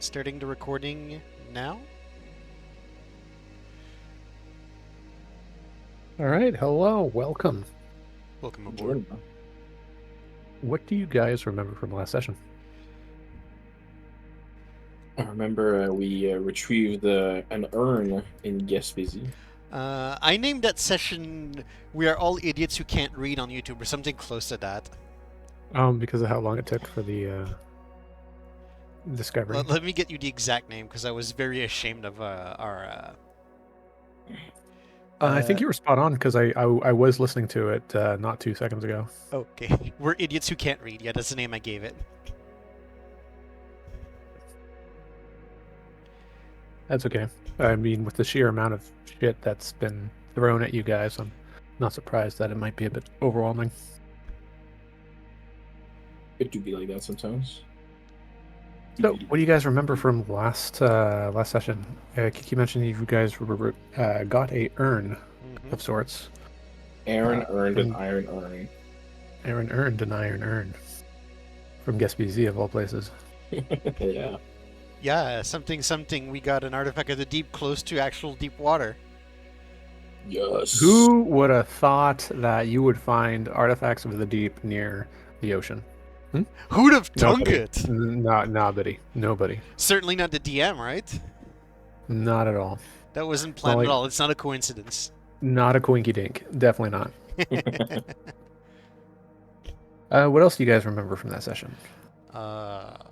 Starting the recording now? All right, hello, welcome. Welcome aboard. Jordan. What do you guys remember from last session? I remember we retrieved an urn in Gaspésie. I named that session We Are All Idiots Who Can't Read on YouTube or something close to that. Because of how long it took for the discovery. Let me get you the exact name because I was very ashamed of our. I think you were spot on because I was listening to it not 2 seconds ago. Okay. We're Idiots Who Can't Read. Yeah, that's the name I gave it. That's okay. I mean, with the sheer amount of shit that's been thrown at you guys, I'm not surprised that it might be a bit overwhelming. It do be like that sometimes. So, what do you guys remember from last session? Kiki mentioned you guys got a urn of sorts. Aaron earned an from- iron urn. Aaron earned an iron urn from Gaspésie of all places. Yeah. Yeah, something. We got an artifact of the deep close to actual deep water. Yes. Who would have thought that you would find artifacts of the deep near the ocean? Who'd have thunk Nobody. it? Nobody. Certainly not the DM, right? Not at all. That wasn't planned Well, at all. It's not a coincidence. Not a coinky dink. Definitely not. What else do you guys remember from that session? Not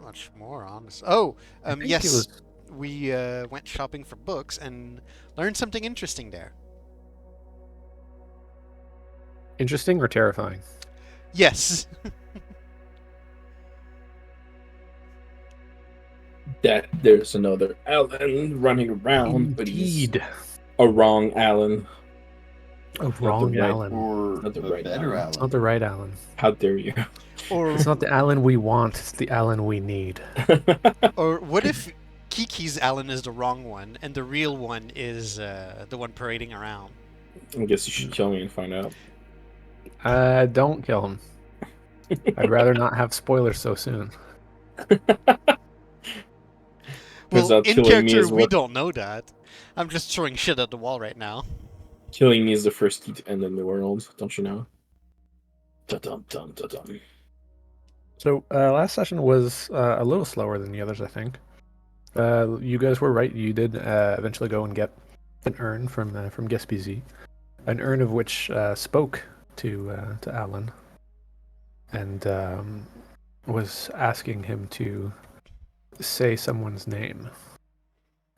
much more, honestly. Oh, I think yes. it was- We went shopping for books and learned something interesting there. Interesting or terrifying? Yes. That there's another Alan running around, but he's Indeed. a wrong Alan. A wrong right- Alan. Or Not the a right better Alan. It's Alan. not the right Alan. How dare you? Or It's not the Alan we want. It's the Alan we need. or what if Kiki's Alan is the wrong one and the real one is the one parading around? I guess you should kill me and find out. Don't kill him. I'd rather not have spoilers so soon. Well, in killing me character, is we what- don't know that. I'm just throwing shit at the wall right now. Killing me is the first key to end in the world, don't you know? Da-dum, dum, da-dum. So last session was a little slower than the others, I think. You guys were right. You did eventually go and get an urn from Gaspésie, an urn of which spoke to Alan, and was asking him to say someone's name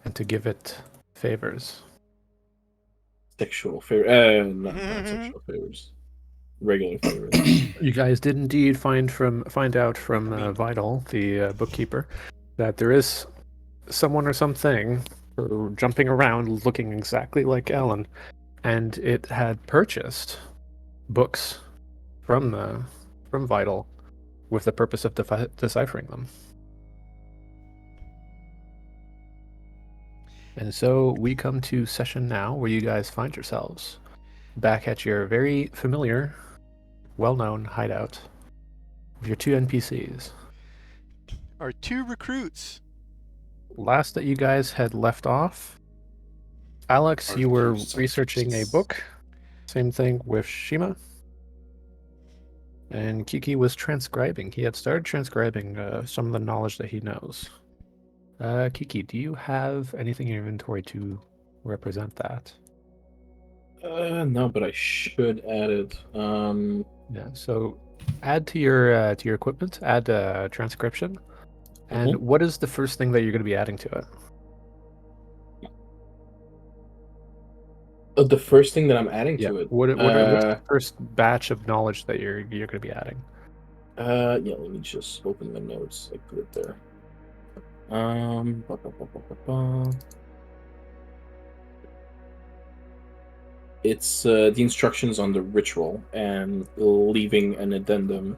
and to give it favors. Sexual favor. Not sexual favors. Regular favors. You guys did indeed find out from Vidal, the bookkeeper, that there is someone or something jumping around looking exactly like Alan, and it had purchased books from Vidal with the purpose of deciphering them. And so we come to session now, where you guys find yourselves back at your very familiar, well-known hideout with your two NPCs. Our two recruits. Last that you guys had left off, Alex, Our you were two researching a subjects. book. Same thing with Shima. And Kiki was transcribing. He had started transcribing some of the knowledge that he knows. Kiki, do you have anything in your inventory to represent that? No, but I should add it. Yeah. So add to your equipment. Add transcription. And what is the first thing that you're going to be adding to it? The first thing that I'm adding to it. What's the first batch of knowledge that you're going to be adding? Yeah, let me just open the notes. I put it there. Ba, ba, ba, ba, ba, ba. It's the instructions on the ritual and leaving an addendum.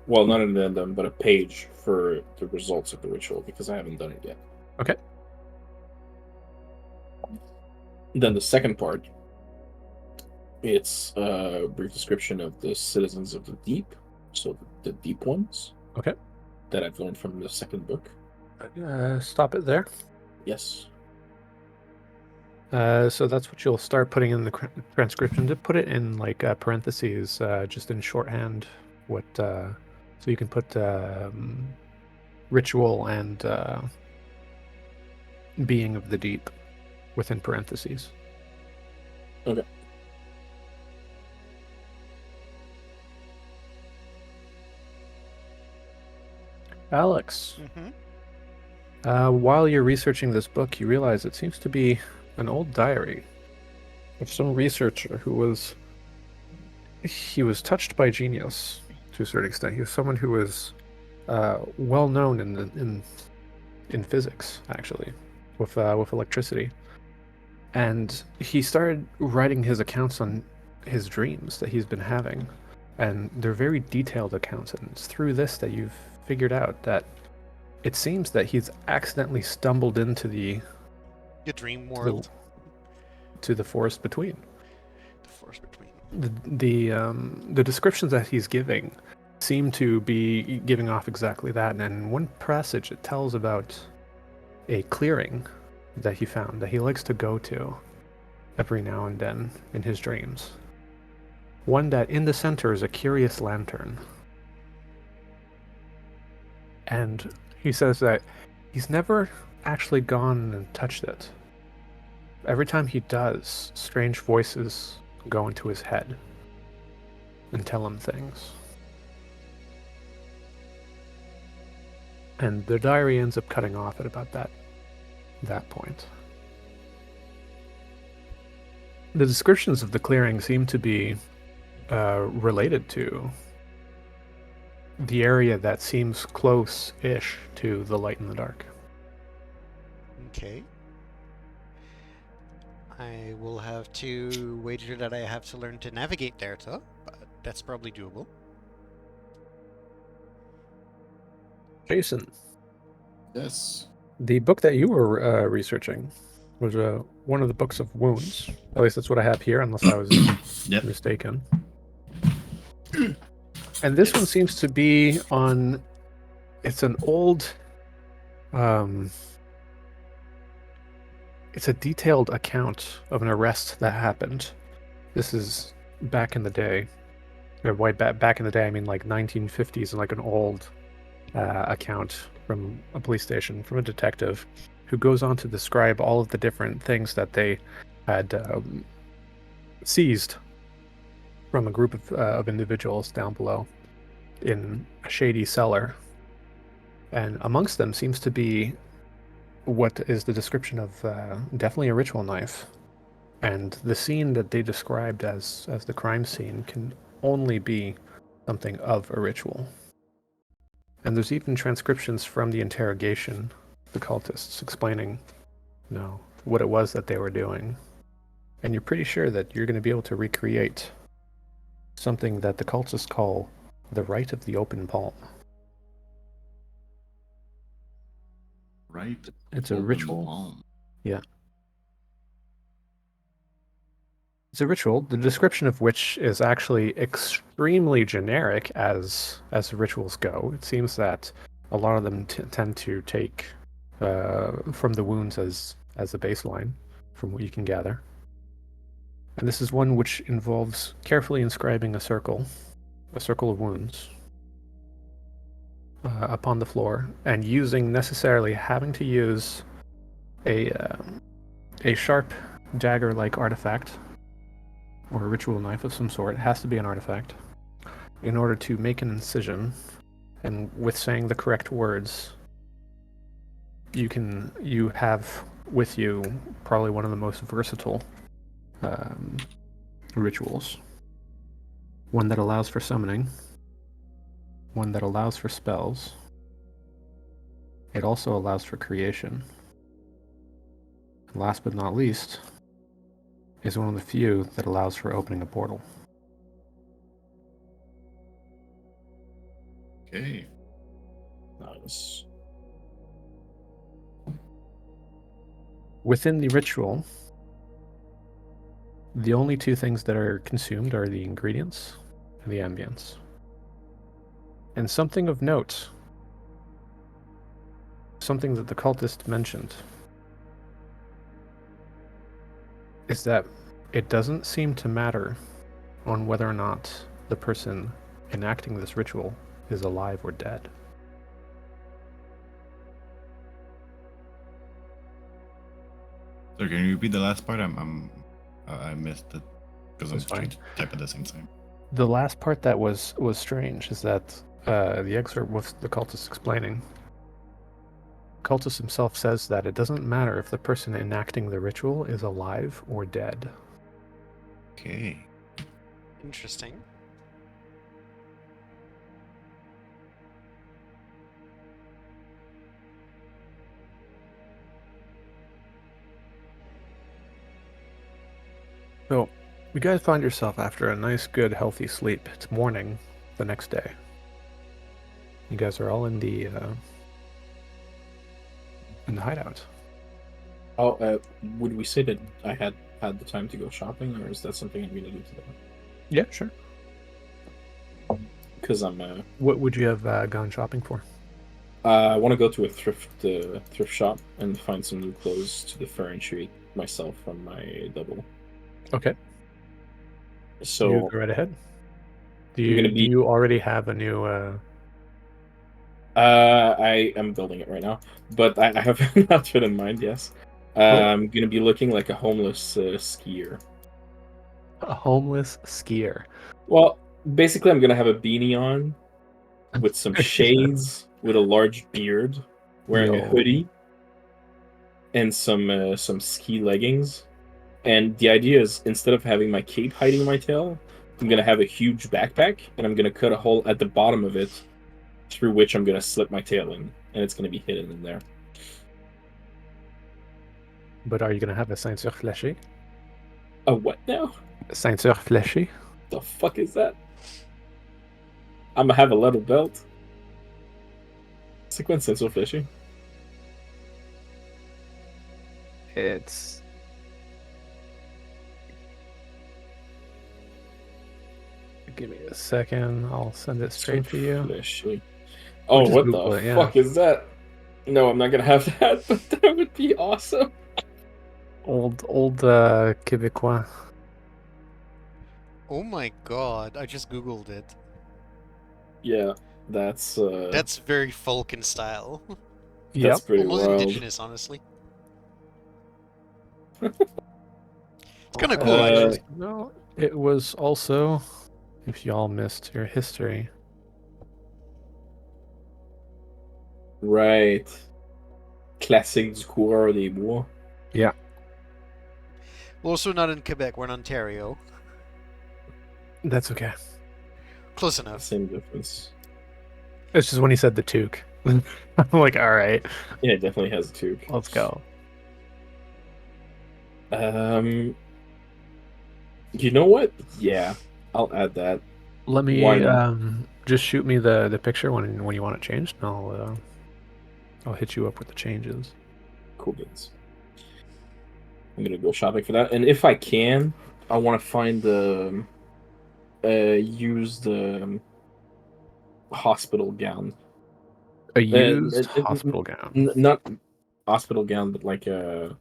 Well, not an addendum, but a page for the results of the ritual because I haven't done it yet. Okay. Then the second part, it's a brief description of the citizens of the deep, so the deep ones. Okay. that I've learned from the second book. Stop it there. Yes. So that's what you'll start putting in the transcription. To put it in like parentheses, just in shorthand. What? So you can put ritual and being of the deep within parentheses. Okay. Alex, Mm-hmm. while you're researching this book, you realize it seems to be an old diary of some researcher who was touched by genius to a certain extent. He was someone who was well known in physics, actually, with electricity, and he started writing his accounts on his dreams that he's been having, and they're very detailed accounts. And it's through this that you've figured out that it seems that he's accidentally stumbled into the Dream to the, world. to the forest between. The force between. The descriptions that he's giving seem to be giving off exactly that. And in one passage, it tells about a clearing that he found that he likes to go to every now and then in his dreams. One that in the center is a curious lantern. And he says that he's never actually gone and touched it. Every time he does, strange voices go into his head and tell him things. And the diary ends up cutting off at about that point. The descriptions of the clearing seem to be related to the area that seems close-ish to the light and the dark. Okay. I will have to wager that I have to learn to navigate there, though. But that's probably doable. Jason, Yes. the book that you were researching was one of the books of wounds. At least that's what I have here, unless I was Yep. mistaken. And this one seems to be on. It's an old. It's a detailed account of an arrest that happened. This is back in the day. Back in the day, I mean like 1950s, and like an old account from a police station, from a detective, who goes on to describe all of the different things that they had seized from a group of individuals down below in a shady cellar. And amongst them seems to be what is the description of definitely a ritual knife. And the scene that they described as the crime scene can only be something of a ritual. And there's even transcriptions from the interrogation, the cultists explaining, what it was that they were doing. And you're pretty sure that you're going to be able to recreate something that the cultists call the rite of the open palm. Right. It's a Open ritual. palm. Yeah. It's a ritual, the description of which is actually extremely generic as rituals go. It seems that a lot of them tend to take from the wounds as a baseline, from what you can gather. And this is one which involves carefully inscribing a circle of wounds upon the floor, and having to use a sharp dagger-like artifact, or a ritual knife of some sort. It has to be an artifact in order to make an incision, and with saying the correct words, you have with you probably one of the most versatile rituals. One that allows for summoning, one that allows for spells. It also allows for creation. And last but not least, is one of the few that allows for opening a portal. Okay. Nice. Within the ritual, the only two things that are consumed are the ingredients and the ambience. And something of note something that the cultist mentioned is that it doesn't seem to matter on whether or not the person enacting this ritual is alive or dead. So can you repeat the last part? I missed it because I'm That's trying fine. to type at the same time. The last part that was strange is that the excerpt was the cultist explaining. Cultist himself says that it doesn't matter if the person enacting the ritual is alive or dead. Okay. Interesting. So, you guys find yourself after a nice, good, healthy sleep. It's morning the next day. You guys are all in the hideout. Oh, would we say that I had the time to go shopping, or is that something I'm gonna do today? Yeah, sure. Because I'm What would you have gone shopping for? I want to go to a thrift shop and find some new clothes to differentiate myself from my double. Okay, you So go right ahead. Do I'm gonna you be. already have a new? I am building it right now, but I have an outfit in mind. Yes, Okay. I'm gonna be looking like a homeless skier. A homeless skier. Well, basically, I'm gonna have a beanie on with some shades, with a large beard, wearing a Yo. hoodie, and some ski leggings. And the idea is, instead of having my cape hiding my tail, I'm gonna have a huge backpack, and I'm gonna cut a hole at the bottom of it, through which I'm gonna slip my tail in, and it's gonna be hidden in there. But are you gonna have a ceinture fléchée? A what now? Ceinture fléchée? The fuck is that? I'm gonna have a leather belt. Sequence so fishy. It's give me a second. I'll send it straight to you. Fishy. Oh, just what Google the it, yeah. fuck is that? No, I'm not gonna have that, but that would be awesome. Old Québécois. Oh my god, I just googled it. Yeah, that's That's very folk in style. Yep. pretty Almost wild. indigenous, honestly. It's kind of cool, Uh, actually. No, it was also, if y'all missed your history, Right. Classique du coureur des bois. yeah. We're also not in Quebec, we're in Ontario. That's okay. Close enough. Same difference. It's just when he said the toque. I'm like, all right, Yeah, it definitely has a toque. let's go. You know what? Yeah, I'll add that. Let Why me not? just shoot me the picture when you want it changed, and I'll hit you up with the changes. Cool beans. I'm gonna go shopping for that, and if I can, I want to find the used hospital gown. A used hospital gown. Not hospital gown, but like a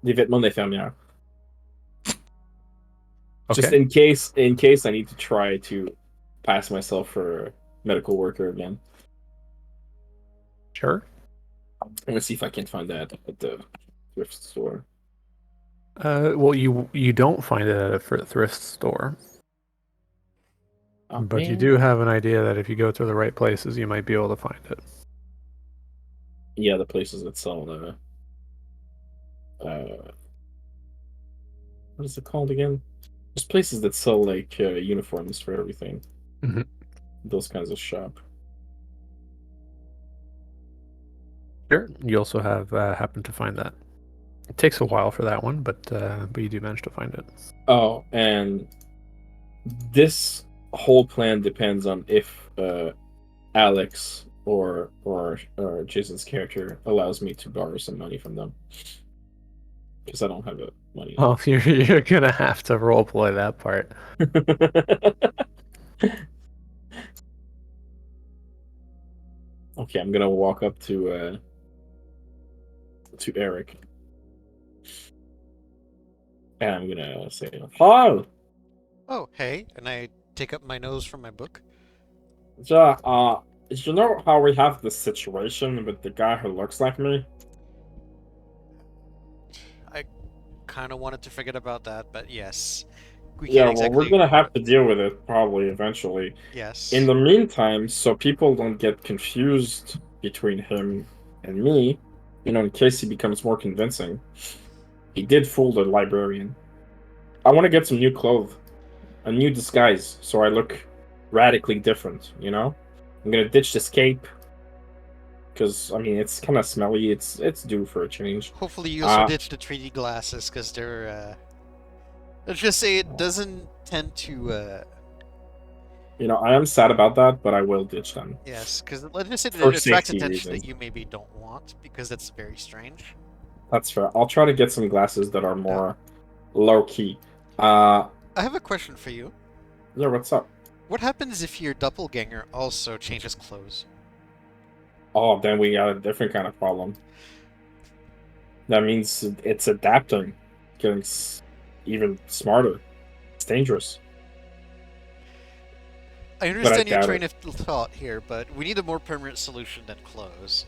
des vêtements d'infirmière. Okay. Just in case I need to try to pass myself for a medical worker again. Sure. I'm gonna see if I can find that at the thrift store. Well, you don't find it at a thrift store, Oh, but you man. do have an idea that if you go to the right places, you might be able to find it. Yeah, the places that sell what is it called again? There's places that sell like uniforms for everything. Mhm. Those kinds of shop. Sure. You also have happened to find that. It takes a while for that one, but you do manage to find it. Oh, and this whole plan depends on if Alex or Jason's character allows me to borrow some money from them, because I don't have money. Well, you're gonna have to roleplay that part. Okay, I'm gonna walk up to Eric, and I'm gonna say, "Hello, Oh, hey, and I take up my nose from my book. yeah. You know how we have this situation with the guy who looks like me? I kind of wanted to forget about that, but yes, we Yeah. can't Well, we're exactly gonna ignore have it. to deal with it probably eventually. In Yes. the meantime, so people don't get confused between him and me, in case he becomes more convincing, he did fool the librarian. I want to get some new clothes, a new disguise, so I look radically different. I'm gonna ditch this cape because I mean it's kind of smelly. It's due for a change. Hopefully, you also Uh, ditch the 3D glasses because they're. Let's just say it doesn't tend to. I am sad about that, but I will ditch them Yes, because let's just say that for it attracts safety attention reasons. that you maybe don't want because that's very strange. That's fair. I'll try to get some glasses that are Yeah. more low key. Uh, I have a question for you. yeah. What's up? What happens if your doppelganger also changes clothes? Oh, then we got a different kind of problem. That means it's adapting, getting even smarter. It's dangerous, I but I understand your doubt train it. of thought here, but we need a more permanent solution than clothes.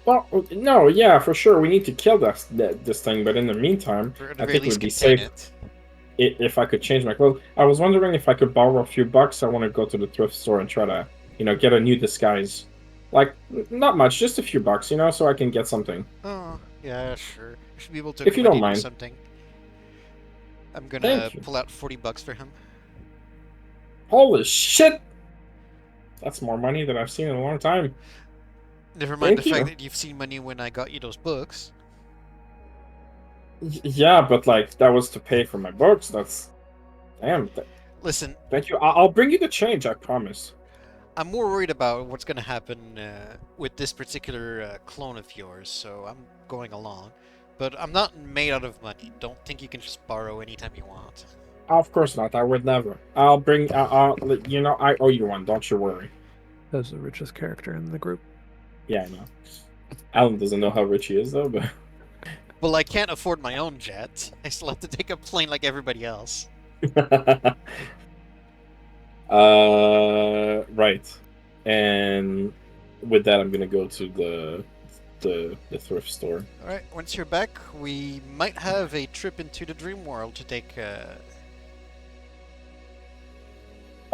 Well, no, yeah, for sure, we need to kill this thing. But in the meantime, Or at the I very think it least, would be contain safe it. if I could change my clothes. I was wondering if I could borrow a few bucks. I want to go to the thrift store and try to, get a new disguise. Like, not much, just a few bucks, so I can get something. Oh, yeah, sure. You should be able to If you don't accommodate you mind. something. I'm gonna Thank you. pull out 40 bucks for him. Holy shit! That's more money than I've seen in a long time. Never mind the Thank fact you. that you've seen money when I got you those books. Yeah, but like that was to pay for my books. That's damn. Listen, Thank you. I'll bring you the change. I promise. I'm more worried about what's gonna happen with this particular clone of yours, so I'm going along. But I'm not made out of money. Don't think you can just borrow anytime you want. Of course not. I would never. I'll bring. I owe you one. Don't you worry. That's the richest character in the group. Yeah, I know. Alan doesn't know how rich he is though, but. Well, I can't afford my own jet. I still have to take a plane like everybody else. Right. And with that, I'm gonna go to the thrift store. All right. Once you're back, we might have a trip into the dream world to take.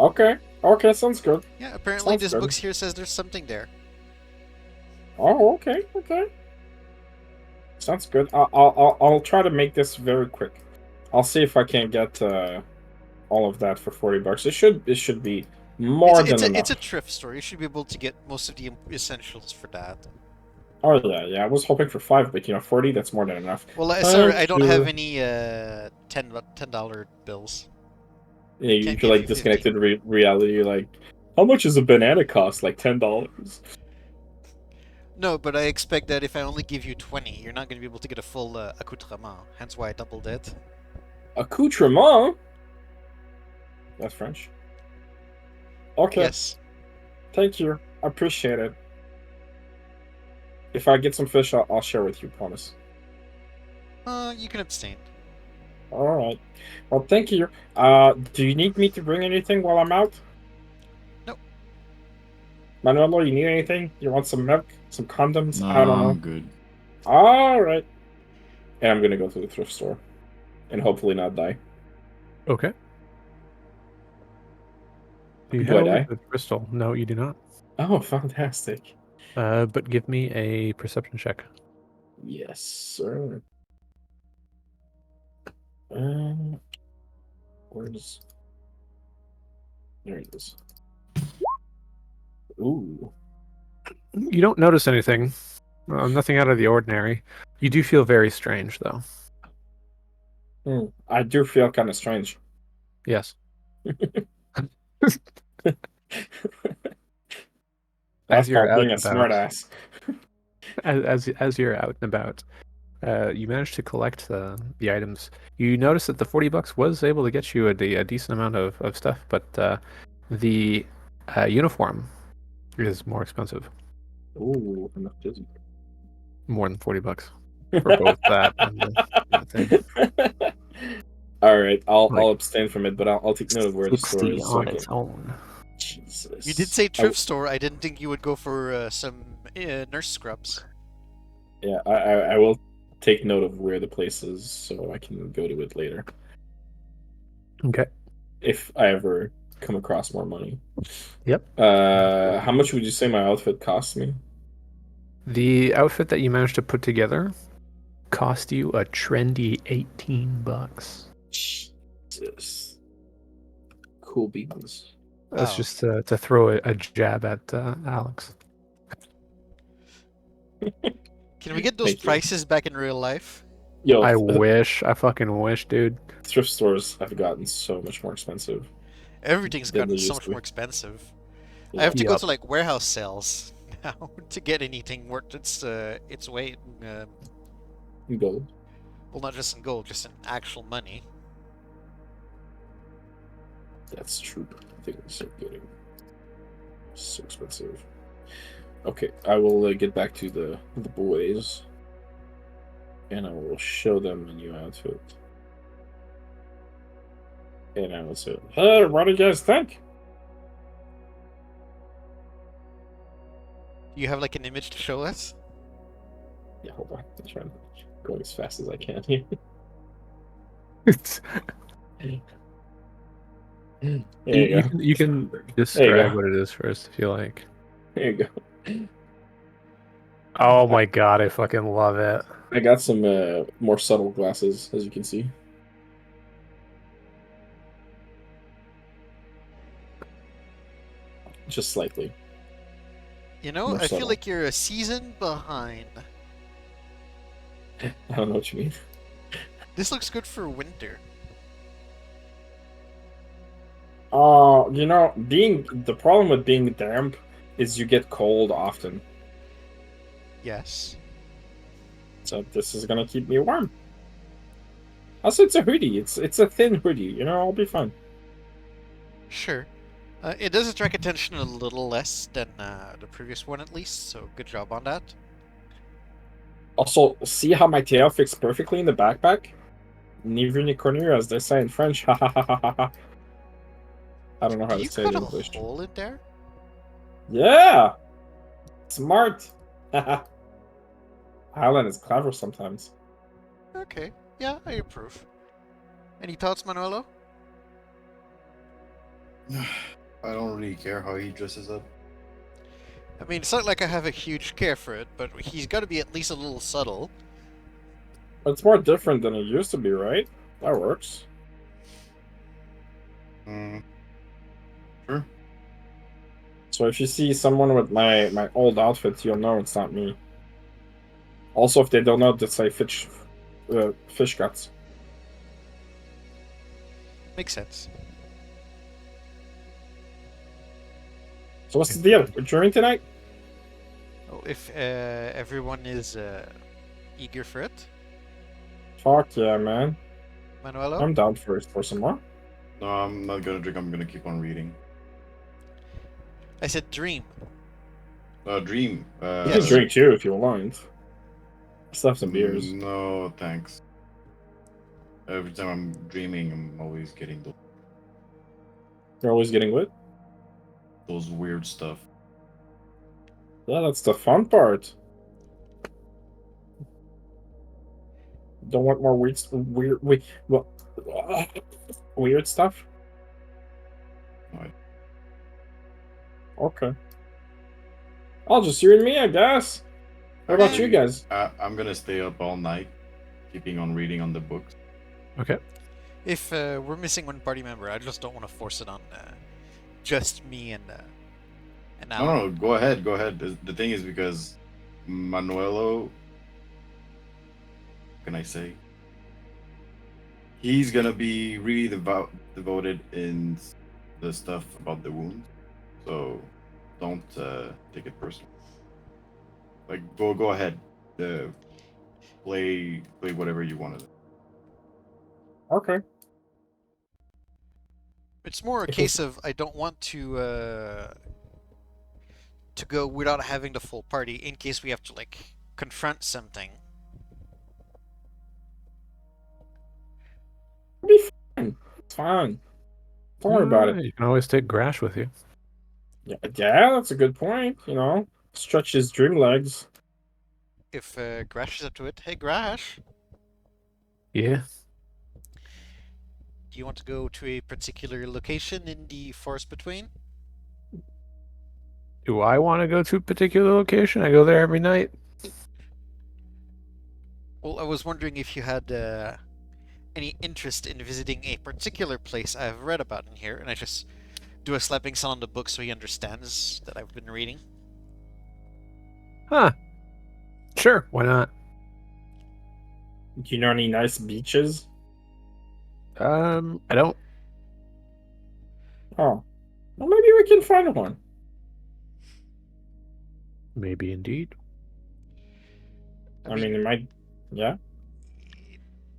Okay. Okay, sounds good. Yeah. Apparently, Sounds this good. book here says there's something there. Oh, okay. Okay. Sounds good. I'll try to make this very quick. I'll see if I can get all of that for 40 bucks. It should be more than It's a enough. thrift store. You should be able to get most of the essentials for that. Oh yeah. I was hoping for 5, but 40, that's more than enough. Well, sorry, I Thank don't have you. any $10 bills. Yeah, you Can't feel give like you 50. disconnected reality. You're like, how much is a banana cost? Like $10. No, but I expect that if I only give you 20, you're not going to be able to get a full accoutrement. Hence why I doubled it. Accoutrement? That's French. Okay, Yes. thank you. I appreciate it. If I get some fish, I'll share with you, promise. You can abstain. All right. Well, thank you. Do you need me to bring anything while I'm out? Nope. Manuelo, you need anything? You want some milk? Some condoms? No, I don't know. I'm good. All right. And I'm gonna go to the thrift store, and hopefully not die. Okay. Do you Do I have a die? liquid crystal? No, you do not. Oh, fantastic. But give me a perception check. Yes, sir. Um, where's... There it is. Ooh. You don't notice anything. Nothing out of the ordinary. You do feel very strange, though. I do feel kind of strange. Yes. That's As you're called out being a and about, smartass. as you're out and about, you manage to collect the items. You notice that the 40 bucks was able to get you a decent amount of stuff, but the uniform is more expensive. Ooh, enough dizzy. More than $40 for both that and the thing. All right, I'll Like abstain from it, but I'll take note of where the store 60 is. So I on can... its own. Jesus. You did say thrift store. I didn't think you would go for some nurse scrubs. Yeah, I will take note of where the place is so I can go to it later Okay. if I ever come across more money. Yep. How much would you say my outfit cost me? The outfit that you managed to put together cost you a trendy $18. Jesus. Cool beans. That's Wow. just to throw a jab at Alex. Can we get those Thank you. prices back in real life? Yo, I wish. I fucking wish, dude. thrift stores have gotten so much more expensive Everything's than they gotten so used much to more be. expensive. I Yeah. have to go Yup. to like warehouse sales now to get anything worth its weight. Gold. Well, not just in gold, just in actual money. That's true. Things are getting so expensive. Okay, I will get back to the boys, and I will show them a new outfit. And I will say, "Hey, what do you guys think?" Do you have like an image to show us? Yeah, hold on. I'm trying to go as fast as I can here. There you go. You can There you describe go. what it is first if you like. There you go. Oh my god, I fucking love it. I got some more subtle glasses, as you can see. Just slightly You know, more I feel subtle. like you're a season behind. I don't know what you mean. This looks good for winter. You know, being the problem with being damp is you get cold often. Yes. So this is gonna keep me warm. Also, it's a hoodie. It's a thin hoodie. You know, I'll be fine. Sure. It does attract attention a little less than the previous one, at least, so good job on that. Also, see how my tail fits perfectly in the backpack? Ni vu ni connu, as they say in French. Ha ha ha ha ha ha. I don't know how Did to you say it cut in a English. hole in there? Yeah, smart. Highland is clever sometimes. Okay. Yeah, I approve. Any thoughts, Manuelo? I don't really care how he dresses up. I mean, it's not like I have a huge care for it, but he's got to be at least a little subtle. It's more different than it used to be, right? That works. Sure. So if you see someone with my old outfits, you'll know it's not me. Also, if they don't know, just say fish guts. Makes sense. So what's the deal? We're touring tonight? Oh, if everyone is eager for it. Fuck yeah, man. Manuelo? I'm down for some more. No, I'm not gonna drink. I'm gonna keep on reading. I said dream. Dream. You Yes. can drink too if you want. I still have some beers. No, thanks. Every time I'm dreaming, I'm always getting You're always getting lit. those weird stuff. Yeah, that's the fun part. Don't want more weird stuff? Right. Okay. I'll just you and me, I guess. How about you guys? I'm gonna stay up all night, keeping on reading on the books. Okay. If we're missing one party member, I just don't want to force it on just me and Alan. No, go ahead, go ahead. The thing is because Manuelo, what can I say? He's gonna be really devoted in the stuff about the wounds, so don't take it personal. Like, go ahead, play whatever you want to. Okay. It's more a It was- case of I don't want to to go without having the full party in case we have to like confront something. It'll be fine. It's fine. Don't worry about it. You can always take Grash with you. Yeah, that's a good point. Stretch his dream legs. If Grash is up to it, hey Grash, Yeah. do you want to go to a particular location in the forest between? Do I want to go to a particular location? I go there every night. Well, I was wondering if you had any interest in visiting a particular place I've read about in here, and I just do a slapping sound on the book so he understands that I've been reading. Huh. Sure, why not? Do you know any nice beaches? I don't. Oh. Well, maybe we can find one. Maybe indeed. I mean, it might... Yeah?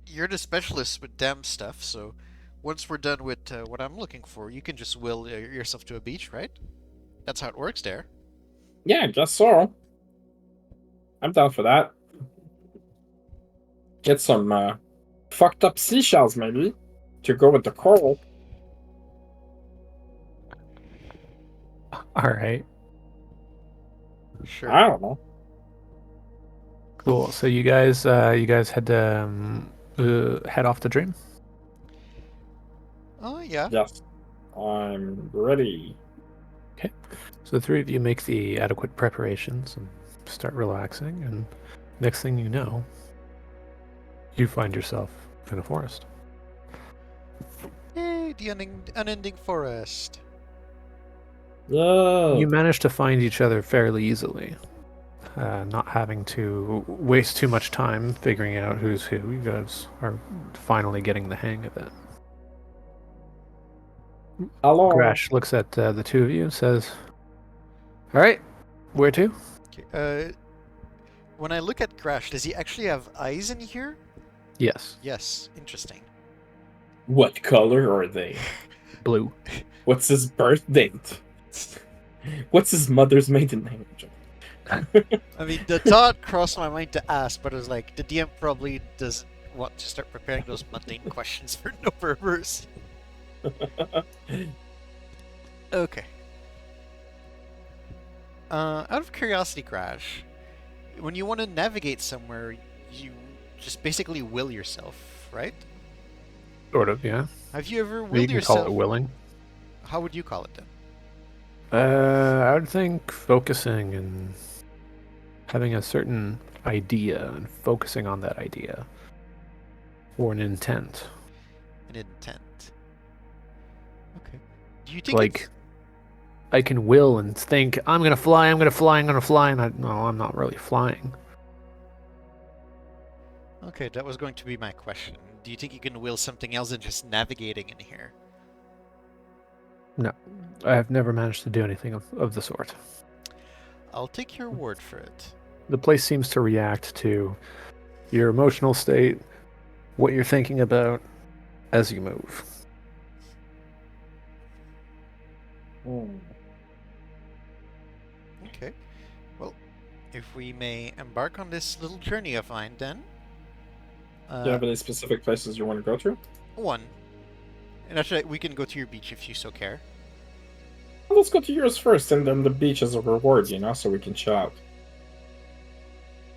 You're the specialist with dam stuff, so once we're done with what I'm looking for, you can just will yourself to a beach, right? That's how it works there. Yeah, I guess so. I'm down for that. Get some fucked up seashells, maybe, to go with the coral. All right. Sure. I don't know. Cool. So you guys head head off the dream. Oh, yeah. Yes. I'm ready. So the three of you make the adequate preparations and start relaxing, and next thing you know, you find yourself in a forest. Hey, the unending forest. Yeah. You manage to find each other fairly easily, not having to waste too much time figuring out who's who. You guys are finally getting the hang of it. Hello. Grash looks at the two of you and says, "All right, where to?" Okay, when I look at Grash, does he actually have eyes in here? Yes, Yes. Interesting. What color are they? blue. What's his birth date? What's his mother's maiden name? I mean, the thought crossed my mind to ask, but it was like, the DM probably doesn't want to start preparing those mundane questions for no purpose. Okay. Out of curiosity, Crash, when you want to navigate somewhere, you just basically will yourself, right? Sort of, yeah. Have you ever You willed can yourself? call it willing. How would you call it then? I would think focusing and having a certain idea and focusing on that idea or an intent. An intent. Okay. Do you think Like, I can will and think, I'm gonna fly, I'm gonna fly, I'm gonna fly, and no, I'm not really flying. Okay, that was going to be my question. Do you think you can will something else than just navigating in here? No, I have never managed to do anything of the sort. I'll take your word for it. The place seems to react to your emotional state, what you're thinking about as you move. Okay. Well, if we may embark on this little journey of mine, then. Do you have any specific places you want to go to? One. And actually, we can go to your beach if you so care. Well, let's go to yours first, and then the beach as a reward, so we can chill out.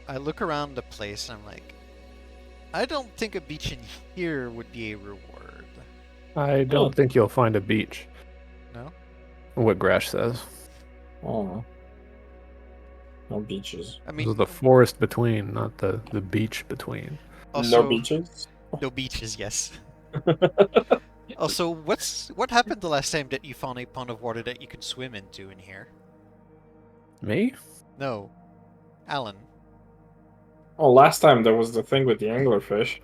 I look around the place and I'm like, I don't think a beach in here would be a reward. I don't think you'll find a beach. No? What Grash says. Oh. No beaches. I This mean, is the forest between, not the beach between. also, No beaches? no beaches, yes. Also, what happened the last time that you found a pond of water that you could swim into in here? Me? No. Alan. Oh, last time there was the thing with the anglerfish.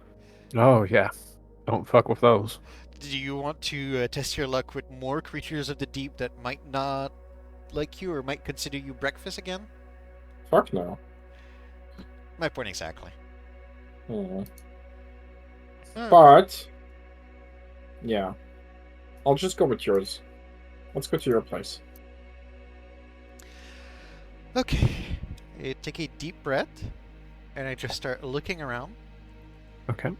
Oh, yeah. Don't fuck with those. Do you want to test your luck with more creatures of the deep that might not like you or might consider you breakfast again? Fuck no. My point exactly. Hmm. Alright. But, yeah. I'll just go with yours. Let's go to your place. Okay. I take a deep breath, and I just start looking around. Okay.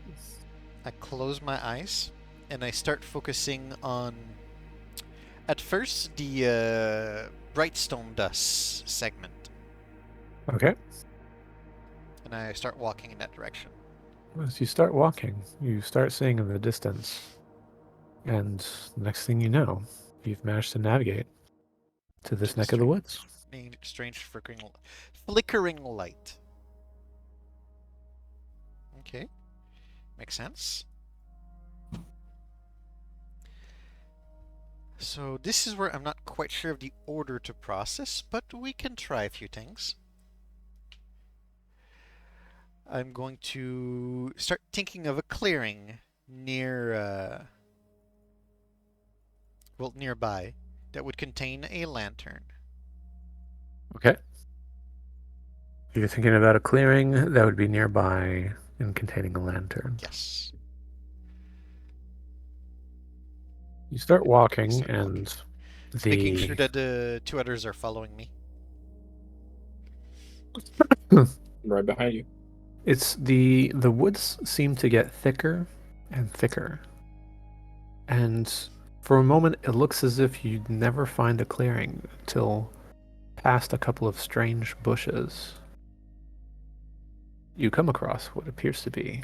I close my eyes, and I start focusing on, at first, the Brightstone Dust segment, Okay. and I start walking in that direction. As you start walking, you start seeing in the distance, and next thing you know, you've managed to navigate to To this the neck of the woods. strange flickering light. Okay, makes sense. So this is where I'm not quite sure of the order to process, but we can try a few things. I'm going to start thinking of a clearing nearby that would contain a lantern. Okay. You're thinking about a clearing that would be nearby and containing a lantern. Yes. You start walking, Start walking. and Making sure the that the two others are following me. Right behind you. it's the woods seem to get thicker and thicker, and for a moment it looks as if you'd never find a clearing until past a couple of strange bushes. You come across what appears to be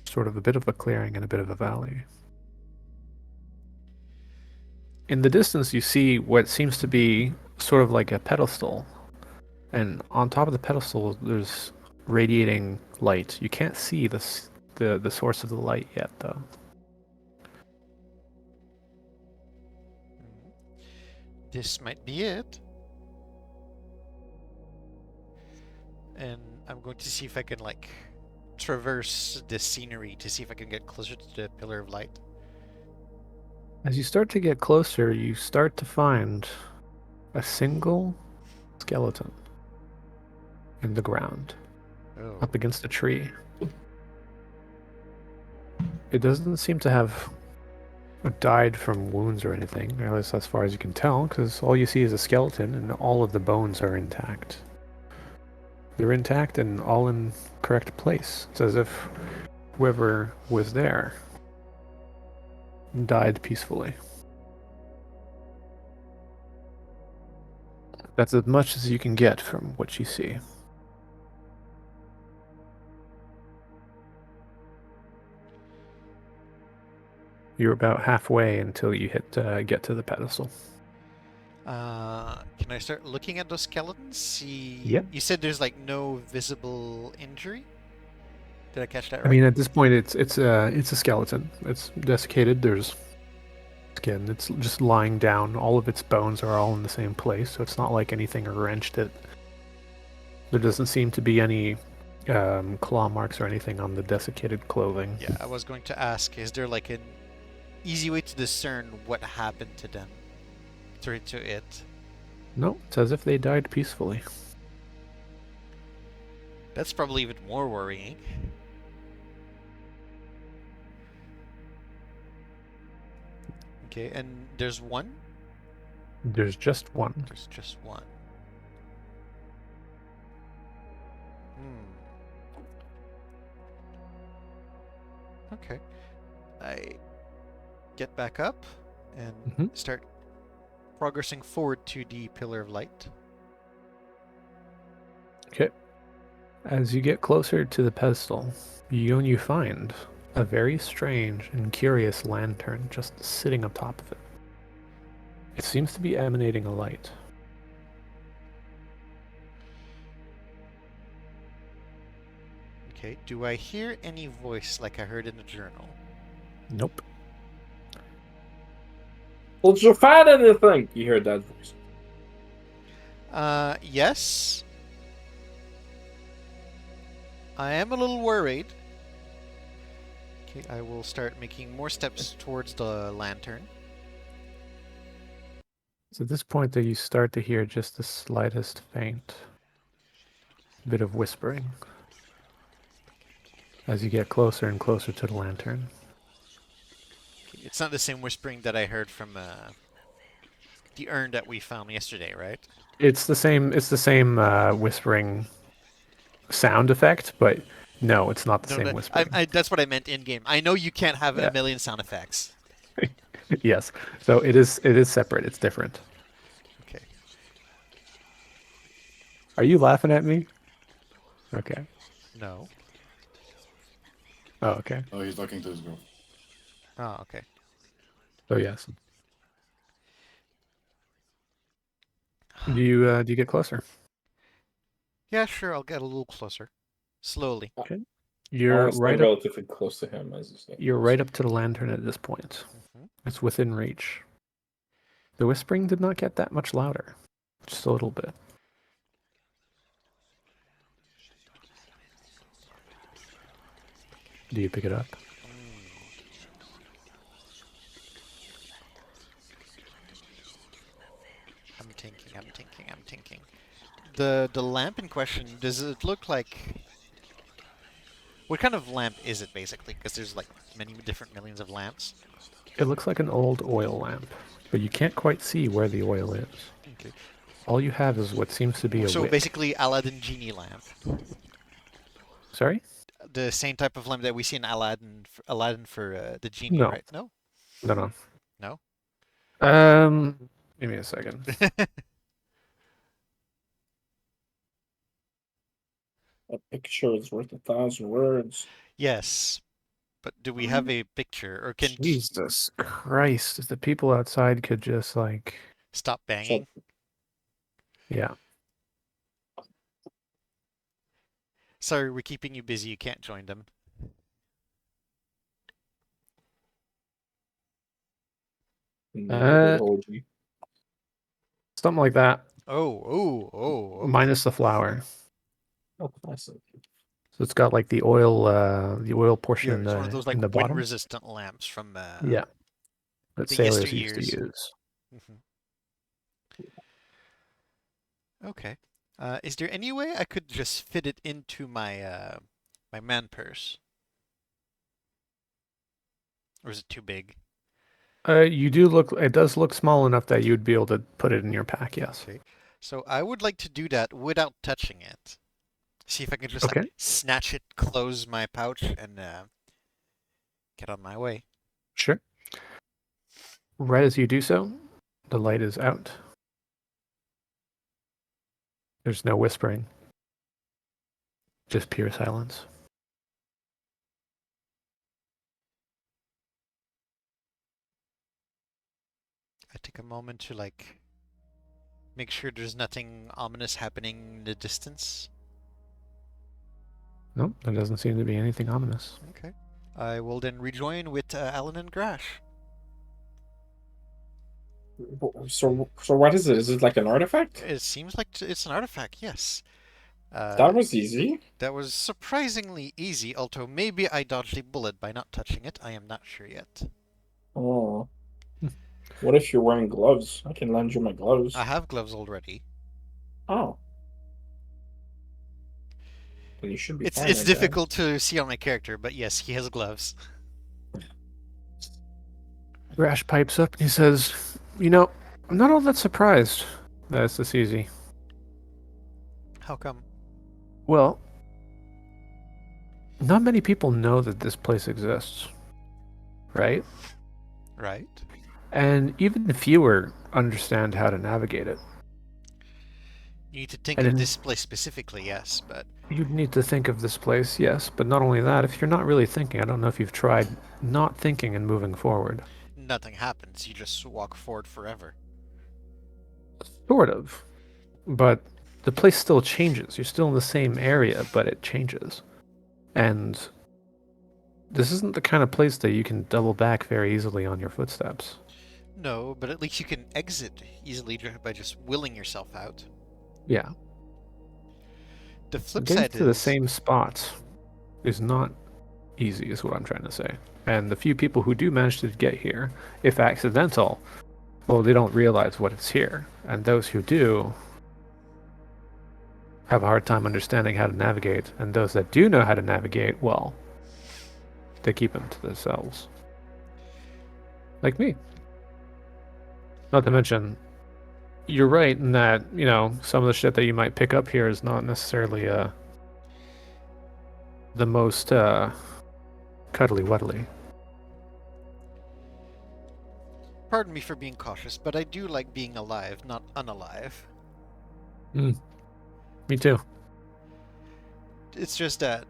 sort of a bit of a clearing and a bit of a valley. In the distance, you see what seems to be sort of like a pedestal, and on top of the pedestal, there's radiating light. You can't see the source of the light yet, though. This might be it. And I'm going to see if I can, like, traverse the scenery to see if I can get closer to the pillar of light. As you start to get closer, you start to find a single skeleton in the ground, Oh. up against a tree. It doesn't seem to have died from wounds or anything, or at least as far as you can tell, because all you see is a skeleton and all of the bones are intact. They're intact and all in correct place. It's as if whoever was there died peacefully. That's as much as you can get from what you see. You're about halfway until you get to the pedestal. Can I start looking at those skeletons? See. Yep. You said there's like no visible injury. Did I catch that I right? mean, at this point, it's a skeleton. It's desiccated. There's skin. It's just lying down. All of its bones are all in the same place, so it's not like anything wrenched it. There doesn't seem to be any claw marks or anything on the desiccated clothing. Yeah, I was going to ask, is there like an easy way to discern what happened to them? To it? No, it's as if they died peacefully. That's probably even more worrying. Okay, and there's one? There's just one. There's just one. Okay. I get back up and Mhm. start progressing forward to the pillar of light. Okay. As you get closer to the pedestal, you find a very strange and curious lantern just sitting up top of it. It seems to be emanating a light. Okay, do I hear any voice like I heard in the journal? Nope. Well, did you find anything? You heard that voice. Yes. I am a little worried. Okay, I will start making more steps towards the lantern. It's at this point that you start to hear just the slightest faint bit of whispering as you get closer and closer to the lantern. Okay, it's not the same whispering that I heard from the urn that we found yesterday, right? It's the same. It's the same whispering sound effect, but no, it's not the No, same no, whispering. that's what I meant in game. I know you can't have a Yeah. million sound effects. Yes. So it is. It is separate. It's different. Okay. Are you laughing at me? Okay. No. Oh, okay. Oh, he's talking to his girl. Oh, okay. So yes. Do you get closer? Yeah, sure. I'll get a little closer, slowly. Okay. I You're want to stay right up. relatively close to him as he's getting You're closer. right up to the lantern at this point. Hmm. It's within reach. The whispering did not get that much louder. Just a little bit. Do you pick it up? I'm thinking. I'm thinking. I'm thinking. The lamp in question, does it look like? What kind of lamp is it basically? Because there's like many different millions of lamps. It looks like an old oil lamp, but you can't quite see where the oil is. Okay. All you have is what seems to be a So wick. basically, Aladdin genie lamp, Sorry? the same type of lamp that we see in Aladdin for the genie, No. right? No. No, No. no. Give me a second. A picture is worth 1,000 words. Yes, but do we have a picture, or can Jesus Christ! If the people outside could just like, stop So, banging? yeah. Sorry, we're keeping you busy. You can't join them. Uh, orgy. Something like that, Okay. minus the flower. Oh, classic. So it's got like the oil portion Yeah, in it's one of those the like bottom. wind-resistant lamps from Yeah, that the sailors used to yesteryears. use. Okay. Is there any way I could just fit it into my my man purse? Or is it too big? You do look. It does look small enough that you'd be able to put it in your pack. Yes. Okay. So I would like to do that without touching it. See if I can just Okay. like snatch it, close my pouch, and get on my way. Sure. Right as you do so, the light is out. There's no whispering. Just pure silence. I take a moment to like make sure there's nothing ominous happening in the distance. No, there doesn't seem to be anything ominous. Okay. I will then rejoin with Alan and Grash. So what is it? Is it like an artifact? It seems like it's an artifact, yes. That was easy. That was surprisingly easy, although maybe I dodged a bullet by not touching it. I am not sure yet. Oh. What if you're wearing gloves? I can lend you my gloves. I have gloves already. Oh. Then you should be It's fine, it's I guess. difficult to see on my character, but yes, he has gloves. Rash pipes up and he says, I'm not all that surprised that it's this easy. How come? Well, not many people know that this place exists, right? Right? And even fewer understand how to navigate it. You need to think And of in- this place specifically, yes, but You'd need to think of this place, yes, but not only that, if you're not really thinking, I don't know if you've tried not thinking and moving forward. nothing happens. You just walk forward forever. Sort of. But the place still changes. You're still in the same area, but it changes. And this isn't the kind of place that you can double back very easily on your footsteps. No, but at least you can exit easily by just willing yourself out. Yeah. The flip Getting side to the is same spot is not easy, is what I'm trying to say. And the few people who do manage to get here, if accidental, well, they don't realize what is here. And those who do have a hard time understanding how to navigate. And those that do know how to navigate, well, they keep them to themselves. Like me. Not to mention, you're right in that, some of the shit that you might pick up here is not necessarily the most cuddly wuddly. Pardon me for being cautious, but I do like being alive, not unalive. Me too. It's just that,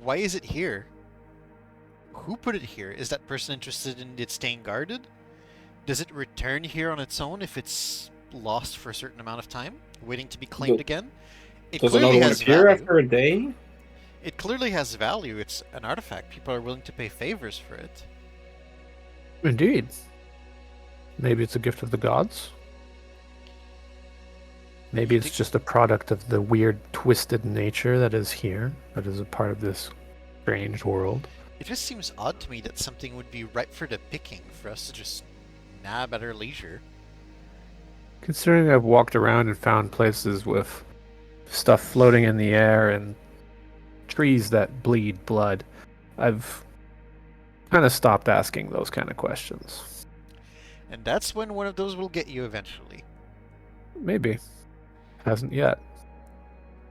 why is it here? Who put it here? Is that person interested in it staying guarded? Does it return here on its own if it's lost for a certain amount of time, waiting to be claimed again? It Does clearly another one has appear value. after a day? It clearly has value. It's an artifact. People are willing to pay favors for it. Indeed. Maybe it's a gift of the gods. Maybe You it's think- just a product of the weird, twisted nature that is here, that is a part of this strange world. It just seems odd to me that something would be ripe for the picking for us to just nab at our leisure. Considering I've walked around and found places with stuff floating in the air and trees that bleed blood, I've kind of stopped asking those kind of questions. And that's when one of those will get you eventually. Maybe. Hasn't yet.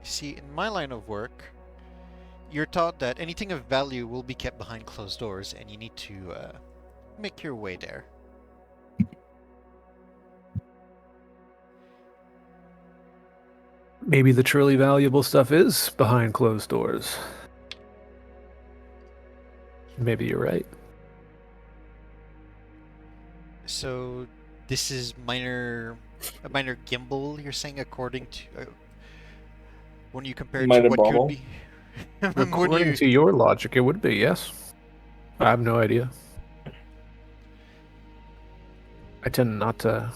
See, in my line of work, you're taught that anything of value will be kept behind closed doors, and you need to make your way there. Maybe the truly valuable stuff is behind closed doors. Maybe you're right. So, this is a minor gimbal, you're saying, according to when you compare it to Minor what could bubble. be. According to your logic, it would be, yes. I have no idea. I tend not to...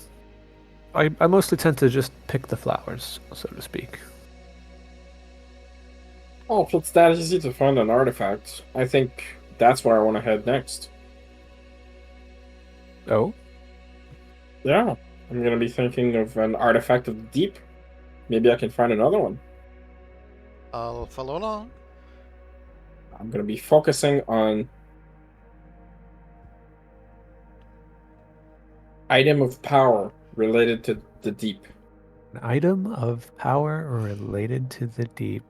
I mostly tend to just pick the flowers, so to speak. Oh, if it's that easy to find an artifact, I think that's where I want to head next. Oh? Yeah, I'm gonna be thinking of an artifact of the deep. Maybe I can find another one. I'll follow along. I'm gonna be focusing on item of power related to the deep. An item of power related to the deep.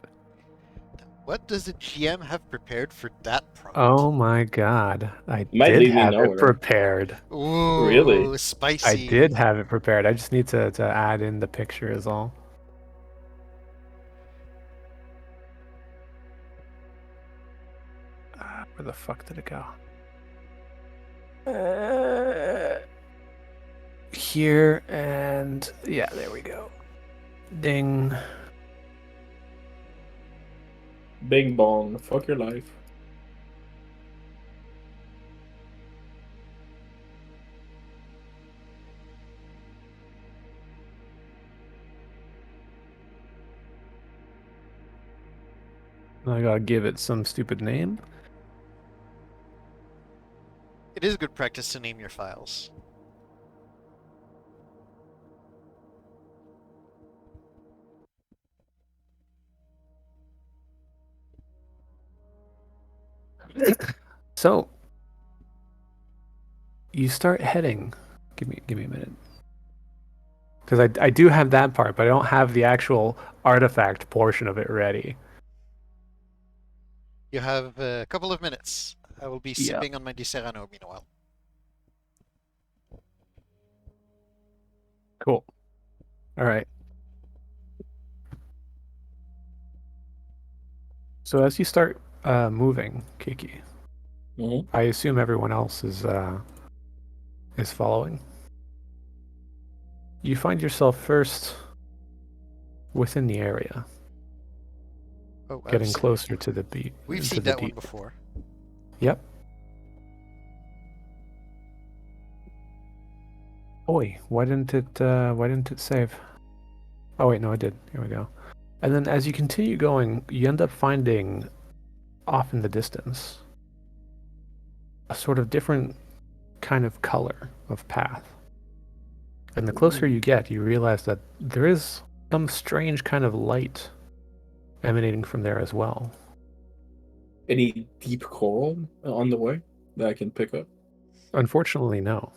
What does the GM have prepared for that prompt? Oh my god. I Might did lead me have it nowhere. prepared. Ooh, Really? spicy. I did have it prepared. I just need to add in the picture is all. Where the fuck did it go? Here and yeah, there we go. Ding. Big bong, fuck your life. I gotta give it some stupid name. It is good practice to name your files. So you start heading. Give me a minute. Because I do have that part, but I don't have the actual artifact portion of it ready. You have a couple of minutes. I will be Yeah. sipping on my Di Serrano meanwhile. Cool. All right. So as you start moving, Kiki, Mm-hmm. I assume everyone else is following. You find yourself first within the area, Oh, getting closer to the beat. We've to seen the that one deep. before. Yep. Boy, why didn't it save? Oh wait, no, it did. Here we go. And then as you continue going, you end up finding off in the distance a sort of different kind of color of path. And the closer you get, you realize that there is some strange kind of light emanating from there as well. Any deep coral on the way that I can pick up? Unfortunately, no.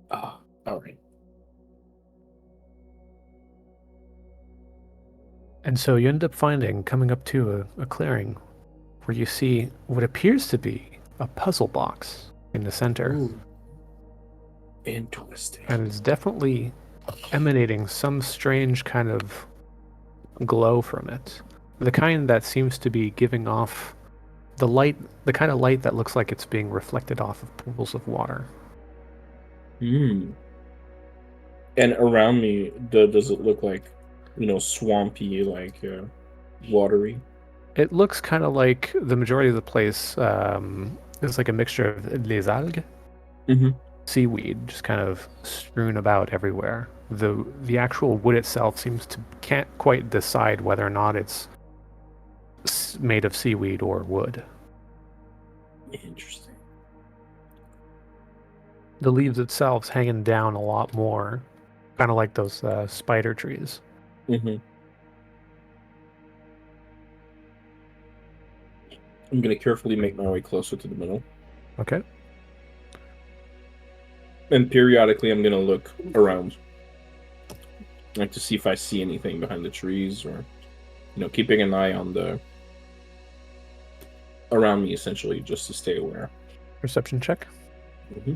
Ah, alright. And so you end up coming up to a clearing where you see what appears to be a puzzle box in the center. Ooh. Interesting. And it's definitely emanating some strange kind of glow from it. The kind that seems to be giving off the light, the kind of light that looks like it's being reflected off of pools of water. Hmm. And around me, does it look like, swampy, like watery? It looks kind of like the majority of the place is like a mixture of les algues, Mm-hmm. seaweed, just kind of strewn about everywhere. The actual wood itself can't quite decide whether or not it's made of seaweed or wood. Interesting. The leaves itself hanging down a lot more, kind of like those spider trees. Mm-hmm. I'm gonna carefully make my way closer to the middle, Okay. and periodically I'm gonna look around, like to see if I see anything behind the trees, or keeping an eye on the around me, essentially, just to stay aware. Perception check. Mm-hmm.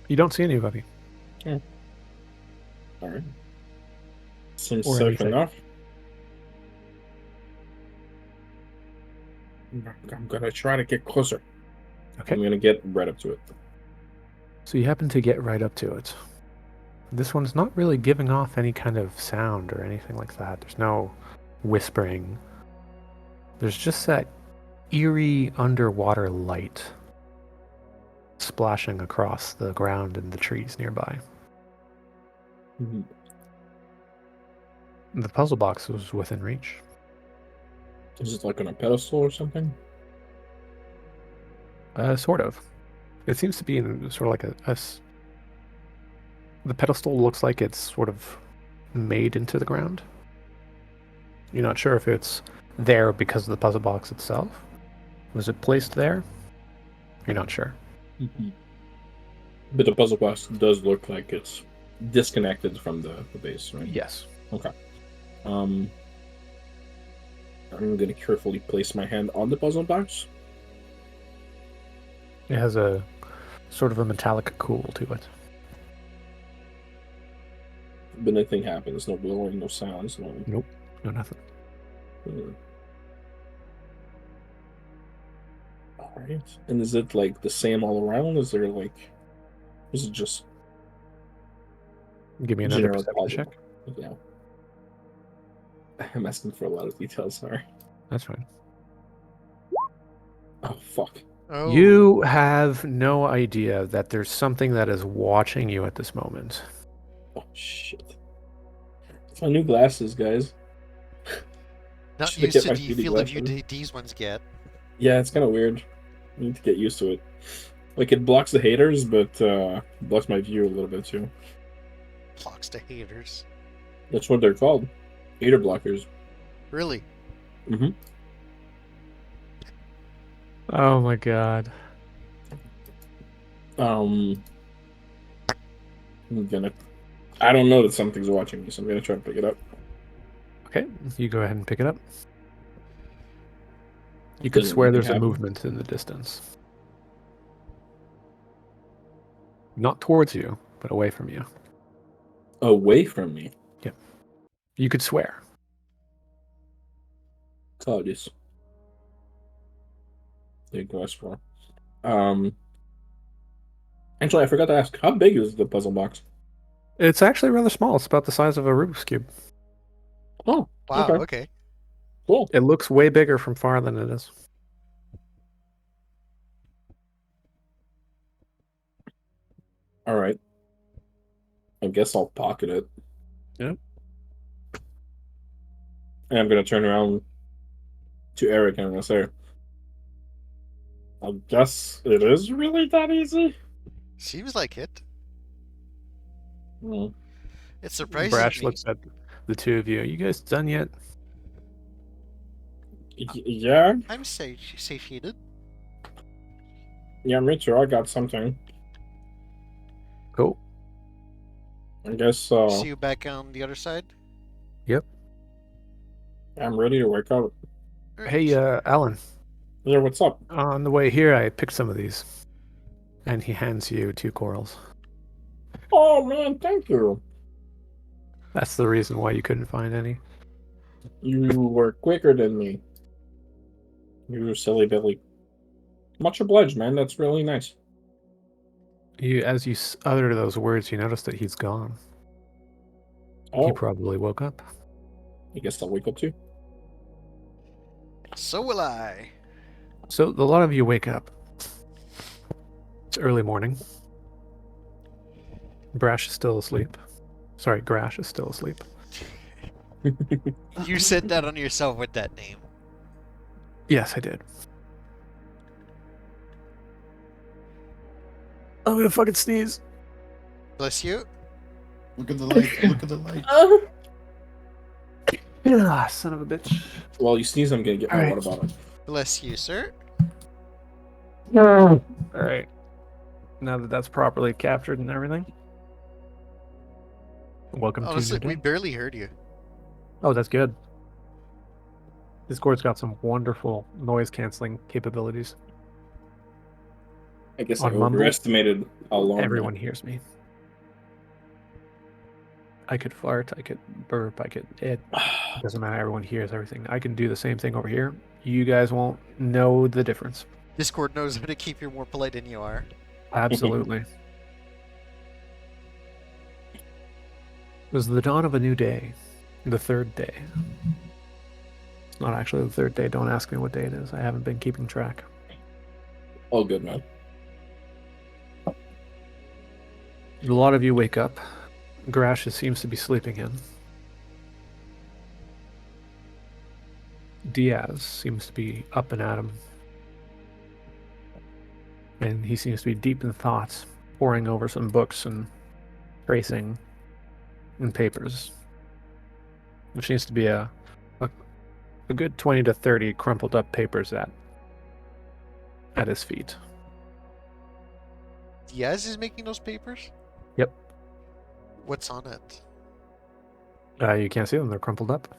You don't see anybody. All right. Seems Or safe anything. enough. I'm gonna try to get closer. Okay. I'm gonna get right up to it. So you happen to get right up to it. This one's not really giving off any kind of sound or anything like that. There's no whispering. There's just that eerie underwater light splashing across the ground and the trees nearby. Mm-hmm. The puzzle box was within reach. Is it like on a pedestal or something? Sort of. It seems to be in sort of like the pedestal looks like it's sort of made into the ground. You're not sure if it's there because of the puzzle box itself. Was it placed there? You're not sure. Mm-hmm. But the puzzle box does look like it's disconnected from the base, right? Yes. Okay. I'm gonna carefully place my hand on the puzzle box. It has a sort of a metallic cool to it. But nothing happens. No blowing, no sounds, no. Nope. No, nothing. All right. And is it like the same all around? Is it just Give me another general perception puzzle? check. Yeah. I'm asking for a lot of details. Sorry. That's fine. Oh fuck. Oh. You have no idea that there's something that is watching you at this moment. Oh shit. It's my new glasses, guys. Not Should I used get to my the 3D field of glasses? view these ones get. Yeah, it's kind of weird. I need to get used to it. Like, it blocks the haters, but blocks my view a little bit too. Blocks to haters. That's what they're called. Hater blockers. Really? Mm-hmm. Oh my god. I'm gonna... I don't know that something's watching me, so I'm gonna try to pick it up. Okay, you go ahead and pick it up. You could Doesn't swear anything there's a happen? movement in the distance. Not towards you, but away from you. Away from me. You could swear. Claudius. Big glass for. Actually, I forgot to ask, how big is the puzzle box? It's actually rather small. It's about the size of a Rubik's Cube. Oh, Wow, okay. okay. Cool. It looks way bigger from far than it is. All right. I guess I'll pocket it. Yep. And I'm gonna turn around to Eric and I'm gonna say, I guess it is really that easy. Seems like it. Hmm. It surprises Brash me. looks at the two of you. Are you guys done yet? Yeah, I'm satiated. me too. I got something. Cool. I guess See you back on the other side. Yep. I'm ready to wake up. Hey, Alan. Yeah, what's up? On the way here, I picked some of these. And he hands you 2 corals. Oh man, thank you. That's the reason why you couldn't find any. You were quicker than me. You silly Billy. Much obliged, man. That's really nice. As you utter those words, you notice that he's gone. He Oh, probably woke up. I guess I'll wake up too. So will I. So a lot of you wake up. It's early morning. Brash is still asleep. Sorry, Grash is still asleep. You said that on yourself with that name. Yes, I did. I'm gonna fucking sneeze. Bless you. Look at the light. Look at the light. Ah, son of a bitch. While you sneeze, I'm gonna get my Alright. water bottle. Bless you, sir. Alright. Now that that's properly captured and everything. Welcome Honestly, to we new day. barely heard you. Oh, that's good. Discord's got some wonderful noise canceling capabilities. I guess I On Mumble, overestimated how long. everyone hears me. I could fart, I could burp, it doesn't matter, everyone hears everything. I can do the same thing over here. You guys won't know the difference. Discord knows how to keep you more polite than you are. Absolutely. It was the dawn of a new day. The 3rd day. It's not actually the 3rd day, don't ask me what day it is. I haven't been keeping track. All good, man. A lot of you wake up. Grash seems to be sleeping in. Diaz seems to be up and at him. And he seems to be deep in thoughts, poring over some books and tracing and papers. Which needs to be a good 20 to 30 crumpled up papers at his feet. Diaz is making those papers? Yep. What's on it? You can't see them, they're crumpled up.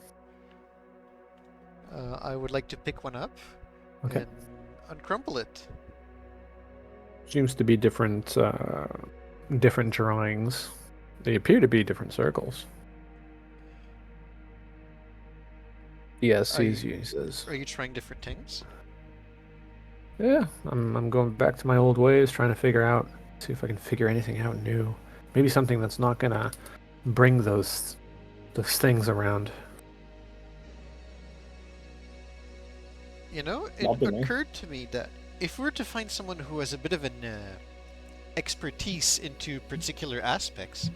I would like to pick one up Okay. and uncrumple it. Seems to be different drawings. They appear to be different circles. Diaz sees you, he says, Are you trying different things? yeah, I'm going back to my old ways, trying to figure out, see if I can figure anything out new. Maybe something that's not gonna bring those things around. You know, it Not bad, eh? occurred to me that if we were to find someone who has a bit of an expertise into particular aspects,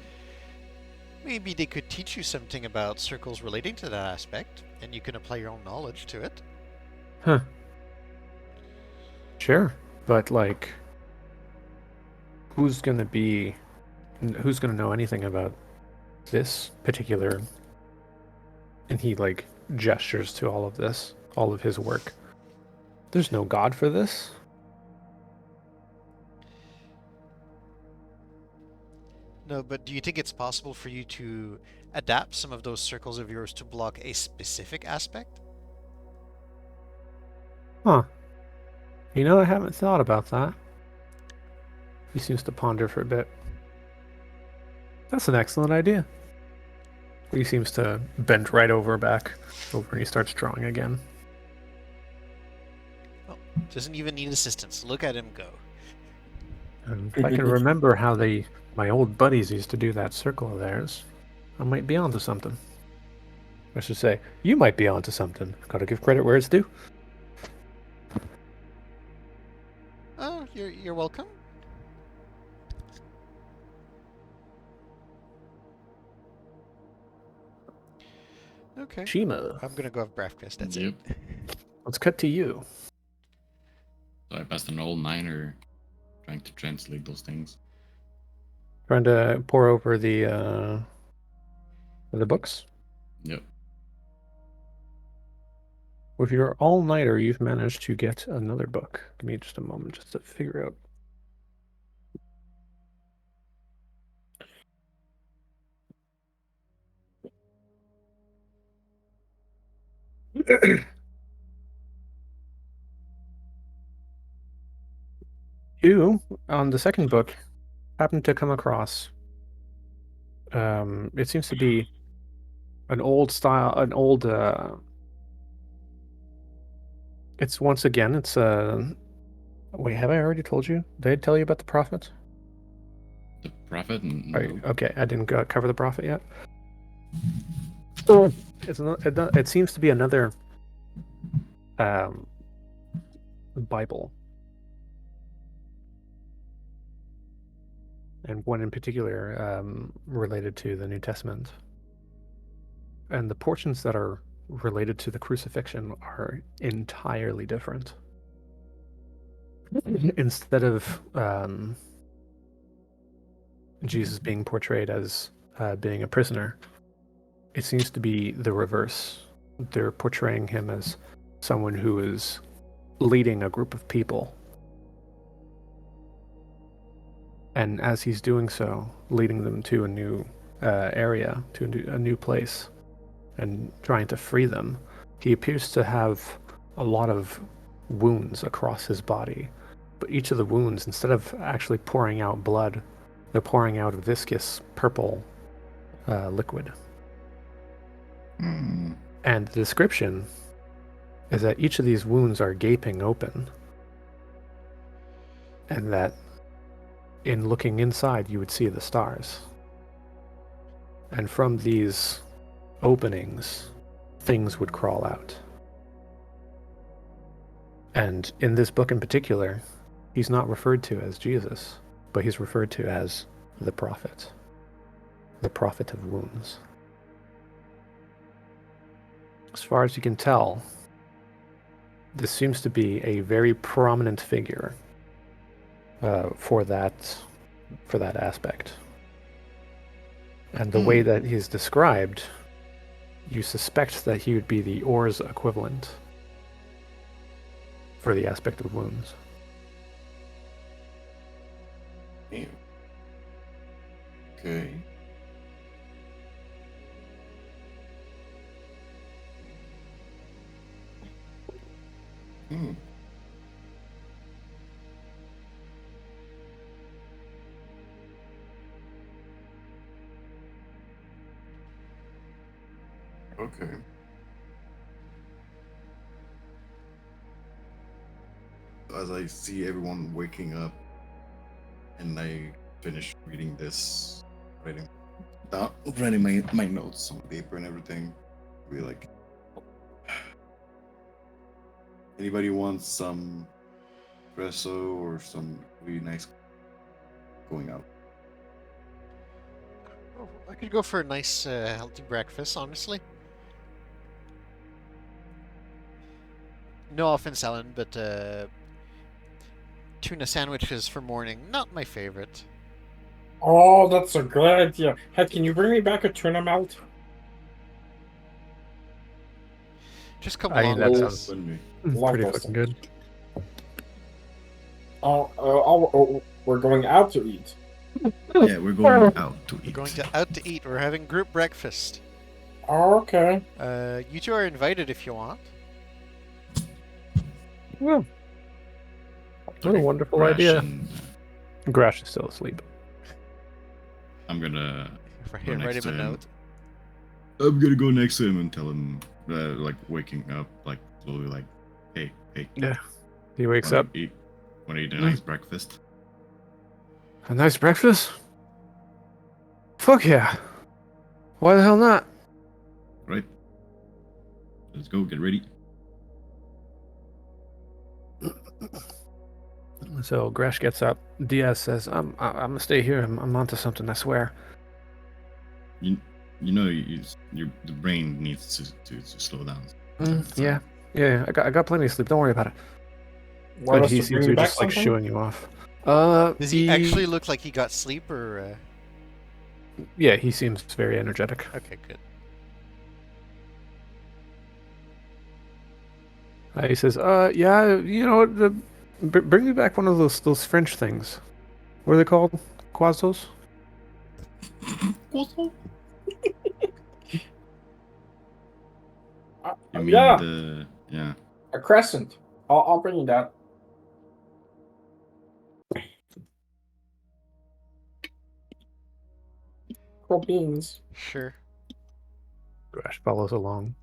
maybe they could teach you something about circles relating to that aspect, and you can apply your own knowledge to it. Huh. Sure, but like, who's gonna know anything about this particular? And he like gestures to all of this, all of his work. There's no god for this. No, but do you think it's possible for you to adapt some of those circles of yours to block a specific aspect? Huh. You know, I haven't thought about that. He seems to ponder for a bit. That's an excellent idea. He seems to bend right over and he starts drawing again. Well, doesn't even need assistance. Look at him go. And if I can remember how my old buddies used to do that circle of theirs, I might be onto something. I should say, you might be onto something. Gotta give credit where it's due. Oh, you're welcome. Okay. Shima, I'm gonna go have breakfast. That's Yep. it. let's cut to you. So I passed an old niner trying to translate those things. Trying to pour over the books. Yep. With your all-nighter, you've managed to get another book. Give me just a moment just to figure out. You, on the second book, happen to come across. It seems to be an old style, an old. It's once again, it's Wait, have I already told you? Did I tell you about the prophet? The prophet? Right, No. okay, I didn't cover the prophet yet. It seems to be another Bible, and one in particular related to the New Testament. And the portions that are related to the crucifixion are entirely different. Instead of Jesus being portrayed as being a prisoner, it seems to be the reverse. They're portraying him as someone who is leading a group of people. And as he's doing so, leading them to a new area, to a new place, and trying to free them, he appears to have a lot of wounds across his body. But each of the wounds, instead of actually pouring out blood, they're pouring out a viscous purple liquid. Hmm. And the description is that each of these wounds are gaping open, and that in looking inside, you would see the stars. And from these openings, things would crawl out. And in this book in particular, he's not referred to as Jesus, but he's referred to as the prophet of wounds. As far as you can tell, this seems to be a very prominent figure for that aspect. And the way that he's described, you suspect that he would be the Or's equivalent for the aspect of wounds. Damn. Okay. Hmm. Okay. As I see everyone waking up and I finish reading this, writing my notes on paper and everything, be like, anybody wants some espresso or some really nice going out? Oh, I could go for a nice, healthy breakfast, honestly. No offense, Alan, but tuna sandwiches for morning, not my favorite. Oh, that's a great idea. Hey, can you bring me back a tuna melt? Just come I mean, along that with sounds us. When Love pretty those fucking things. good. We're going out to eat. yeah, we're going out to We're eat. going out to eat. We're having group breakfast. Oh, okay. You two are invited if you want. Well, what a Okay, wonderful Grash idea. and, Grash is still asleep. I'm gonna Here, next write him to a him. note. I'm gonna go next to him and tell him, like waking up, like slowly, like, hey, Yeah. He wakes up. Wanna eat a nice breakfast? A nice breakfast? Fuck yeah. Why the hell not? Right. Let's go. Get ready. So Gresh gets up. Diaz says, I'm gonna stay here. I'm onto something, I swear. You know, the brain needs to slow down. Yeah. I got plenty of sleep. Don't worry about it. Want But us he to seems bring to you be back just like something? shooing you off. Does he actually look like he got sleep, or? Yeah, he seems very energetic. Okay, good. He says, yeah, you know what? Bring me back one of those French things. What are they called? Quazos? You mean Yeah. the yeah. A crescent. I'll bring you that. Cool beans. Sure. Grash follows along.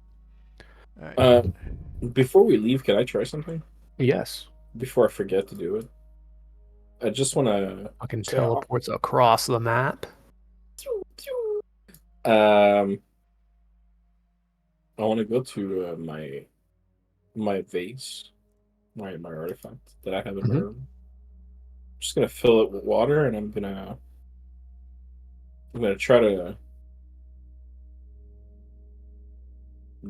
All right. Uh, before we leave, can I try something? Yes. Before I forget to do it, I just want to. Fucking So, teleports across the map. I want to go to my vase, my artifact that I have in my Mhm. room. I'm just gonna fill it with water, and I'm gonna try to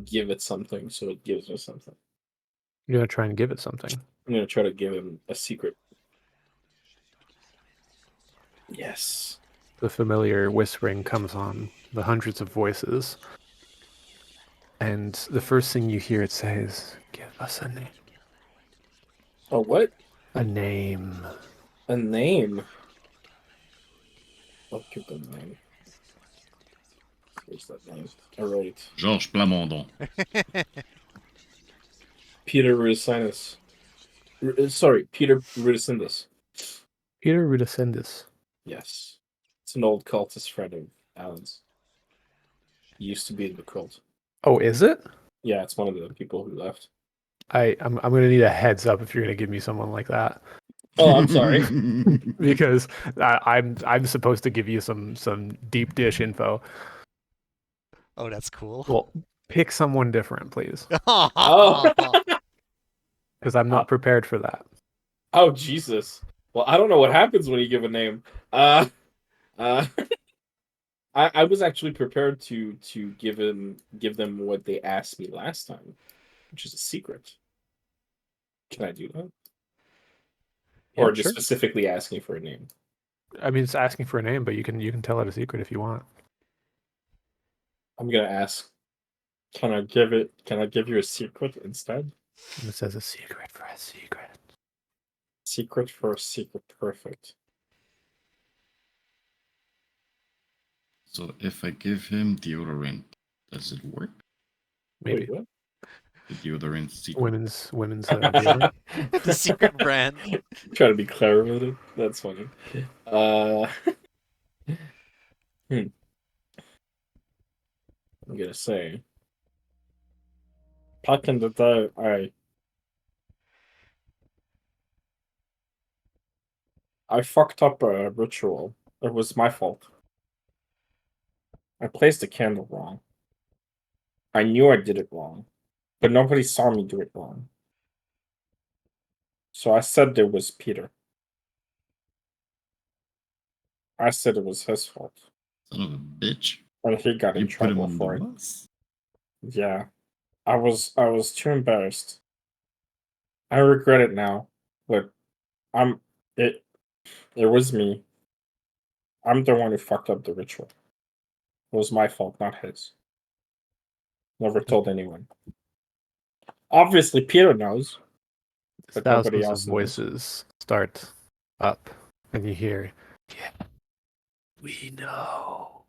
give it something, so it gives me something. You're gonna try and give it something. I'm gonna try to give him a secret. Yes. The familiar whispering comes on, the hundreds of voices. And the first thing you hear it say is, give us a name. Oh, what? A name. A name. I'll give them a name. Where's that name? All right. Georges Plamondon. Peter Rudicinus. Sorry, Peter Rudicindus. Peter Rudicindus. Yes. It's an old cultist friend of Alan's. He used to be in the cult. Oh, is it? Yeah, it's one of the people who left. I'm gonna need a heads up if you're gonna give me someone like that. Oh, I'm sorry. Because I'm supposed to give you some deep dish info. Oh, that's cool. Well, pick someone different, please. Oh. Because I'm not prepared for that. Oh, Jesus. Well, I don't know what happens when you give a name. Uh, I was actually prepared to give them what they asked me last time, which is a secret. Can I do that? Or Yeah, just sure. specifically asking for a name? I mean, it's asking for a name, but you can tell it a secret if you want. I'm gonna ask. Can I give you a secret instead? And it says a secret for a secret. Secret for a secret. Perfect. So if I give him deodorant, does it work? Maybe Wait, what? The deodorant secret. women's deodorant. The secret brand. Try to be clever with it. That's funny. I'm gonna say. Back in the day, I fucked up a ritual. It was my fault. I placed the candle wrong. I knew I did it wrong, but nobody saw me do it wrong. So I said it was Peter. I said it was his fault. Son of a bitch. And he got in You put him trouble on for the it. bus? Yeah. I was too embarrassed. I regret it now, but I'm it it was me. I'm the one who fucked up the ritual. It was my fault, not his. Never told anyone. Obviously Peter knows, but nobody Thousands of else knows. voices start up, and you hear, "Yeah, we know."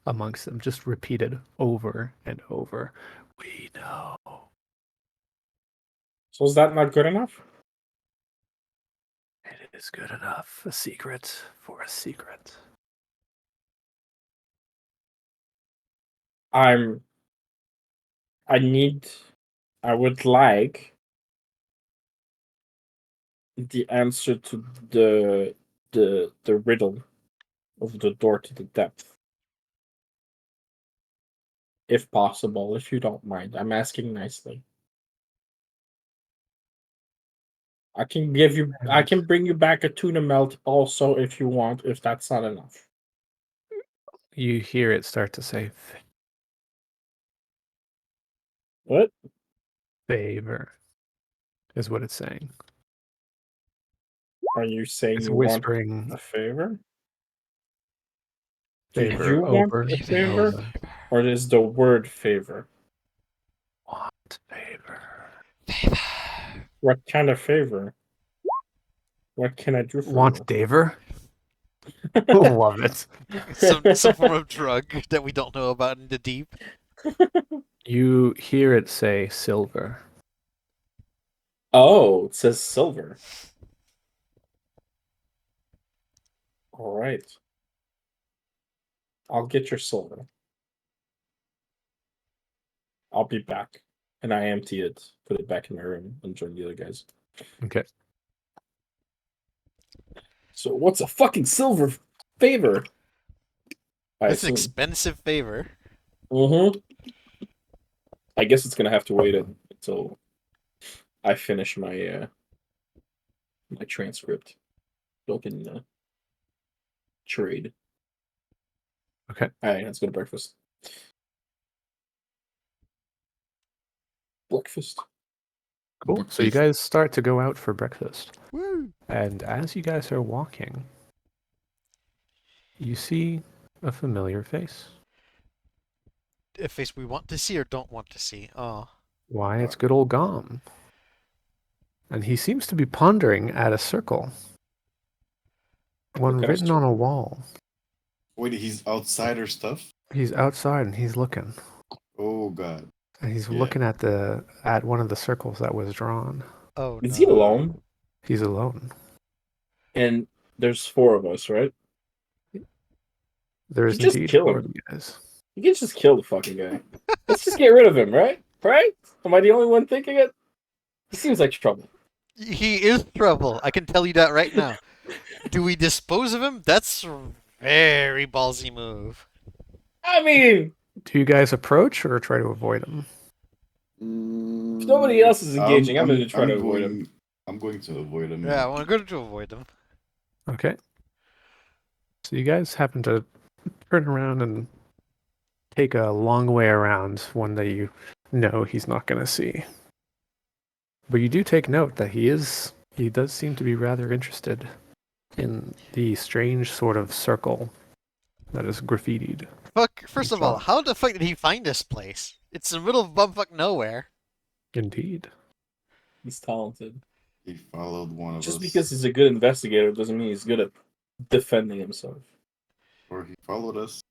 Amongst them, just repeated over and over. We know. So is that not good enough? It is good enough. A secret for a secret. I would like the answer to the riddle of the door to the depth. If possible, if you don't mind. I'm asking nicely. I can bring you back a tuna melt also if you want, if that's not enough. You hear it start to say What? favor, is what it's saying. Are you saying It's you want whispering a favor? Do favor you want over a and favor? over. Or is the word favor? Want favor. What kind of favor? What can I do for Want you? Daver? Love it. Some form of drug that we don't know about in the deep. You hear it say silver. Oh, it says silver. All right. I'll get your silver. I'll be back. And I empty it, put it back in my room, and join the other guys. Okay. So what's a fucking silver favor? I That's an assume. expensive favor. Mm-hmm. I guess it's gonna have to wait until I finish my my transcript. So I can trade. Okay. Alright, let's go to breakfast. Breakfast. Cool. So you Breakfast. guys start to go out for breakfast. Woo! And as you guys are walking, you see a familiar face. A face we want to see or don't want to see. Oh. Why, it's good old Gom. And he seems to be pondering at a circle. One What kind of written on a circle? wall. Wait, he's outside or stuff? He's outside and he's looking. Oh god. And he's Yeah. looking at one of the circles that was drawn. Oh Is no. he alone? He's alone. And there's 4 of us, right? There is You just indeed kill 4 of him. you guys. You can just kill the fucking guy. Let's just get rid of him, right? Right? Am I the only one thinking it? He seems like trouble. He is trouble. I can tell you that right now. Do we dispose of him? That's a very ballsy move. I mean, Do you guys approach or try to avoid him? if nobody else is engaging, I'm going to try to avoid going, him. I'm going to avoid him. Yeah, we're going to avoid him. Okay. So you guys happen to turn around and take a long way around, one that you know he's not going to see. But you do take note that he does seem to be rather interested in the strange sort of circle that is graffitied. Fuck, first of all, John. how the fuck did he find this place? It's in the middle of bumfuck nowhere. Indeed. He's talented. He followed one of Just us. because he's a good investigator doesn't mean he's good at defending himself. Or he followed us.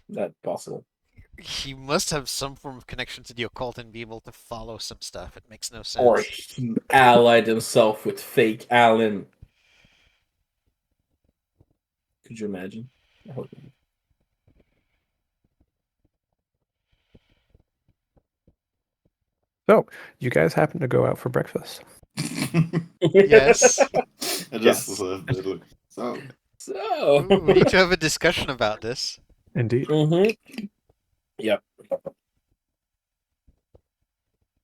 That's possible. He must have some form of connection to the occult and be able to follow some stuff. It makes no sense. Or he allied himself with fake Alan. Could you imagine? I hope not. So, you guys happen to go out for breakfast. Yes. I just Yes. left it. Look. So, So. Ooh, we need to have a discussion about this. Indeed. Mm-hmm. Yep.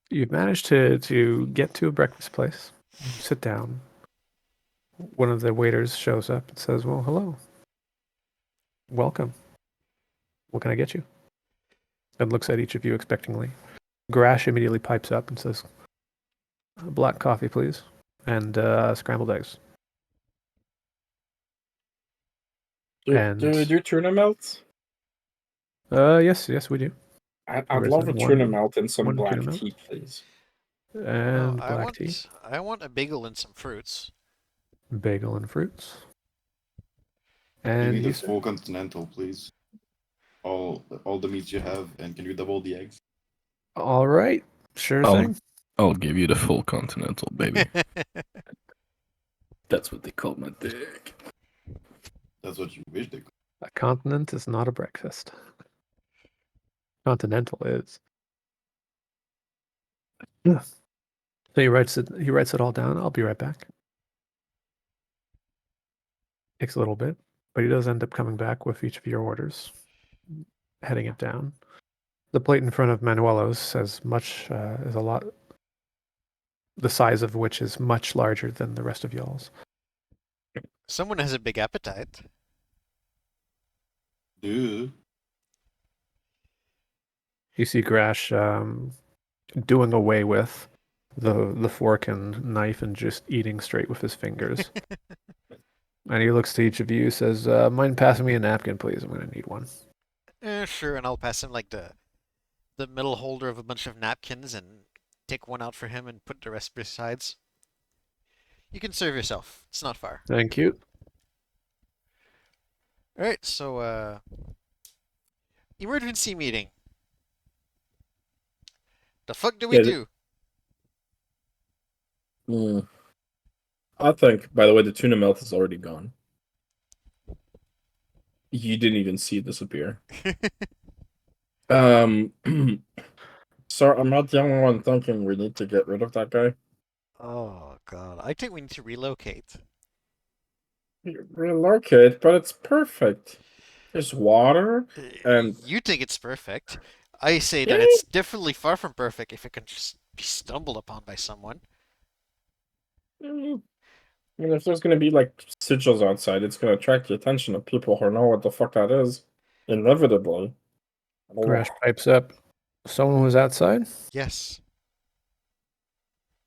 You've managed to get to a breakfast place. Sit down. One of the waiters shows up and says, "Well, hello. Welcome. What can I get you?" And looks at each of you expectingly. Grash immediately pipes up and says, "Black coffee, please, and scrambled eggs." And- Do we do tuna melt? Yes, we do. I'd There is love a one- tuna melt and some one black tuna melt. tea, please. And Oh, black tea, I want a bagel and some fruits. bagel and fruits. you And need you a said, full continental, please. All the meats you have, and can you double the eggs? "All right, sure Oh. thing." I'll give you the full continental, baby. That's what they call my dick. That's what you wish they could. A continent is not a breakfast. Continental is. Yeah. So he writes it all down. "I'll be right back." Takes a little bit, but he does end up coming back with each of your orders, heading it down. The plate in front of Manuelo's is is a lot, the size of which is much larger than the rest of y'all's. Someone has a big appetite. Dude. You see Grash doing away with the fork and knife and just eating straight with his fingers. And he looks to each of you, says, "Mind passing me a napkin, please? I'm going to need one." Sure, and I'll pass him like the middle holder of a bunch of napkins and take one out for him and put the rest besides. You can serve yourself. It's not far. Thank you. Alright, so, emergency meeting. The fuck do we Yeah, do? I think, by the way, the tuna melt is already gone. You didn't even see it disappear. Um, so I'm not the only one thinking we need to get rid of that guy. Oh god, I think we need to relocate. Relocate, but it's perfect. There's water, and You think it's perfect. I say yeah, that it's definitely far from perfect if it can just be stumbled upon by someone. I mean, if there's gonna be like sigils outside, it's gonna attract the attention of people who know what the fuck that is. Inevitably. Oh, Crash pipes up. Someone was outside? Yes.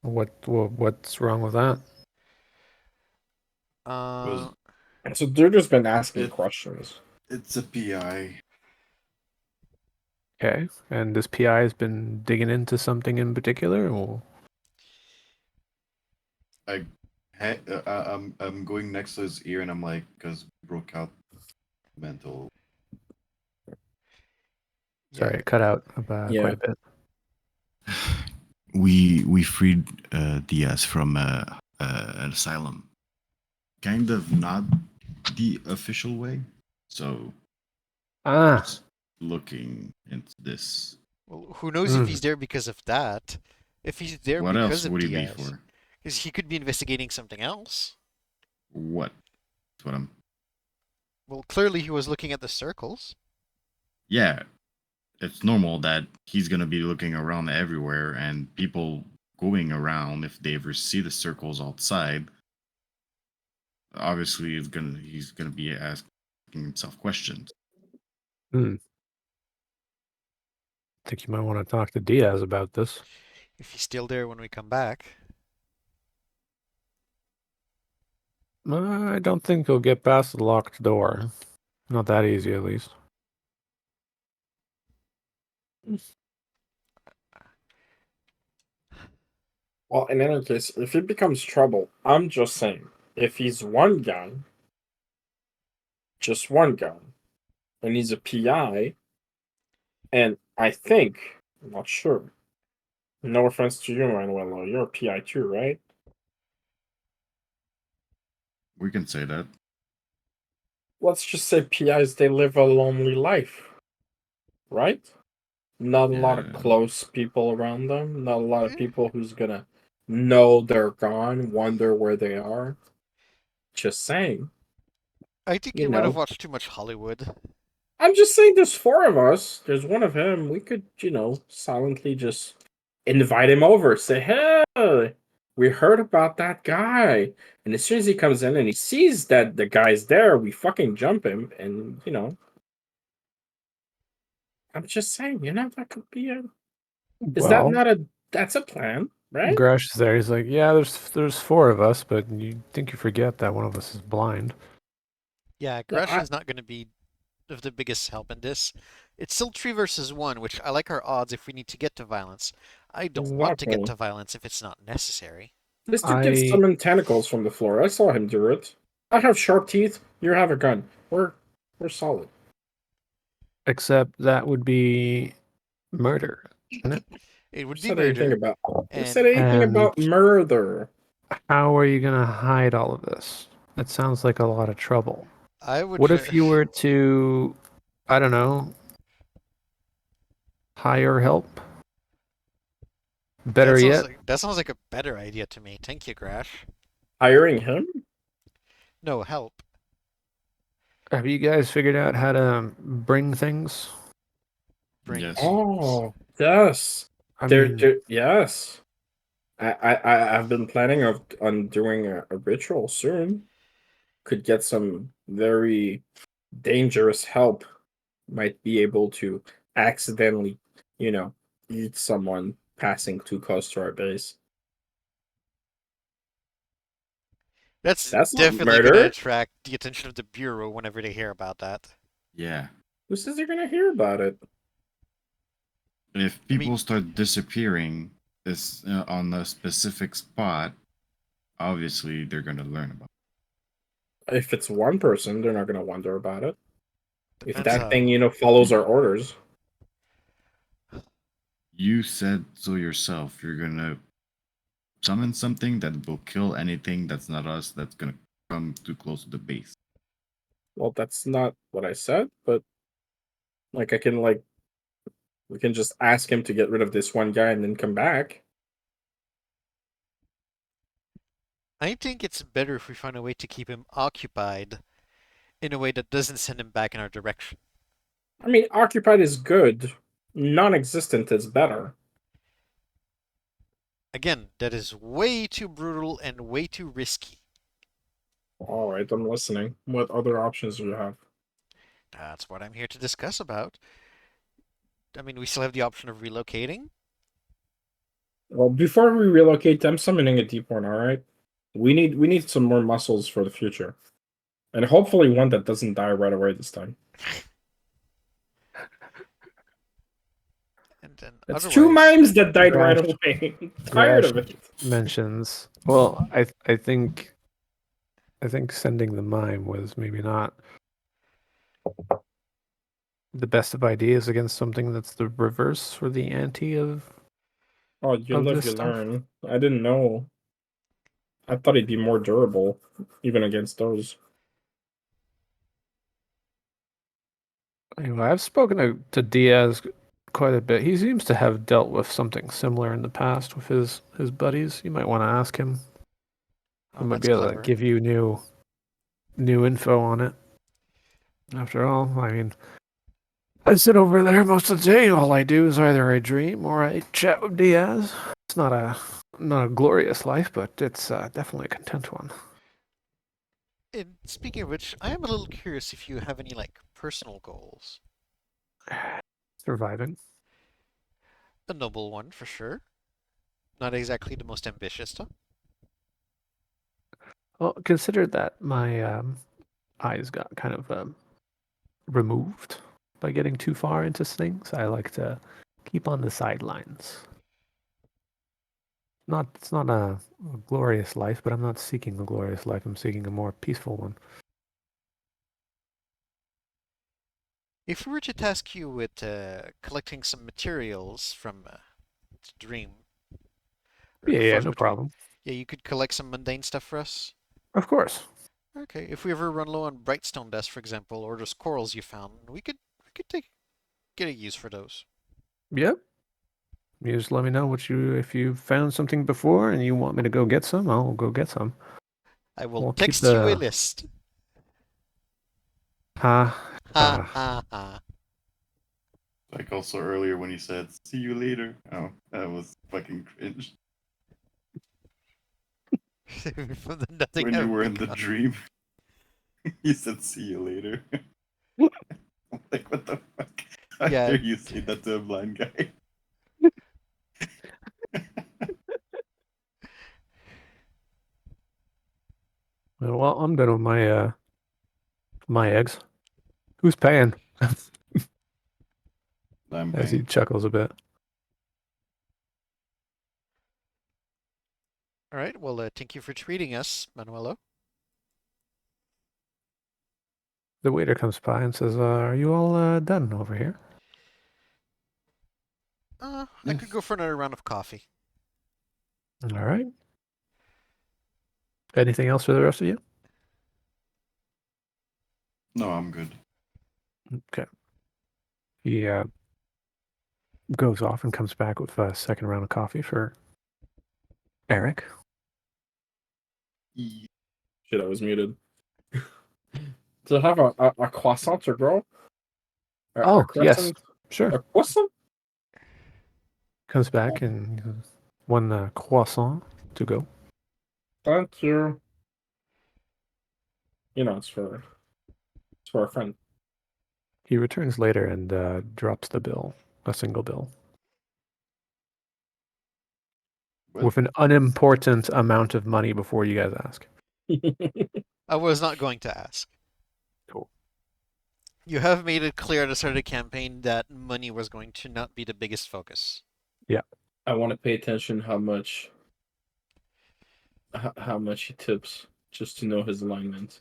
What's wrong with that? Uh, so they're just been asking It questions. it's a PI. Okay. And this PI has been digging into something in particular, or I'm going next to his ear and I'm like, because we broke out mental. sorry, yeah. it cut out quite Yeah. a bit. We freed Diaz from an asylum, kind of not the official way. So Ah, just looking into this. Well, who knows if mm, he's there because of that? If he's there What because else of would he be Diaz, for? because he could be investigating something else. What? That's what I'm. Well, clearly he was looking at the circles. Yeah, it's normal that he's gonna be looking around everywhere, and people going around, if they ever see the circles outside, obviously he's gonna be asking himself questions. mm. Think you might want to talk to Diaz about this. If he's still there when we come back. I don't think he'll get past the locked door. Not that easy, at least. Well, in any case, if it becomes trouble, I'm just saying, if he's one guy, just one guy, and he's a PI, and I think, I'm not sure. No offense to you, Manuelo, you're a PI too, right? We can say that. Let's just say PIs, they live a lonely life, right? Not a lot of Yeah. close people around them, not a lot of Eh, people who's gonna know they're gone, wonder where they are. Just saying, I think you you might have know. watched too much Hollywood. I'm just saying there's four of us. There's one of him. We could, silently just invite him over. Say, hey, we heard about that guy. And as soon as he comes in and he sees that the guy's there, we fucking jump him. And, I'm just saying, that could be a. Is that Well, not a. That's a plan, right? Gresh is there. He's like, yeah, there's four of us, but you think you forget that one of us is blind. Yeah, No, Gresh is not going to be of the biggest help in this. It's still 3 versus 1, which I like our odds if we need to get to violence. I don't want to get exactly. to violence if it's not necessary. This dude gets I summon tentacles from the floor. I saw him do it. I have sharp teeth. You have a gun. We're solid. Except that would be murder, isn't it? It Who would be said anything murder, about who said and anything And about murder? how are you gonna hide all of this? That sounds like a lot of trouble. I would. What if you were to, I don't know, hire help? Better yet, That sounds like a better idea to me. Thank you, Grash. Hiring him? No help. have you guys figured out how to bring things? Bring Yes. things. Oh, yes. I There, mean, there yes. I've been planning on doing a ritual soon. Could get some very dangerous help. Might be able to accidentally, you know, eat someone passing too close to our base. That's That's not definitely going to murder. attract the attention of the Bureau whenever they hear about that. Yeah. Who says they're gonna hear about it? If I people mean, start disappearing this on a specific spot, obviously they're gonna learn about If it's one person, they're not gonna wonder about it. If depends that thing, how. follows our orders. You said so yourself. You're gonna summon something that will kill anything that's not us that's gonna come too close to the base. Well, that's not what I said, but like we can just ask him to get rid of this one guy and then come back. I think it's better if we find a way to keep him occupied in a way that doesn't send him back in our direction. I mean, occupied is good. Non-existent is better. Again, that is way too brutal and way too risky. All right, I'm listening. What other options do you have? That's what I'm here to discuss about. I mean, we still have the option of relocating. Well, before we relocate, I'm summoning a deep one. All right, we need some more muscles for the future, and hopefully one that doesn't die right away this time. And then It's otherwise, 2 mimes that died right Rash- away. I'm tired of it. Mentions. Well, I think sending the mime was maybe not the best of ideas against something that's the reverse or the anti of Oh, you of live, this you stuff. learn. I didn't know. I thought he'd be more durable, even against those. Anyway, I've spoken to Diaz quite a bit. He seems to have dealt with something similar in the past with his buddies. You might want to ask him. He oh, might that's be able to clever. give you new info on it. After all, I mean, I sit over there most of the day. All I do is either I dream or I chat with Diaz. It's not a glorious life, but it's definitely a content one. And speaking of which, I am a little curious if you have any like personal goals. Surviving. A noble one for sure. Not exactly the most ambitious though. Well, consider that my eyes got kind of removed by getting too far into things. I like to keep on the sidelines. It's not a glorious life, but I'm not seeking a glorious life. I'm seeking a more peaceful one. If we were to task you with collecting some materials from Dream, or Yeah, Forge no Between, problem. yeah, you could collect some mundane stuff for us. Of course. Okay, if we ever run low on brightstone dust, for example, or those corals you found, we could get a use for those. Yep. You just let me know if you found something before and you want me to go get some, I'll go get some. I will We'll keep text you a the list. ha Ha ha. ha ha. Like also earlier when you said "see you later." Oh, that was fucking cringe. From the nothing When you ever were in the begun. dream, you said "see you later." I'm like, what the fuck? How Yeah. dare you say that to a blind guy? Well, I'm done with my eggs. Who's paying? I'm As he paying. chuckles a bit. All right. Well, thank you for treating us, Manuelo. The waiter comes by and says, "Are you all done over here?" I could go for another round of coffee. All right. Anything else for the rest of you? No, I'm good. Okay. He goes off and comes back with a second round of coffee for Eric. Shit, I was muted. To have a croissant or bro? A Oh, yes. croissant? Sure. A croissant? Comes back and he goes, one croissant to go. Thank you. You know, it's for a friend. He returns later and drops the bill, a single bill, What? with an unimportant amount of money before you guys ask. I was not going to ask. Cool. You have made it clear at the start of the campaign that money was going to not be the biggest focus. I want to pay attention how much he tips just to know his alignment.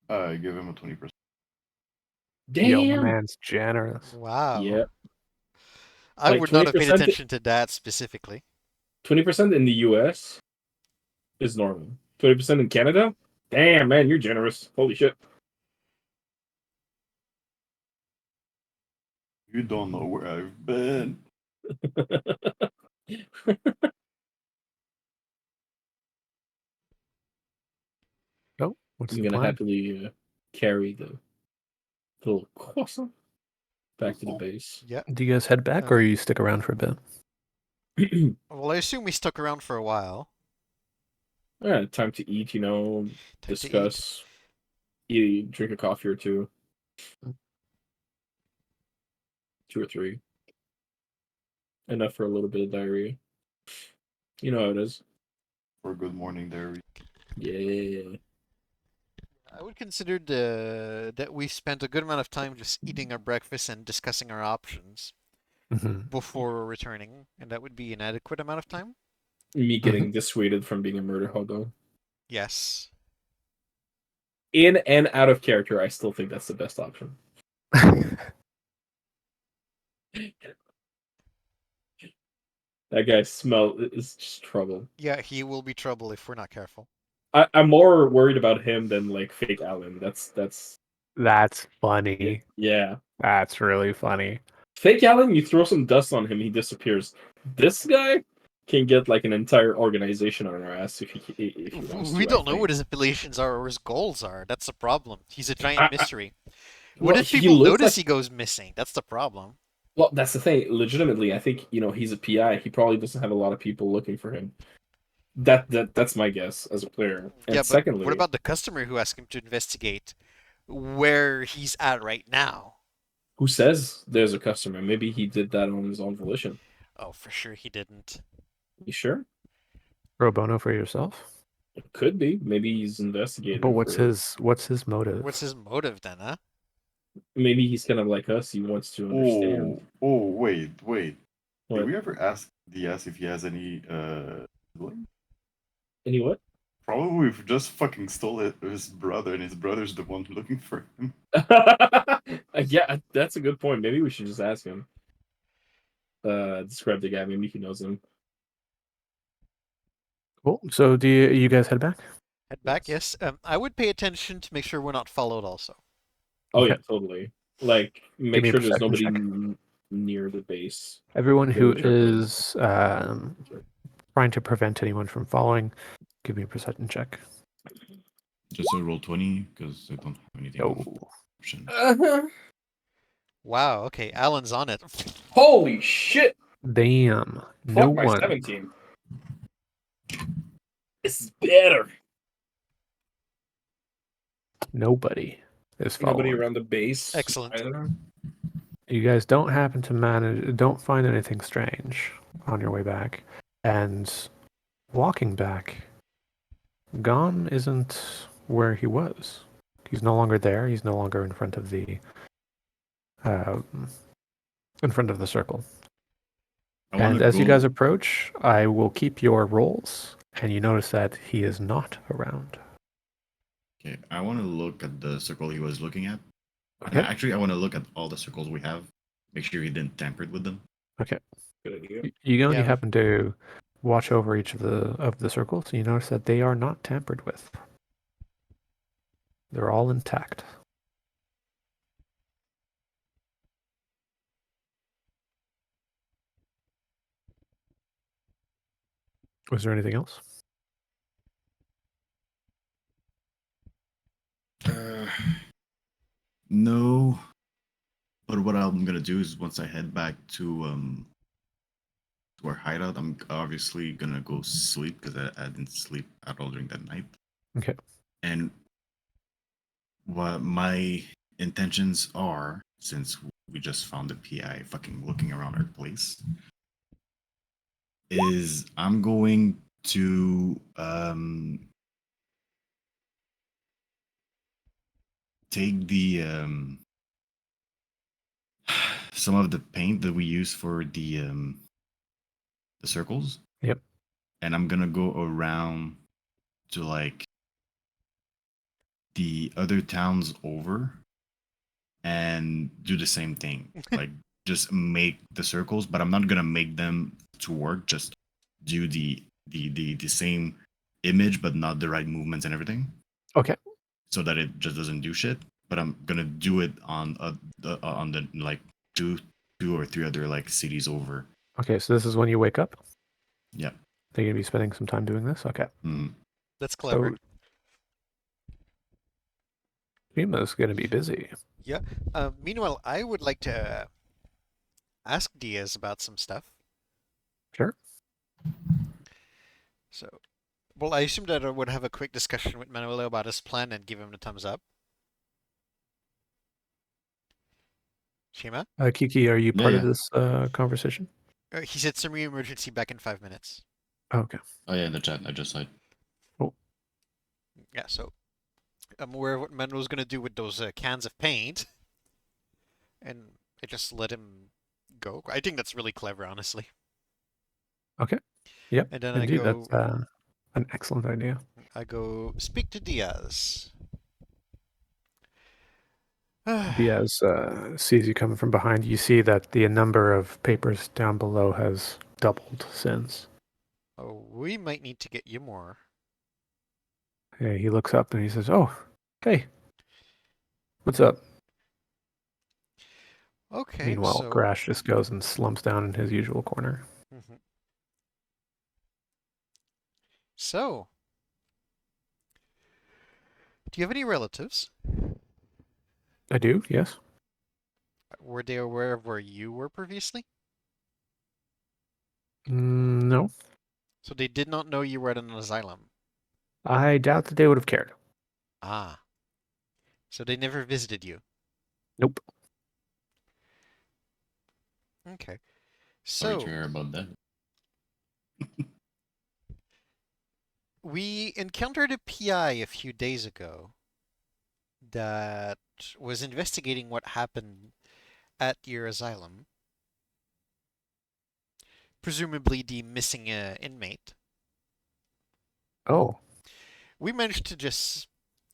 I give him a 20%. Yo, Damn. man's generous. Wow. Yeah. I Like would not have paid 20%. attention to that specifically. 20% in the US is normal. 20% in Canada? Damn, man, you're generous. Holy shit. You don't know where I've been. Oh, what's I'm the gonna plan? happily carry the little croissant back to the base. Yeah. Do you guys head back, or you stick around for a bit? Well, I assume we stuck around for a while. Time to eat, Time to eat. discuss, eat, drink a coffee or two. 2 or 3. Enough for a little bit of diarrhea. You know how it is. For good morning there. Yeah. I would consider that we spent a good amount of time just eating our breakfast and discussing our options Mm-hmm. before returning, and that would be an adequate amount of time. Me getting dissuaded from being a murder hobo. Yes. In and out of character, I still think that's the best option. That guy smell is just trouble. Yeah, he will be trouble if we're not careful. I'm more worried about him than like fake Alan. That's That's funny. yeah. That's really funny. Fake Alan, you throw some dust on him, he disappears. This guy can get like an entire organization on our ass if he wants to. We I don't know think. what his affiliations are or his goals are. That's the problem. He's a giant mystery. What Well, if he people looks notice like- he goes missing? That's the problem. Well, that's the thing. Legitimately, I think he's a PI. He probably doesn't have a lot of people looking for him. That's my guess as a player. And Yeah, but secondly, what about the customer who asked him to investigate where he's at right now? who says there's a customer? Maybe he did that on his own volition. Oh, for sure he didn't. You sure? Pro bono for yourself. It could be. Maybe he's investigating. But what's for- his motive? What's his motive then, huh? Maybe he's kind of like us. He wants to understand. Wait. What? Did we ever ask Diaz if he has any siblings? Any what? Probably we've just fucking stole his brother, and his brother's the one looking for him. Yeah, that's a good point. Maybe we should just ask him. Describe the guy. Maybe he knows him. Cool. So do you guys head back? Head back, yes. I would pay attention to make sure we're not followed also. Oh Okay. yeah, totally. Like make me a sure there's perception nobody check. near the base. Everyone who Village. is trying to prevent anyone from following, give me a perception check. Just a roll 20 because I don't have anything. No. on option. Wow, okay, Alan's on it. Holy shit! Damn. Fuck No my one. 17. This is better. Nobody is following. Nobody around the base. Excellent. either? You guys don't don't find anything strange on your way back. And walking back, Gon isn't where he was. He's no longer there. He's no longer in front of the circle. And as you guys approach, I will keep your rolls, and you notice that he is not around. Okay, I want to look at the circle he was looking at. Okay. Actually, I want to look at all the circles we have. Make sure he didn't tamper with them. Okay. Good idea. You only Yeah. happen to watch over each of the circles, and you notice that they are not tampered with. They're all intact. Was there anything else? No. But what I'm gonna do is once I head back to our hideout, I'm obviously gonna go sleep because I didn't sleep at all during that night. Okay. And what my intentions are, since we just found the PI fucking looking around our place, is I'm going to take the some of the paint that we use for the circles. Yep. And I'm gonna go around to like the other towns over and do the same thing. Like just make the circles, but I'm not gonna make them to work. Just do the same image, but not the right movements and everything, Okay. so that it just doesn't do shit. But I'm gonna do it on the like two or three other like cities over. Okay, so this is when you wake up? Yeah. They're going to be spending some time doing this? Okay. Mm. That's clever. So Rima's going to be busy. Yeah. Meanwhile, I would like to ask Diaz about some stuff. Sure. So, well, I assumed that I would have a quick discussion with Manuelo about his plan and give him the thumbs up. Shima? Kiki, are you Yeah, part of yeah. this conversation? He said summary emergency back in 5 minutes. Oh, okay. Oh yeah, in the chat I just said. Yeah, so I'm aware of what Manuel's going to do with those cans of paint. And I just let him go. I think that's really clever, honestly. Okay. Yep. And then Indeed, that's an excellent idea. I go speak to Diaz. Diaz sees you coming from behind. You see that the number of papers down below has doubled since. Oh, we might need to get you more. Yeah, he looks up and he says, "Oh, hey, what's up?" Okay, Meanwhile, so Crash just goes and slumps down in his usual corner. So, do you have any relatives? I do, yes. Were they aware of where you were previously? No, So they did not know you were at an asylum. I doubt that they would have cared. Ah. So they never visited you. Nope. Okay. Sorry to So hear about that. we encountered a PI a few days ago that was investigating what happened at your asylum. Presumably the missing inmate. Oh, We managed to just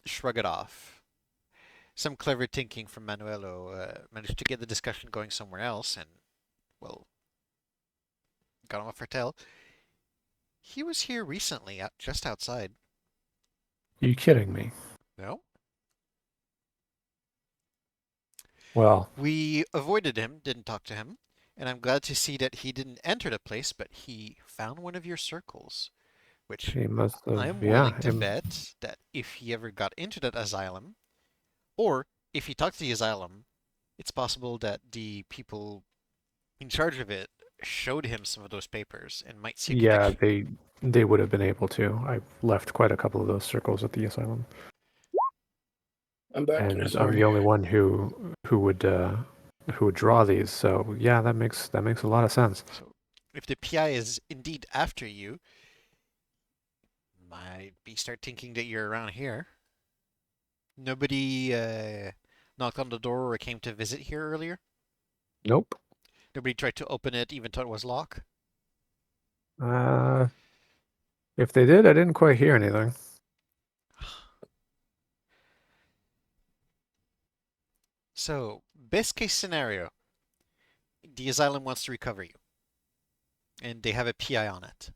shrug it off. Some clever thinking from Manuelo managed to get the discussion going somewhere else and, well, got him off our tail. He was here recently, just outside. you kidding me? No? Well, We avoided him, didn't talk to him, and I'm glad to see that he didn't enter the place, but he found one of your circles, which he must have, I'm willing yeah. to bet that if he ever got into that asylum, or if he talked to the asylum, it's possible that the people in charge of it showed him some of those papers and might see a Yeah, connection. they would have been able to. I've left quite a couple of those circles at the asylum, I'm back. and I'm Sorry. the only one who would draw these. So yeah, that makes a lot of sense. So if the PI is indeed after you, might be start thinking that you're around here. Nobody knocked on the door or came to visit here earlier? Nope. Nobody tried to open it even though it was locked? Uh, if they did, I didn't quite hear anything. So, best case scenario, the asylum wants to recover you. And they have a PI on it.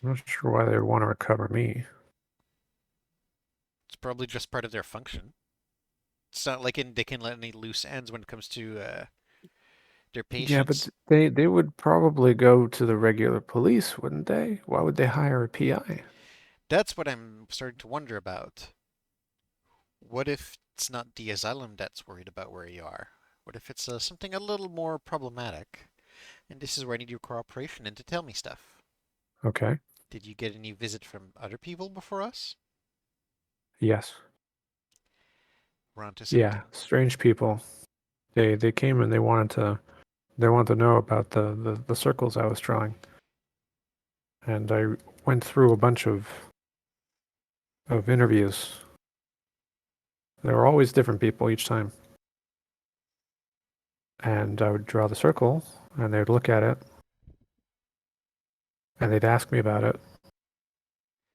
I'm not sure why they would want to recover me. It's probably just part of their function. It's not like they can let any loose ends when it comes to their Yeah, but patients. they would probably go to the regular police, wouldn't they? Why would they hire a PI? That's what I'm starting to wonder about. What if it's not the asylum that's worried about where you are? What if it's something a little more problematic? And this is where I need your cooperation and to tell me stuff. Okay. Did you get any visit from other people before us? Yes. We're onto Yeah, something. strange people. They came and they wanted to know about the circles I was drawing. And I went through a bunch of interviews. There were always different people each time. And I would draw the circle and they would look at it and they'd ask me about it.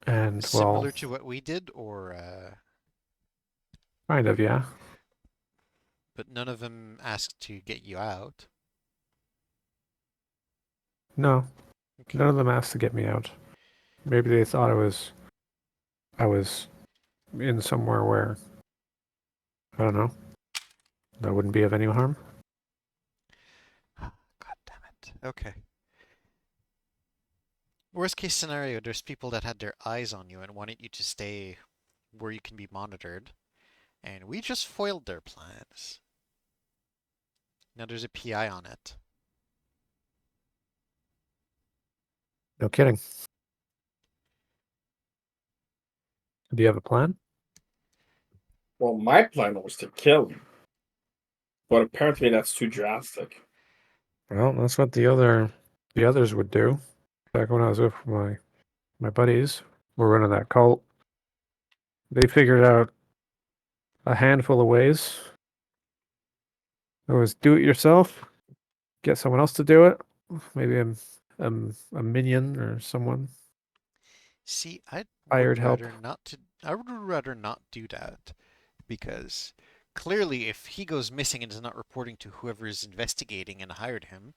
And well, Similar to what we did, or Kind of, yeah. But none of them asked to get you out. No, Okay. none of them asked to get me out. Maybe they thought I was in somewhere where I don't know. That wouldn't be of any harm. God damn it. Okay. Worst case scenario, there's people that had their eyes on you and wanted you to stay where you can be monitored, and we just foiled their plans. Now there's a PI on it. No kidding. Do you have a plan? Well, my plan was to kill him, but apparently that's too drastic. Well, that's what the others would do. Back when I was with my buddies, we're running that cult. They figured out a handful of ways. It was do it yourself, get someone else to do it. Maybe a minion or someone See, I hired would help. rather not to. I would rather not do that because clearly, if he goes missing and is not reporting to whoever is investigating and hired him,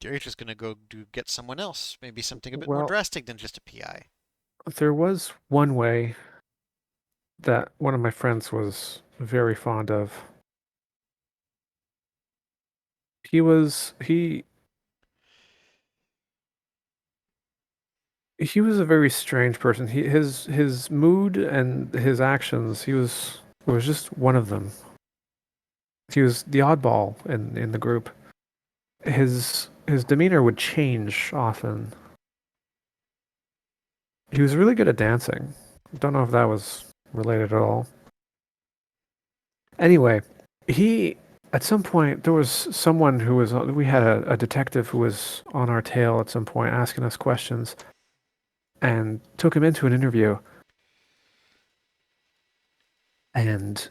they're just gonna go get someone else. Maybe something a bit more Well, drastic than just a PI. there was one way that one of my friends was very fond of. He was a very strange person. His mood and his actions, he was just one of them. He was the oddball in the group. His demeanor would change often. He was really good at dancing. Don't know if that was related at all. Anyway, he at some point there was someone who was we had a detective who was on our tail at some point asking us questions and took him into an interview and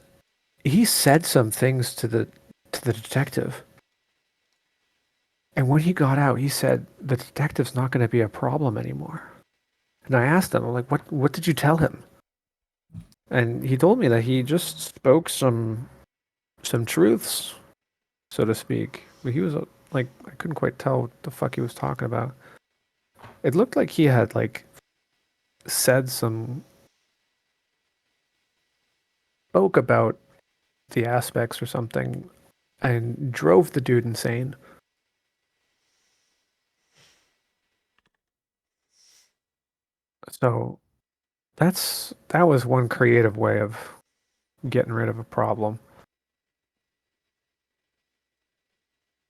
he said some things to the detective. And when he got out, he said the detective's not going to be a problem anymore. And I asked him, I'm like, what did you tell him? And he told me that he just spoke some truths, so to speak. But he was like, I couldn't quite tell what the fuck he was talking about. It looked like he had like said some spoke about the aspects or something and drove the dude insane. So that was one creative way of getting rid of a problem.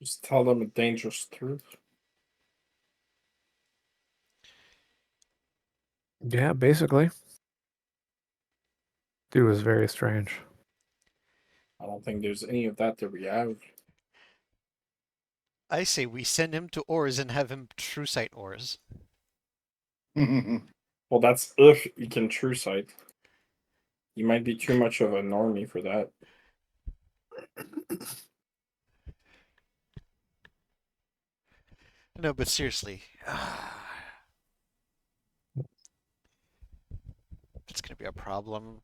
Just tell them a dangerous truth. Yeah, basically. Dude was very strange. I don't think there's any of that we have. I say we send him to Ors and have him true sight Ors. Well, that's if you can true sight. You might be too much of a normie for that. No, but seriously. It's gonna be a problem.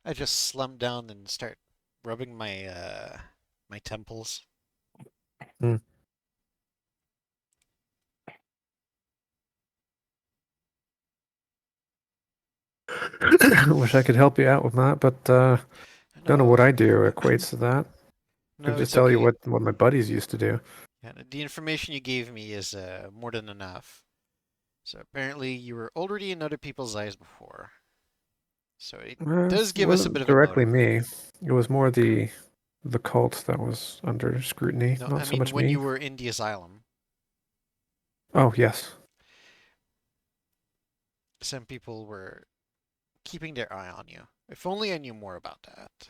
I just slump down and start rubbing my temples. Wish I could help you out with that, but don't know No, what I do equates to that. I no, could just it's tell you okay. what my buddies used to do. Yeah, the information you gave me is more than enough. So apparently you were already in other people's eyes before. So it does It give us a wasn't bit of a directly motive. me. It was more the cult that was under scrutiny, No, not I so mean much when me. you were in the asylum, Oh, yes. some people were keeping their eye on you. If only I knew more about that.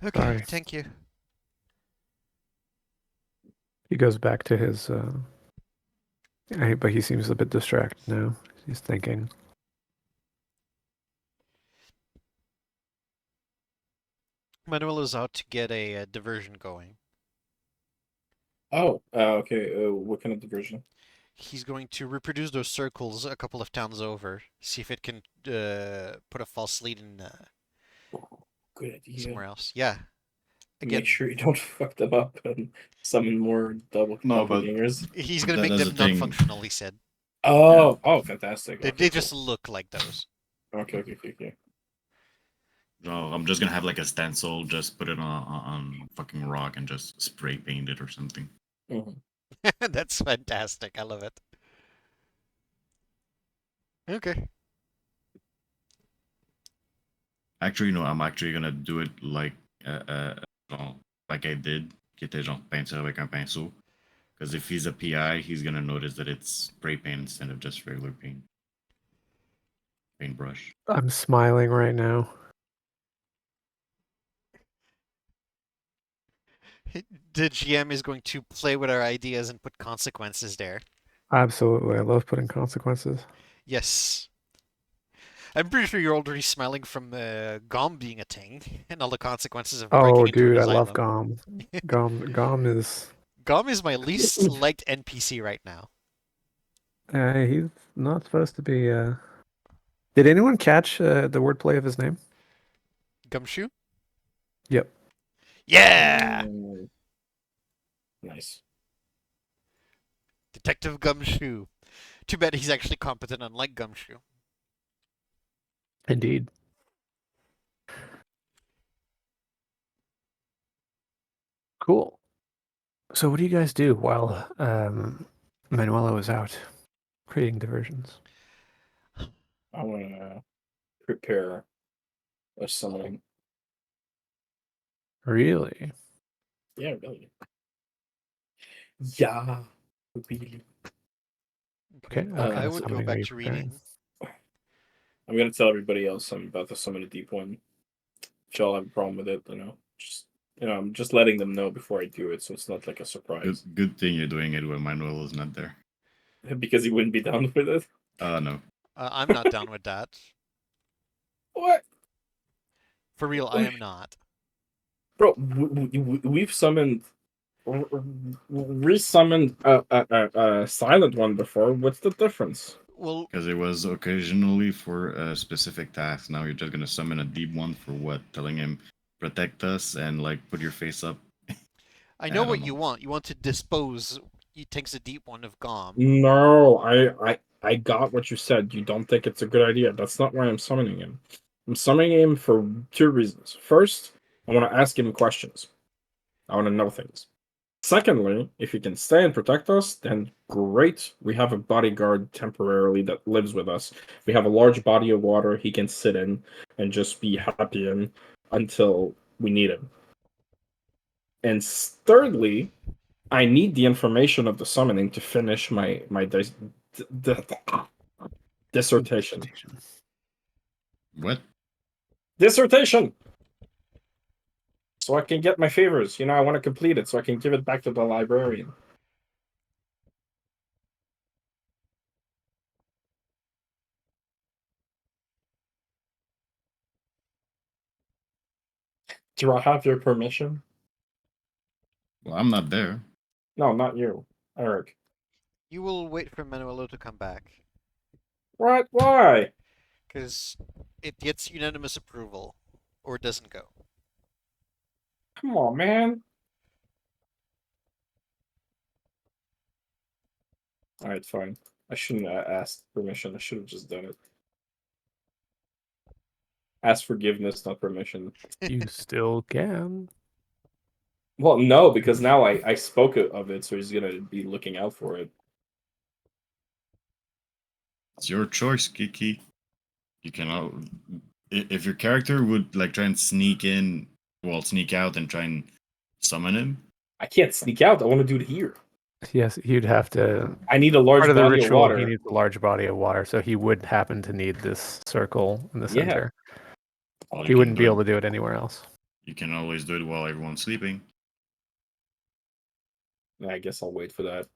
Okay, Sorry. thank you. He goes back to his but he seems a bit distracted now. He's thinking. Manuel is out to get a diversion going. Oh, okay. What kind of diversion? He's going to reproduce those circles a couple of towns over. See if it can put a false lead in Good idea. somewhere else. Yeah. Make Again, sure you don't fuck them up and summon more No, but doppelgangers. he's but going to make that's them the thing. non-functional, he said. Oh, oh, fantastic. They, Okay, they cool. just look like those. Okay. No, I'm just gonna have like a stencil, just put it on fucking rock and just spray paint it or something. Mhm. That's fantastic. I love it. Okay. Actually, no, I'm actually gonna do it like genre, like I did, qui était genre peinture avec un pinceau. Because if he's a PI, he's gonna notice that it's spray paint instead of just regular paintbrush. I'm smiling right now. The GM is going to play with our ideas and put consequences there. Absolutely, I love putting consequences. Yes. I'm pretty sure you're already smiling from Gom being a thing and all the consequences of breaking Oh, into an dude, I love asylum. Gom. Gom is. Gom is my least liked NPC right now. He's not supposed to be. Did anyone catch the wordplay of his name? Gumshoe? Yep. Yeah! Mm. Nice. Detective Gumshoe. Too bad he's actually competent, unlike Gumshoe. Indeed. Cool. So, what do you guys do while Manuela is out creating diversions? I want to prepare a summoning. Really? Yeah, really. Yeah, really. Okay. What Uh, kind I of would go summoning are back you to preparing? reading. I'm gonna tell everybody else I'm about to summon a deep one. If y'all have a problem with it, just I'm just letting them know before I do it, so it's not like a surprise. Good thing you're doing it when Manuel is not there. Because he wouldn't be down with it. No. I'm not down with that. What, For real, I am not. bro? We've summoned, resummoned a silent one before. What's the difference? Well, Because it was occasionally for a specific task. Now you're just gonna summon a deep one for what? Telling him protect us and like put your face up. I I know don't what know. you want. You want to dispose. He takes a deep one of Gom. No, I got what you said. You don't think it's a good idea. That's not why I'm summoning him. I'm summoning him for two reasons. First, I want to ask him questions. I want to know things. Secondly, if he can stay and protect us, then great. We have a bodyguard temporarily that lives with us. We have a large body of water he can sit in and just be happy in until we need him. And thirdly, I need the information of the summoning to finish my dissertation. What? Dissertation. So I can get my favors. I want to complete it so I can give it back to the librarian. Do I have your permission? Well, I'm not there. No, not you, Eric. You will wait for Manuelo to come back. What? Why? Because it gets unanimous approval. Or it doesn't go. Come on, man. All right, fine. I shouldn't have asked permission. I should have just done it. Ask forgiveness, not permission. You still can. Well, no, because now I spoke of it, so he's gonna be looking out for it. It's your choice, Kiki. You cannot. If your character would like try and sneak in, well, sneak out and try and summon him. I can't sneak out. I want to do it here. Yes, he'd have to. I need a large Part of the body of ritual, water. he needs a large body of water, so he would happen to need this circle in the Yeah. center. Well, He you can wouldn't be do able it- to do it anywhere else. You can always do it while everyone's sleeping. I guess I'll wait for that.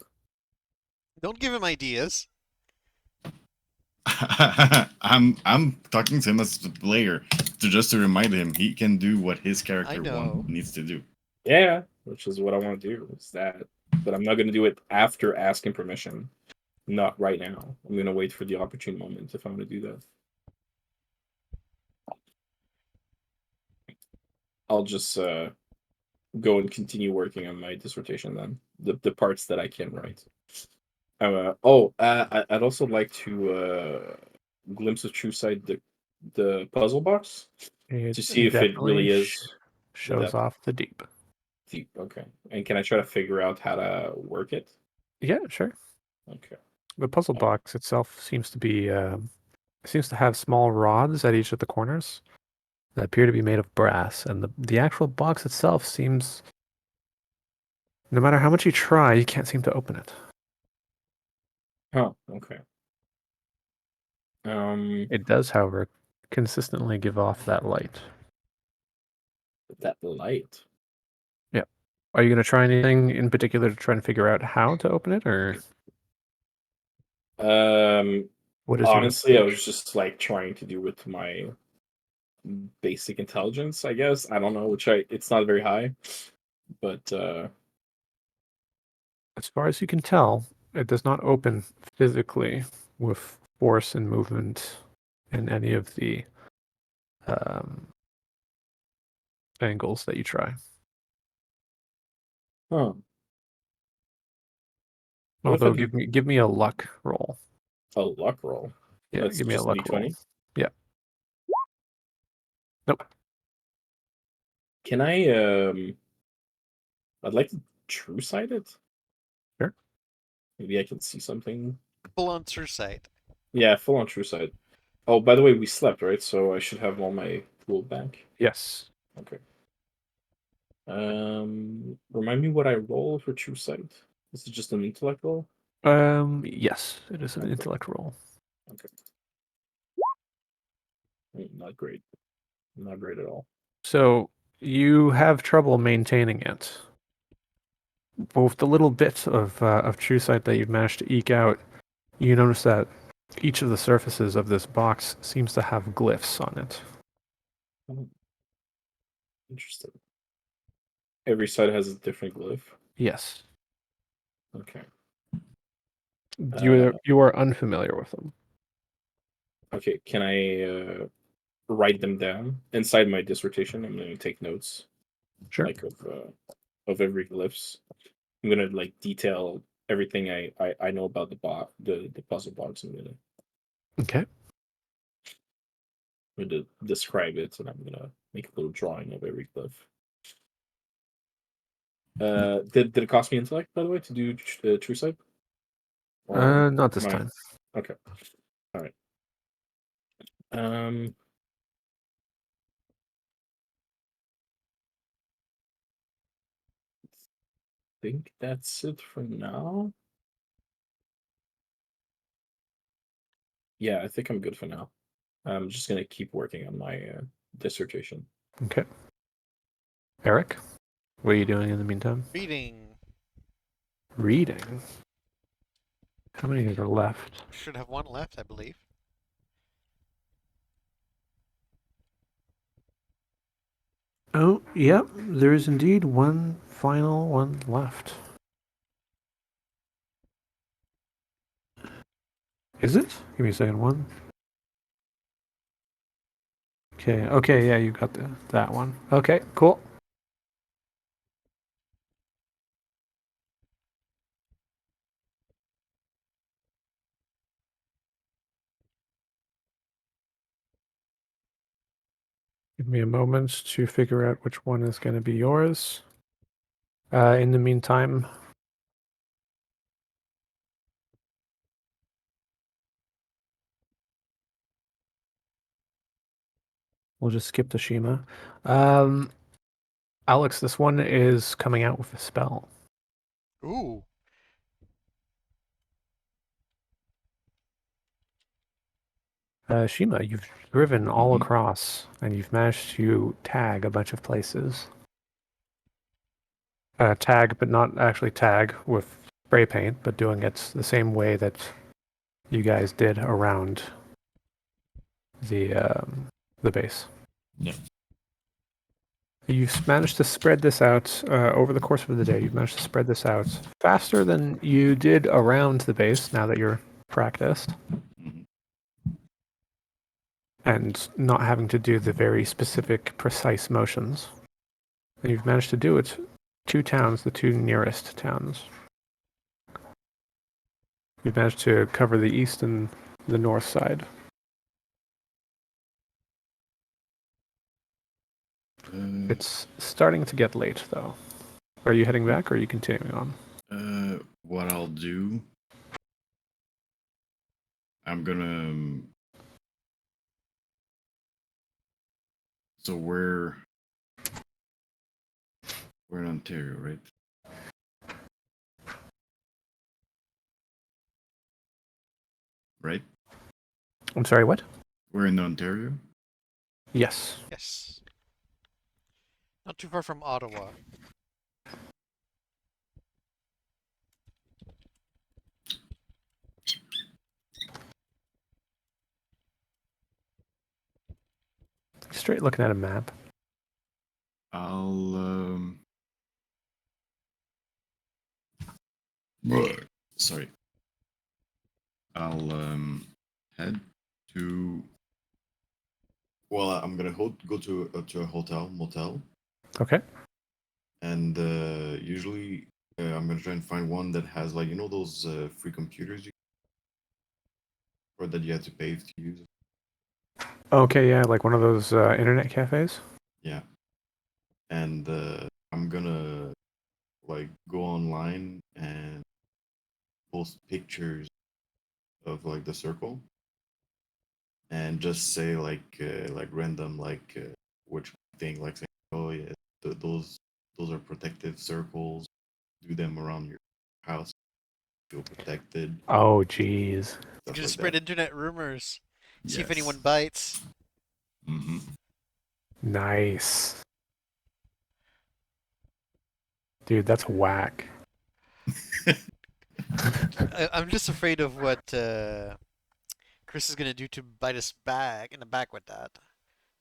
Don't give him ideas. I'm talking to him as the player to remind him he can do what his character know. needs to do. Yeah, which is what I want to do. Is that, but I'm not going to do it after asking permission. Not right now. I'm gonna wait for the opportune moment if I'm gonna do that. I'll just go and continue working on my dissertation then. The parts that I can write. I'd also like to glimpse of true sight the puzzle box It to see if it definitely really is the shows depth off the deep. deep. Okay, and can I try to figure out how to work it? Yeah, sure. Okay. The puzzle box itself seems to have small rods at each of the corners that appear to be made of brass, and the actual box itself seems, no matter how much you try, you can't seem to open it. Oh, okay. It does, however, consistently give off that light. That light. Yeah. Are you going to try anything in particular to try and figure out how to open it, or Um, what is your honestly, I approach? was just like trying to do with my basic intelligence, I guess. I don't know, it's not very high, but As far as you can tell, it does not open physically with force and movement in any of the um, angles that you try. huh. What if I Although, do give me a luck roll. a luck roll? Yeah, That's give me a just an luck roll. d20. Yeah. Nope. Can I I'd like to true sight it. Sure. Maybe I can see something. Full on true sight. Yeah, full on true sight. Oh, by the way, we slept, right? So I should have all my pool back. Yes. Okay. Remind me what I roll for true sight. Is it just an intellect roll? Yes, it is an Okay. intellect roll. Okay. Not great. Not great at all. So you have trouble maintaining it. But with the little bit of true sight that you've managed to eke out, you notice that each of the surfaces of this box seems to have glyphs on it. Oh, interesting. Every side has a different glyph. Yes. Okay. You are unfamiliar with them. Okay. Can I write them down inside my dissertation? I'm gonna take notes, Sure. like of every glyphs. I'm gonna like detail everything I know about the puzzle box. Okay. I'm gonna describe it, and I'm gonna make a little drawing of every glyph. Did it cost me intellect, by the way, to do true sight? Or Not this am I time. okay? All right. Um, think that's it for now. Yeah, I think I'm good for now. I'm just gonna keep working on my dissertation. Okay. Eric, what are you doing in the meantime? Reading. Reading. How many are left? Should have one left, I believe. Oh, yep. There is indeed one final one left. Is it? Give me a second. One. Okay. Okay. Yeah, you got that one. Okay. Cool. Give me a moment to figure out which one is going to be yours. In the meantime, we'll just skip the Shima. Alex, this one is coming out with a spell. Ooh. Shima, you've driven all Mhm. across and you've managed to tag a bunch of places. Tag, but not actually tag with spray paint, but doing it the same way that you guys did around the base. Yeah. You've managed to spread this out over the course of the day. You've managed to spread this out faster than you did around the base now that you're practiced. Mhm. And not having to do the very specific, precise motions. And you've managed to do it 2 towns, the 2 nearest towns. You've managed to cover the east and the north side. It's starting to get late, though. Are you heading back, or are you continuing on? What I'll do, I'm gonna. So we're in Ontario, right? Right? I'm sorry, what? We're in Ontario. Yes. Yes. Not too far from Ottawa. Straight looking at a map. I'll sorry. I'll head to. Well, I'm gonna go to a motel, Okay. and usually I'm gonna try and find one that has like those free computers or that you have to pay to use. Okay, yeah, like one of those internet cafes. Yeah, and I'm gonna like go online and post pictures of like the circle and just say like random which thing like saying, oh yeah, those are protective circles, do them around your house, feel protected, Oh, jeez. You stuff just like spread that. internet rumors. See if Yes. anyone bites. Mm-hmm. Nice. Dude, that's whack. I'm just afraid of what Chris is gonna do to bite us back in the back with that.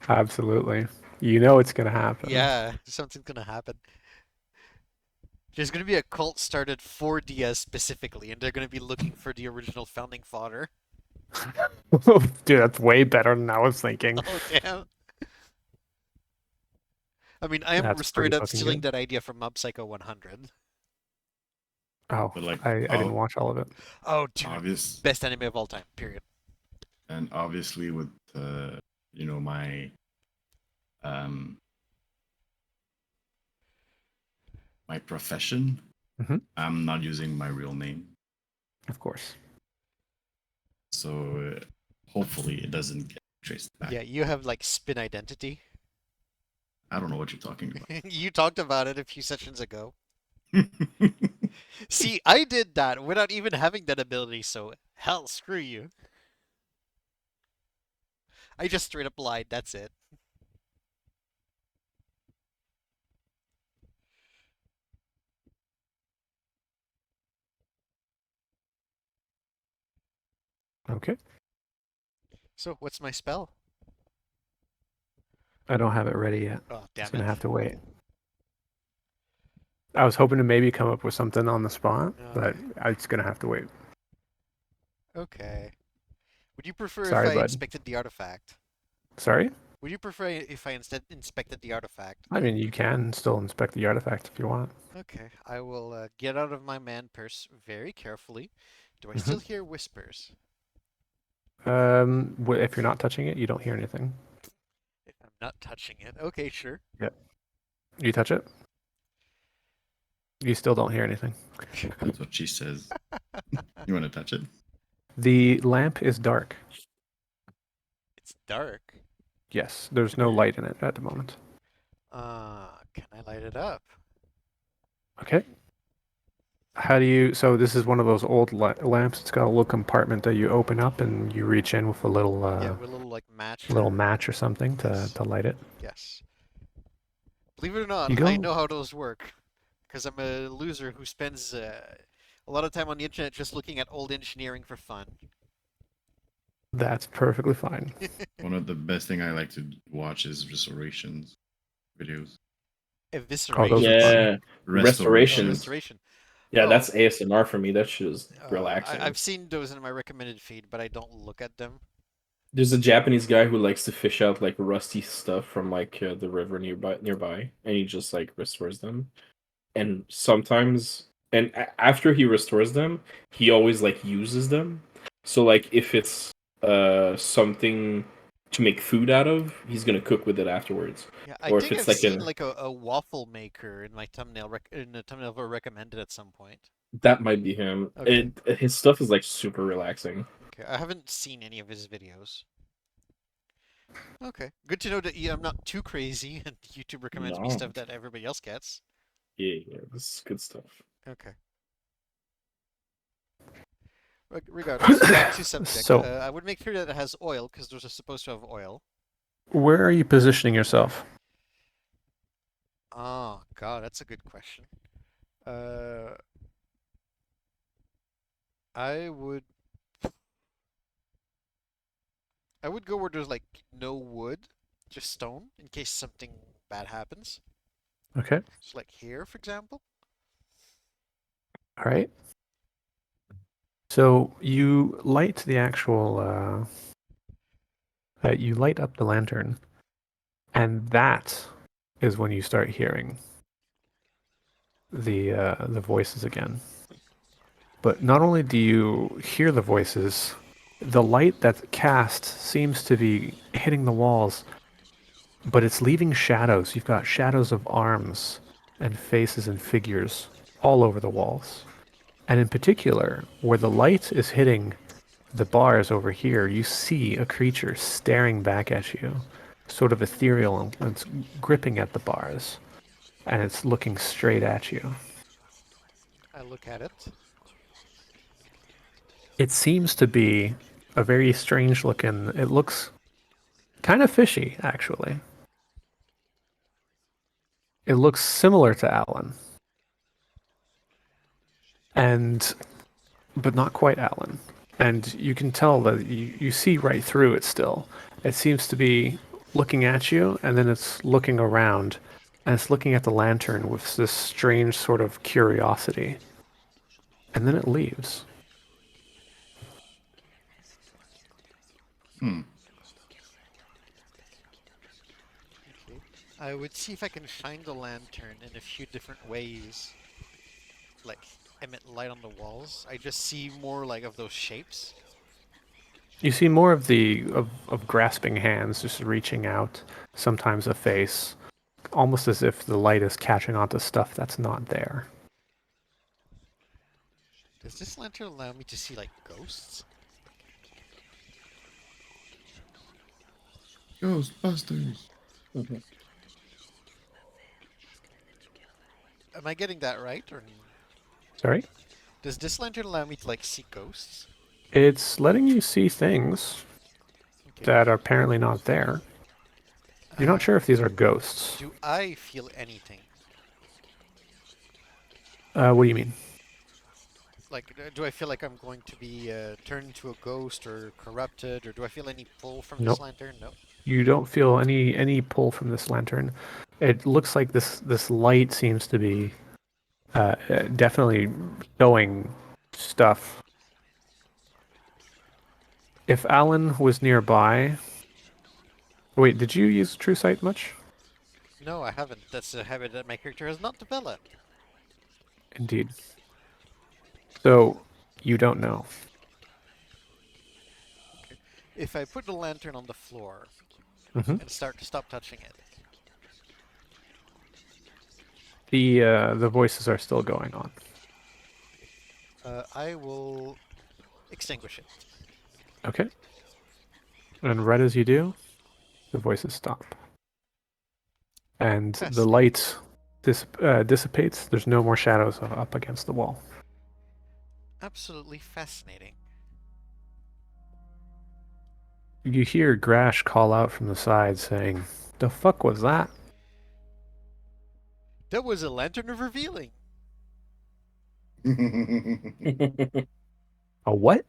Absolutely. You know it's going to happen. Yeah, something's gonna happen. There's gonna be a cult started for DS specifically, and they're gonna be looking for the original founding father. Dude, that's way better than I was thinking. Oh damn! I mean, I am That's straight pretty up fucking stealing good. that idea from Mob Psycho 100. Oh, But like I didn't watch all of it. Oh, dude, obvious best anime of all time. Period. and obviously with my um my profession, Mhm. I'm not using my real name, Of course. so hopefully it doesn't get traced back. Yeah, you have like spin identity. I don't know what you're talking You talked about it a few sessions ago. about. See, I did that without even having that ability, so hell, screw you. I just straight up lied, that's it. Okay. So, what's my spell? I don't have it ready yet. Oh, It's damn going to it. have to wait. I was hoping to maybe come up with something on the spot, but it's going to have to wait. Okay. Would you prefer if Sorry, I bud. inspected the artifact? Sorry? Would you prefer if I instead inspected the artifact? I mean, you can still inspect the artifact if you want. Okay, I will get out of my man purse very carefully. Do I Mhm. still hear whispers? If you're not touching it, you don't hear anything. I'm not touching it. Okay, sure. Yep. You touch it, you still don't hear anything. That's what she says. You want to touch it? The lamp is dark. It's dark. Yes, there's no light in it at the moment. Can I light it up? Okay. How do you? So this is one of those old lamps. It's got a little compartment that you open up and you reach in with a little Yeah, with a little like match. match or something Yes. to light it. Yes. Believe it or You not, go. I know how those work. Because I'm a loser who spends a lot of time on the internet just looking at old engineering for fun. That's perfectly fine. One of the best thing I like to watch is restorations videos. Oh, those Evisceration. are fun. Yeah, Oh, restoration. restoration. Yeah, Oh, that's ASMR for me. That shit is relaxing. I've seen those in my recommended feed, but I don't look at them. There's a Japanese guy who likes to fish out like rusty stuff from like the river nearby, and he just like restores them. And sometimes, after he restores them, he always like uses them. So like if it's something to make food out of, he's gonna cook with it afterwards. Yeah, I Or if think it's I've like seen a like a waffle maker in my thumbnail in the thumbnail for recommended at some point. that might be him. Okay. His stuff is like super relaxing. Okay, I haven't seen any of his videos. Okay, good to know that I'm not too crazy and YouTube recommends me No. stuff that everybody else gets. Yeah, this is good stuff. Okay. Regardless, back to subject. So- I would make sure that it has oil because those are supposed to have oil. Where are you positioning yourself? Oh, God, that's a good question. Uh, I would I would go where there's like no wood, just stone, in case something bad happens. Okay. So like here, for example. All right. So you light the actual. You light up the lantern, and that is when you start hearing the voices again. But not only do you hear the voices, the light that's cast seems to be hitting the walls, but it's leaving shadows. You've got shadows of arms and faces and figures all over the walls. And in particular, where the light is hitting the bars over here, you see a creature staring back at you, sort of ethereal, and it's gripping at the bars, and it's looking straight at you. I look at it. It seems to be a very strange looking. It looks kind of fishy, actually. It looks similar to Alan, and but not quite Alan. And you can tell that you see right through it still. It seems to be looking at you, and then it's looking around, and it's looking at the lantern with this strange sort of curiosity. And then it leaves. Hmm. Okay. I would see if I can shine the lantern in a few different ways. Like emit light on the walls. I just see more like of those shapes. You see more of of grasping hands just reaching out, sometimes a face, almost as if the light is catching onto stuff that's not there. Does this lantern allow me to see like ghosts? Ghostbusters. Am I getting that right, or Sorry? does this lantern allow me to like see ghosts? It's letting you see things Okay. that are apparently not there. You're not sure if these are ghosts. Do I feel anything? What do you mean? Like, do I feel like I'm going to be turned into a ghost or corrupted, or do I feel any pull from this Nope. lantern? No. You don't feel any pull from this lantern. It looks like this light seems to be definitely showing stuff. If Alan was nearby, wait, did you use True Sight much? No, I haven't. That's a habit that my character has not developed. Indeed. So you don't know. If I put the lantern on the floor Hmm. and start to stop touching it, The voices are still going on. I will extinguish it. Okay. And right as you do, the voices stop. And the Fascinating. light dissipates. There's no more shadows up against the wall. Absolutely fascinating. You hear Grash call out from the side saying, "The fuck was that?" That was a lantern of revealing. A what?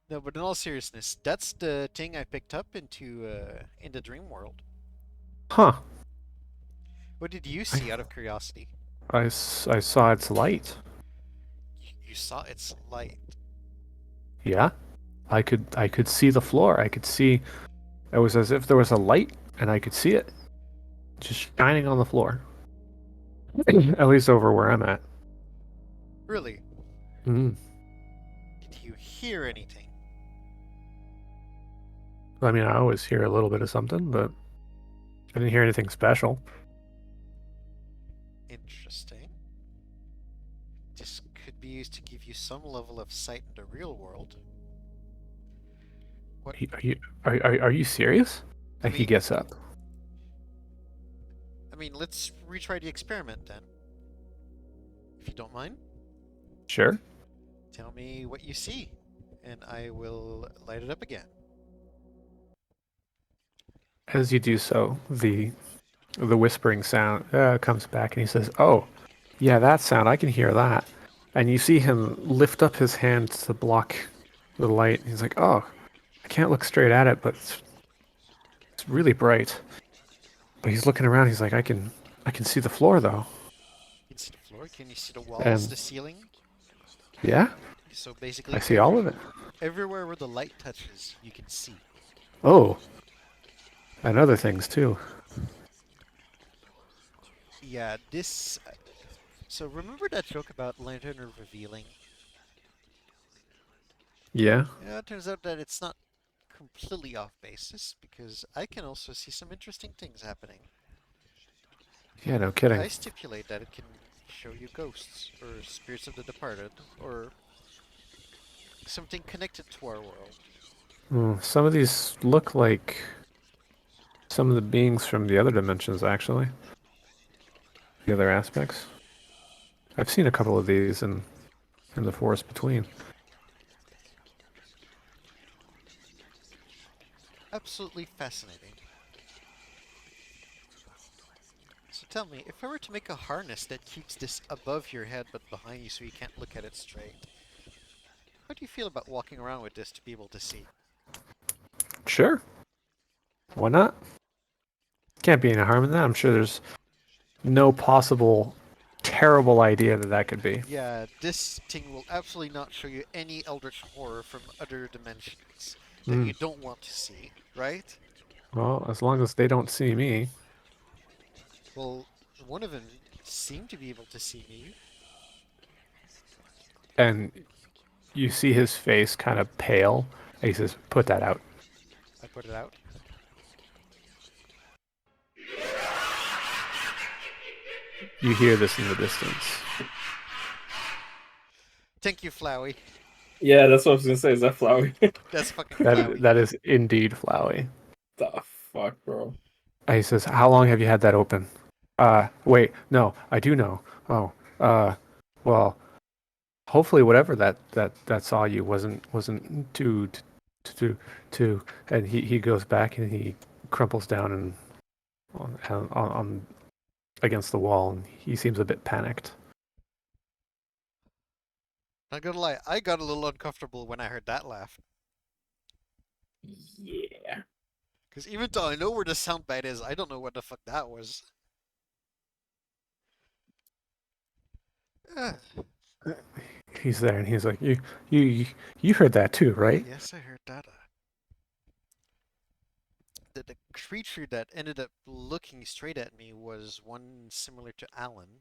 No, but in all seriousness, that's the thing I picked up into in the dream world. Huh. What did you see out of curiosity? I saw its light. You saw its light. Yeah, I could see the floor. I could see. It was as if there was a light, and I could see it just shining on the floor. At least over where I'm at. Really? Mm. Did you hear anything? I mean, I always hear a little bit of something, but I didn't hear anything special. Interesting. This could be used to give you some level of sight in the real world. What? Are you serious? I And he mean- gets up. I mean, let's retry the experiment then. If you don't mind, Sure. tell me what you see, and I will light it up again. As you do so, the whispering sound comes back, and he says, "Oh, yeah, that sound. I can hear that." And you see him lift up his hand to block the light. He's like, "Oh, I can't look straight at it, but it's really bright." But he's looking around. He's like, "I can see the floor though." You can see the floor. Can you see the walls, And- the ceiling? Yeah, So basically, I see all of it. everywhere where the light touches, you can see. Oh, and other things too. Yeah, this. So remember that joke about lantern revealing? Yeah. Yeah, it turns out that it's not completely off basis because I can also see some interesting things happening. Yeah, no kidding. I stipulate that it can show you ghosts or spirits of the departed or something connected to our world. Some of these look like some of the beings from the other dimensions, actually. The other aspects. I've seen a couple of these in the forest between. Absolutely fascinating. So tell me, if I were to make a harness that keeps this above your head but behind you so you can't look at it straight, how do you feel about walking around with this to be able to see? Sure. Why not? Can't be any harm in that. I'm sure there's no possible terrible idea that could be. Yeah, this thing will absolutely not show you any eldritch horror from other dimensions that Hmm. you don't want to see, right? Well, as long as they don't see me. Well, one of them seemed to be able to see me. And you see his face kind of pale. And he says, "Put that out." I put it out. You hear this in the distance. Thank you, Flowey. Yeah, that's what I was gonna say. Is that Flowey? That's fucking Flowey. That is indeed Flowey. The fuck, bro. And he says, "How long have you had that open?" Wait, no, I do know. Oh, well, hopefully whatever that saw you wasn't too. And he goes back and he crumples down and on against the wall, and he seems a bit panicked. Not gonna lie, I got a little uncomfortable when I heard that laugh. Yeah. Because even though I know where the soundbite is, I don't know what the fuck that was. Ah, He's there, and he's like, "You heard that too, right?" yes, I heard that. The creature that ended up looking straight at me was one similar to Alan.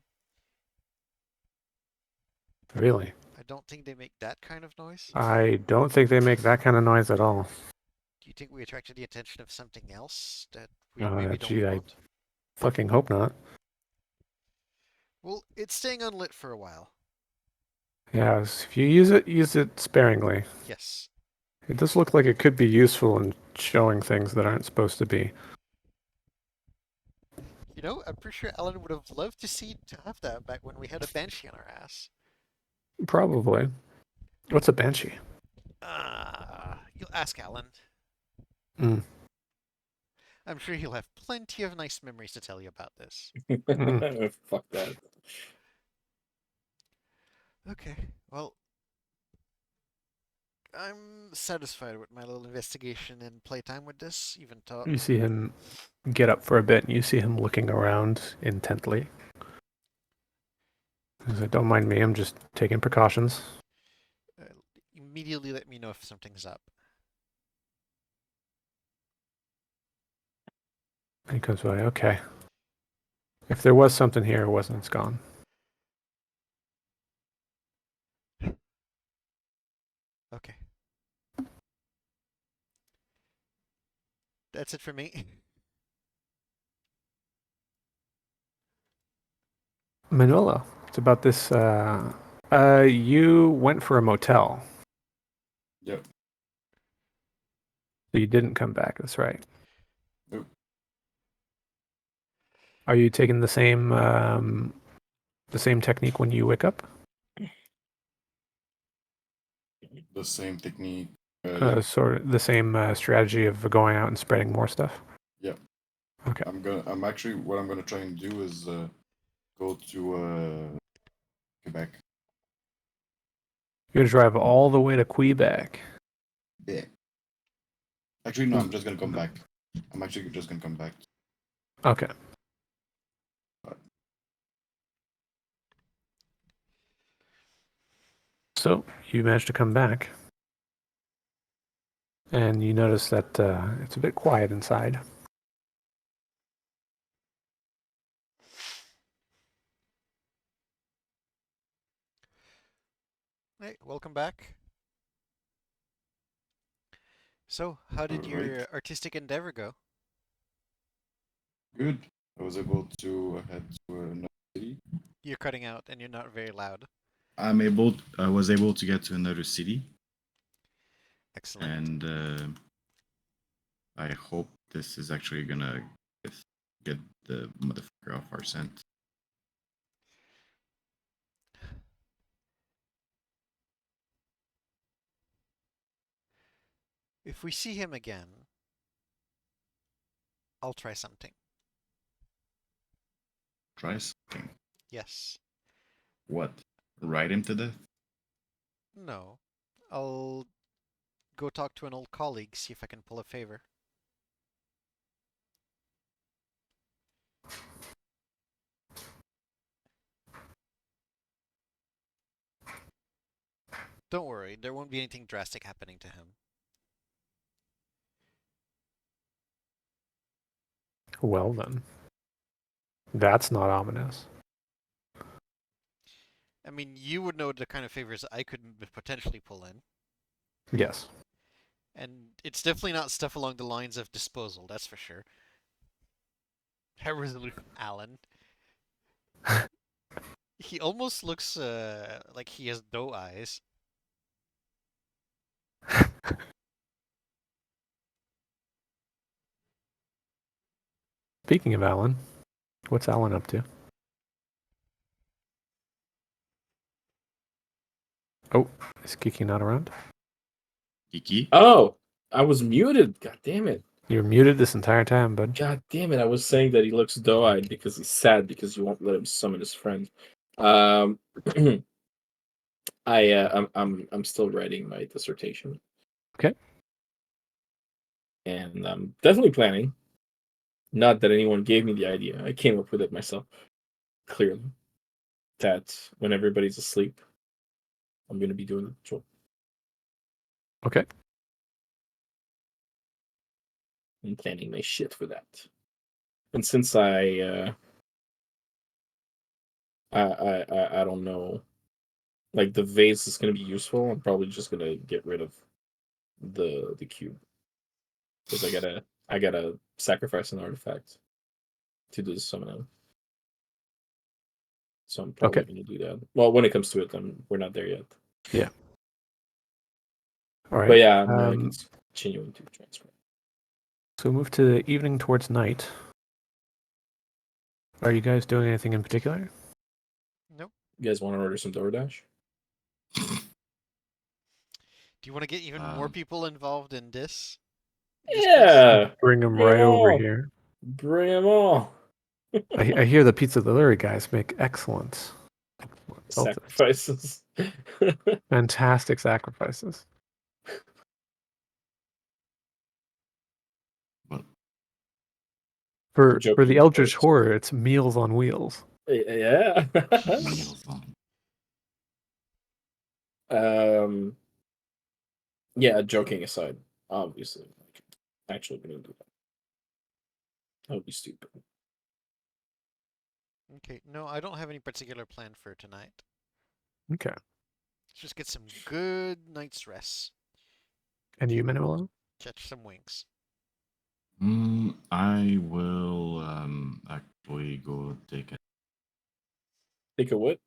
Really? I don't think they make that kind of noise. I don't think they make that kind of noise at all. Do you think we attracted the attention of something else that we maybe don't Gee, I want? fucking hope not. Well, it's staying unlit for a while. Yeah, if you use it sparingly. Yes. It does look like it could be useful in showing things that aren't supposed to be. You know, I'm pretty sure Alan would have loved to have that back when we had a banshee on our ass. Probably. What's a banshee? You'll ask Alan. Mm. I'm sure he'll have plenty of nice memories to tell you about this. Fuck that. Okay, well, I'm satisfied with my little investigation and playtime with this, even though You see him get up for a bit, and you see him looking around intently. He's like, "Don't mind me. I'm just taking precautions." immediately let me know if something's up. And he goes by, "Okay. If there was something here, it wasn't. It's gone." Okay. That's it for me. Manuela, it's about this. You went for a motel, Yep. so you didn't come back. That's right. Nope. Are you taking the same technique when you wake up? The same technique. Yeah. Sort of the same strategy of going out and spreading more stuff. Yep. Okay. I'm actually what I'm gonna try and do is go to Quebec. You're gonna drive all the way to Quebec. Yeah. Actually, no. I'm just gonna come back. I'm actually just gonna come back. Okay. So you managed to come back, and you notice that it's a bit quiet inside. Hey, welcome back. So, how did your Alright. artistic endeavor go? Good. I was able to head to another city. You're cutting out and you're not very loud. I was able to get to another city, Excellent. and I hope this is actually gonna get the motherfucker off our scent. If we see him again, I'll try something. Try something. Yes. What? Ride him to death? No. I'll go talk to an old colleague, see if I can pull a favor. Don't worry, there won't be anything drastic happening to him. Well then, that's not ominous. I mean, you would know the kind of favors I could potentially pull in. Yes. And it's definitely not stuff along the lines of disposal, that's for sure. How resolute, Alan. He almost looks like he has doe eyes. Speaking of Alan, what's Alan up to? Oh, is Kiki not around? Kiki? Oh, I was muted. God damn it. You're muted this entire time, bud. God damn it. I was saying that he looks doe-eyed because he's sad because you won't let him summon his friend. Um I'm still writing my dissertation. Okay. And I'm definitely planning. Not that anyone gave me the idea. I came up with it myself. Clearly. That when everybody's asleep, I'm gonna be doing the ritual. Okay. I'm planning my shit for that. And since I don't know, like the vase is gonna be useful, I'm probably just gonna get rid of the cube because I gotta sacrifice an artifact to do the summoning. So I'm probably Okay. gonna do that. Well, when it comes to it, then we're not there yet. Yeah. All right. But yeah, I'm continuing to transfer. So move to the evening towards night. Are you guys doing anything in particular? Nope. You guys want to order some DoorDash? Do you want to get even more people involved in this? Yeah, Bring them Bring right 'em over all. here. Bring them all. I hear the pizza delivery guys make excellent salted. Sacrifices. Fantastic sacrifices. For joking, the of Eldritch course. Horror, it's Meals on Wheels. Yeah. Meals on. um. Yeah. Joking aside, obviously, like, actually gonna do that. That would be stupid. Okay, no, I don't have any particular plan for tonight. Okay. Let's just get some good night's rest. And you, Manuelo? Catch some winks. I will actually go take a Take a what?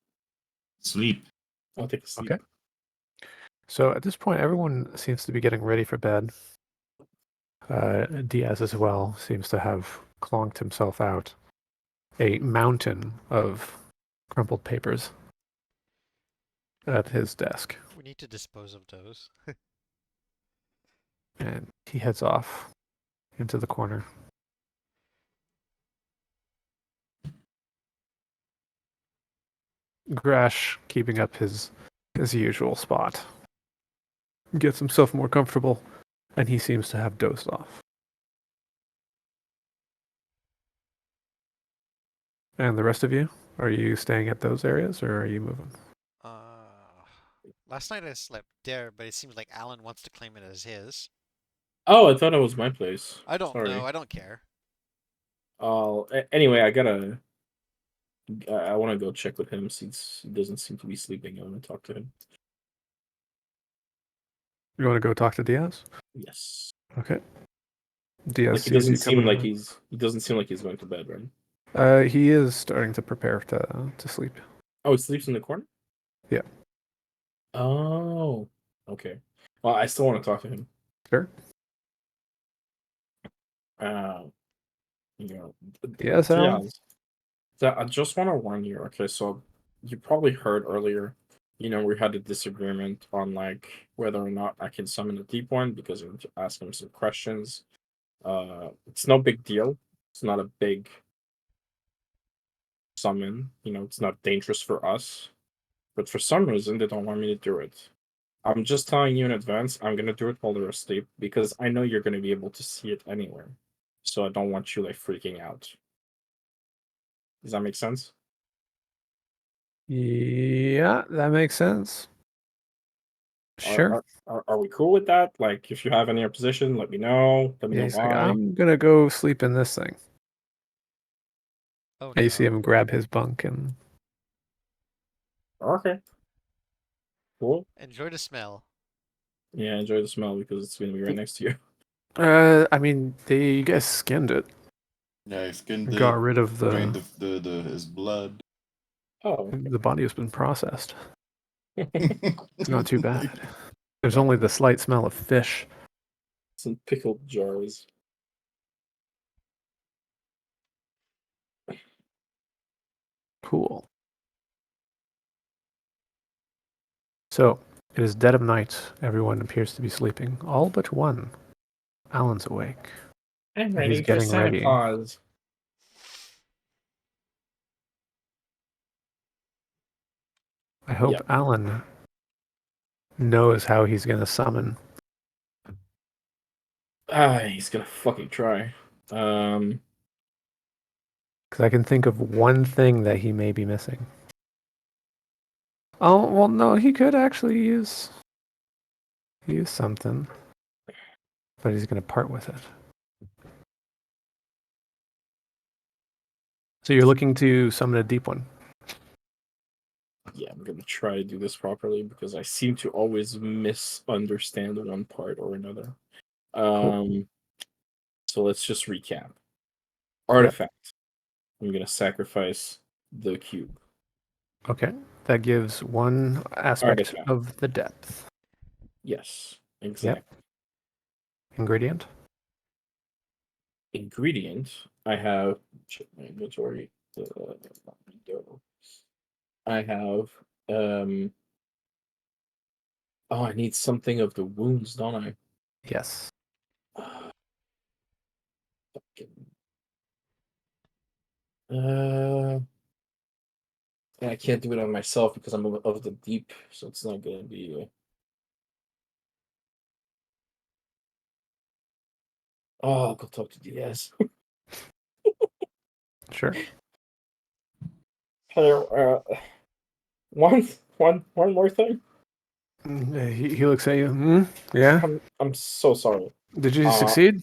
sleep. I'll take a sleep. Okay. So at this point, everyone seems to be getting ready for bed. Diaz as well seems to have clonked himself out a mountain of crumpled papers at his desk, We need to dispose of those. and he heads off into the corner. Grash keeping up his usual spot. Gets himself more comfortable, and he seems to have dozed off. And the rest of you, are you staying at those areas or are you moving? Last night I slept there, but it seems like Alan wants to claim it as his. Oh, I thought it was my place. I don't know. Sorry. I don't care. Anyway, I gotta. I want to go check with him since he doesn't seem to be sleeping. I want to talk to him. You want to go talk to Diaz? Yes. Okay. Diaz Like he sees doesn't you seem coming like in. he doesn't seem like he's going to bed, right? He is starting to prepare to sleep. Oh, he sleeps in the corner? Yeah. Oh. Okay. Well, I still want to talk to him. Sure. Uh, you know, Yes, yeah. Alan? So I just want to warn you. Okay, so you probably heard earlier. We had a disagreement on like whether or not I can summon a deep one because I'm asking him some questions. It's no big deal. It's not a big summon. It's not dangerous for us. But for some reason, they don't want me to do it. I'm just telling you in advance, I'm gonna do it while they're asleep because I know you're gonna be able to see it anywhere. So I don't want you like freaking out. Does that make sense? Yeah, that makes sense. Are, Sure. are we cool with that? Like, if you have any opposition, let me know. Let me Yeah, know he's like, why. I'm gonna go sleep in this thing. Oh And you see no. him grab his bunk and Okay, cool. Enjoy the smell. Yeah, enjoy the smell because it's gonna be right next to you. I mean, you guys skinned it. Yeah, I skinned Got it, rid of drained the his blood. Oh, the body has been processed. okay. It's not too bad. There's only the slight smell of fish. Some pickled jars. Cool. So, it is dead of night. Everyone appears to be sleeping. All but one. Alan's awake. I'm And he's ready for getting Santa ready. Claus. I hope Yeah. Alan knows how he's going to summon. He's gonna fucking try. Um, Because I can think of one thing that he may be missing. Oh, well, no, he could actually use something. But he's going to part with it. So you're looking to summon a deep one. yeah, I'm gonna try to do this properly because I seem to always misunderstand one part or another. Cool. So let's just recap. Yep. Artifact. I'm gonna sacrifice the cube. Okay. That gives one aspect Artifact. of the depth. Yes, Yep. exactly. Ingredient. Ingredient. I have check my inventory. I have oh, I need something of the wounds, don't I? Yes. Uh, I can't do it on myself because I'm of the deep, so it's not gonna be. Oh, I'll go talk to DS. Sure. Hey, one more thing. He looks at you. Hmm? Yeah. I'm so sorry. Did you Uh, succeed?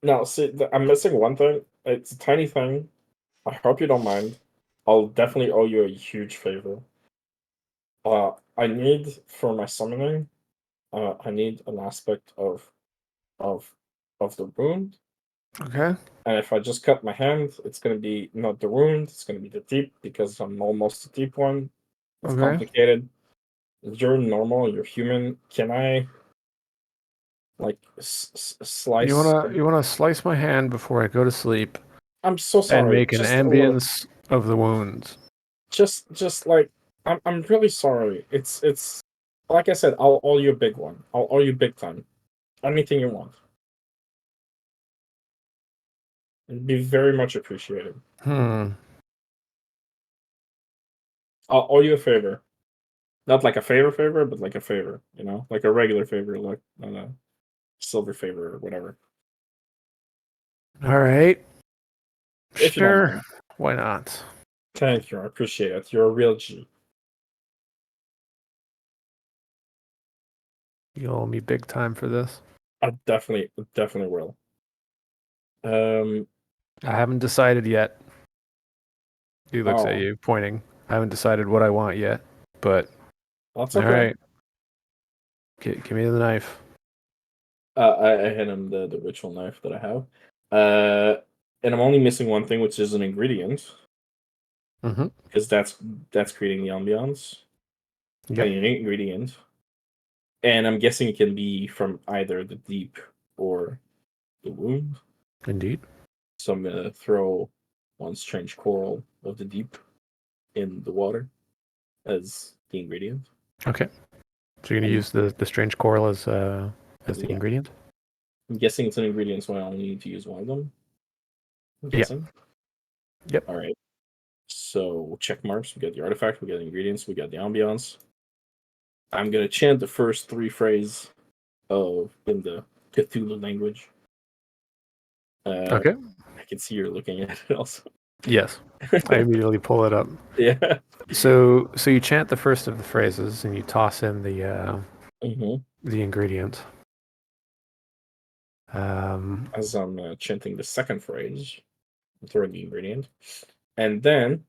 No, see, I'm missing one thing. It's a tiny thing. I hope you don't mind. I'll definitely owe you a huge favor. I need for my summoning. I need an aspect of of the wound. Okay. And if I just cut my hand, it's gonna be not the wound. It's gonna be the deep because I'm almost a deep one. It's Okay. complicated. You're normal. You're human. Can I like slice? You wanna slice my hand before I go to sleep I'm so and sorry. make an Just a little. ambience of the wounds. Just like I'm really sorry. It's like I said, I'll owe you a big one. I'll owe you big time. Anything you want. It'd be very much appreciated. Hmm. I'll owe you a favor. Not like a favor, but like a favor, you know? Like a regular favor, like not a silver favor or whatever. All right. If you don't Sure. mind. Why not? Thank you, I appreciate it. You're a real G. You owe me big time for this. I definitely will. Um I haven't decided yet. He looks at oh, you, pointing. I haven't decided what I want yet, but that's all okay. right. Give me the knife. I hand him the ritual knife that I have. And I'm only missing one thing, which is an ingredient. Mm-hmm. Because that's creating the ambiance. Yep. I need an ingredient. And I'm guessing it can be from either the deep or the wound. Indeed. So I'm gonna throw one strange coral of the deep in the water as the ingredient. Okay. So you're gonna And use the strange coral as the yeah, ingredient? I'm guessing it's an ingredient, so I only need to use one of them. I'm Yeah. guessing. Yep. All right. So check marks. We got the artifact. We got the ingredients. We got the ambiance. I'm gonna chant the first three phrases of in the Cthulhu language. Okay. I can see you're looking at it also. Yes. I immediately pull it up. Yeah. So you chant the first of the phrases and you toss in Mm-hmm. the ingredient. As I'm chanting the second phrase, I'm throwing the ingredient, and then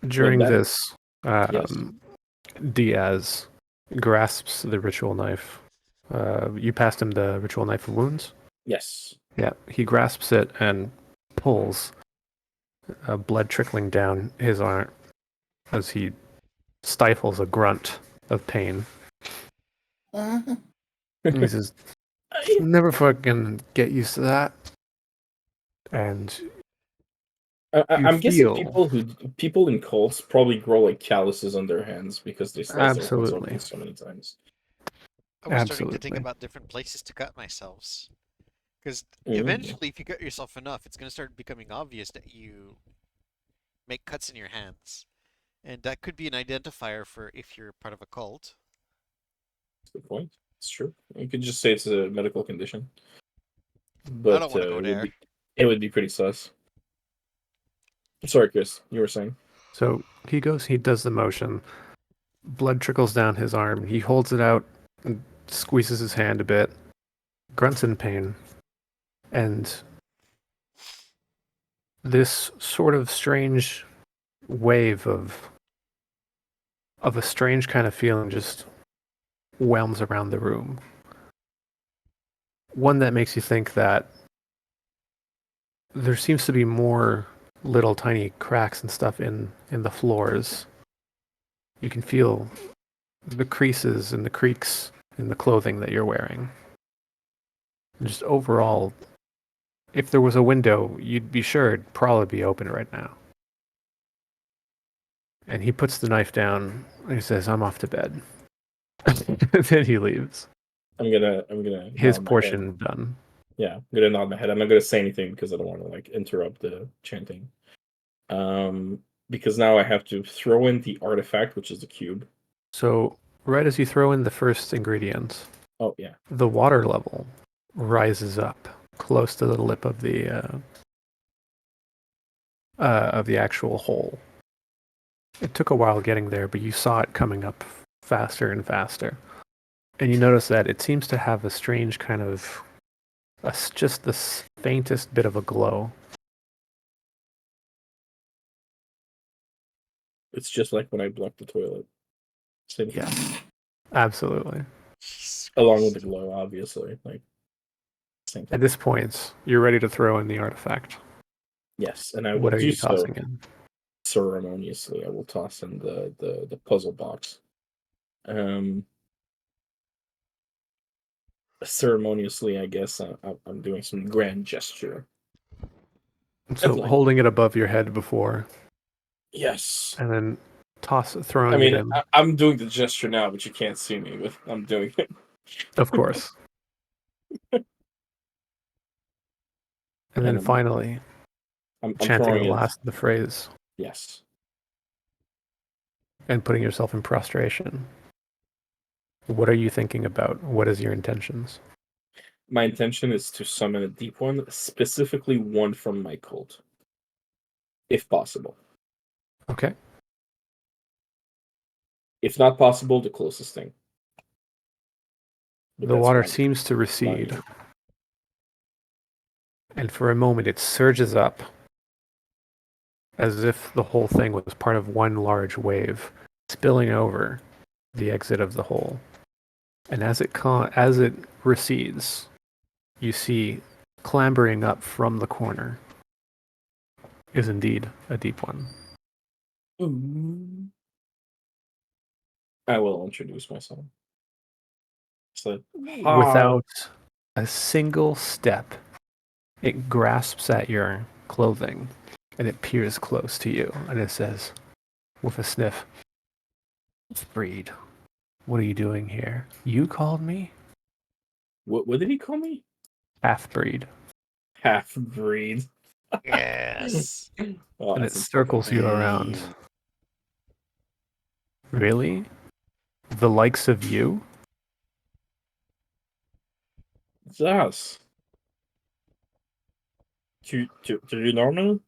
when During that this, yes, Diaz grasps the ritual knife. You passed him the ritual knife of wounds? yes, Yeah. He grasps it and pulls, blood trickling down his arm as he stifles a grunt of pain. And he says, never fucking get used to that. And you I'm guessing feel people in cults probably grow like calluses on their hands because they slice their hands absolutely, open so many times. I was starting to think absolutely, about different places to cut myself. Because Mm. eventually, if you cut yourself enough, it's going to start becoming obvious that you make cuts in your hands. And that could be an identifier for if you're part of a cult. Good point. It's true. You could just say it's a medical condition, I don't but want to go there. it would be pretty sus. Sorry, Chris, you were saying. So he goes, he does the motion. Blood trickles down his arm. He holds it out and squeezes his hand a bit, grunts in pain. And this sort of strange wave of a strange kind of feeling just whelms around the room. One that makes you think that there seems to be more little tiny cracks and stuff in the floors. You can feel the creases and the creaks in the clothing that you're wearing. And just overall, if there was a window, you'd be sure it'd probably be open right now. And he puts the knife down and he says, I'm off to bed. Then he leaves. I'm gonna His nod my head. portion done. Yeah, I'm gonna nod my head. I'm not gonna say anything because I don't want to like interrupt the chanting. Because now I have to throw in the artifact, which is the cube. So, right as you throw in the first ingredient, Oh yeah. the water level rises up close to the lip of of the actual hole. It took a while getting there, but you saw it coming up faster and faster. And you notice that it seems to have a strange kind of, just the faintest bit of a glow. It's just like when I blocked the toilet. Same thing. Yeah, absolutely. Jesus Along with the Christ. glow, obviously. Like same thing. At this point, you're ready to throw in the artifact. Yes, and I will What are do you so tossing in? ceremoniously. I will toss in the puzzle box. Ceremoniously, I guess I'm doing some grand gesture. So Definitely. holding it above your head before, Yes. and then I throwing it mean, in. I'm doing the gesture now, but you can't see me. But I'm doing it. Of course. And then And finally, I'm chanting throwing the it. last of the phrase Yes. and putting yourself in prostration. What are you thinking about? What is your intentions? My intention is to summon a deep one, specifically one from my cult, if possible. Okay. If not possible, the closest thing. But The that's water my- seems to recede, my- and for a moment it surges up as if the whole thing was part of one large wave, spilling over the exit of the hole. And as it recedes, you see clambering up from the corner is indeed a deep one. I will introduce myself. So, Without a single step, it grasps at your clothing and it peers close to you and it says, with a sniff, "Breed, what are you doing here? You called me? what did he call me? Half-breed." Half breed. Yes. Oh, And it that's insulting. circles you around. Dang. Really? The likes of you? It's us. Do you know me?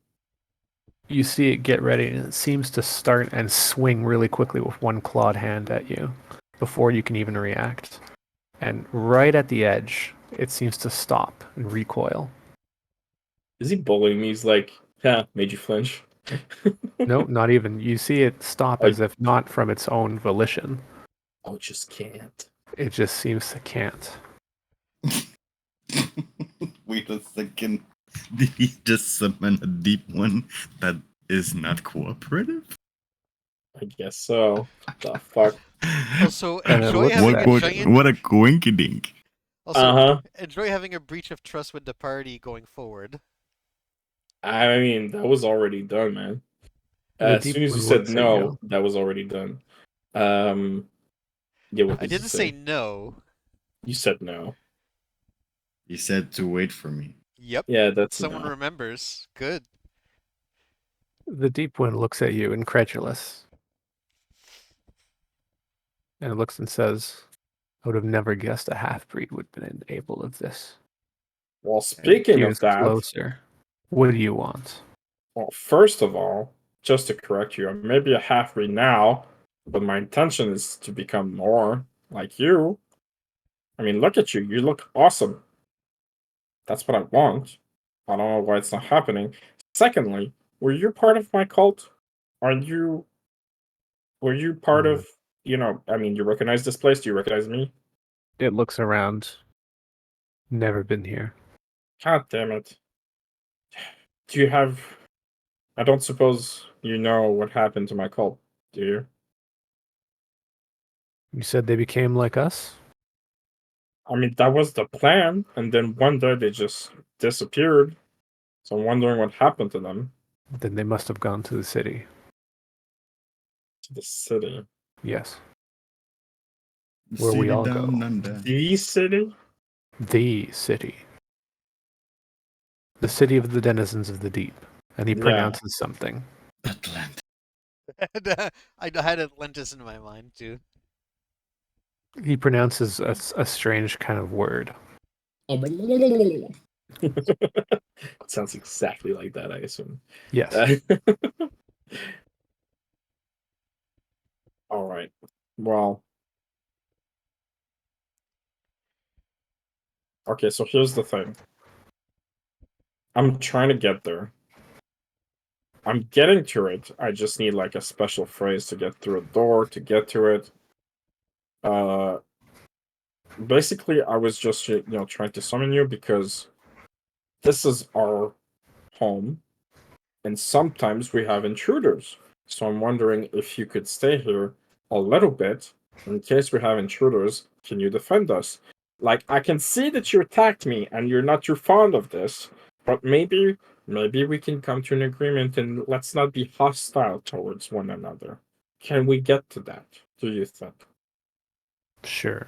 You see it get ready, and it seems to start and swing really quickly with one clawed hand at you before you can even react. And right at the edge, it seems to stop and recoil. Is he bullying me? He's like, yeah, made you flinch. No, not even. You see it stop I- as if not from its own volition. Oh, just can't. It just seems to can't. Wait a second. Did he just summon a deep one that is not cooperative? I guess so. The fuck. Also, And it enjoy looks having at a what, giant. what a coinkydink. Also, enjoy having a breach of trust with the party going forward. I mean, that was already done, man. The As deep soon as you one said looks at no, you. that was already done. Yeah, what I did you didn't say? say no. You said no. He said to wait for me. Yep. Yeah, that's Someone no. remembers. Good. The deep one looks at you, incredulous. And it looks and says, "I would have never guessed a half-breed would have been able of this." Well, And speaking peers of that, closer. What do you want? well, first of all, just to correct you, I may be a half breed now, but my intention is to become more like you. I mean, look at you. You look awesome. That's what I want. I don't know why it's not happening. Secondly, were you part of my cult? Are you were you part Mm. of I mean, you recognize this place? Do you recognize me? It looks around. Never been here. God damn it. Do you have I don't suppose you know what happened to my cult, do you? You said they became like us? I mean, that was the plan, and then one day they just disappeared. So I'm wondering what happened to them. Then they must have gone to the city. To the city. Yes. Where we City all down go. under. The city? The city. The city of the denizens of the deep. And he Yeah. pronounces something. Atlantis. I had Atlantis in my mind too. He pronounces a strange kind of word. It sounds exactly like that, I assume. Yes. All right. Well. Okay, so here's the thing. I'm trying to get there. I'm getting to it. I just need like a special phrase to get through a door to get to it. Basically, I was just trying to summon you because this is our home, and sometimes we have intruders. So I'm wondering if you could stay here a little bit in case we have intruders. Can you defend us? Like, I can see that you attacked me and you're not too fond of this, but maybe we can come to an agreement and let's not be hostile towards one another. Can we get to that, do you think? Sure.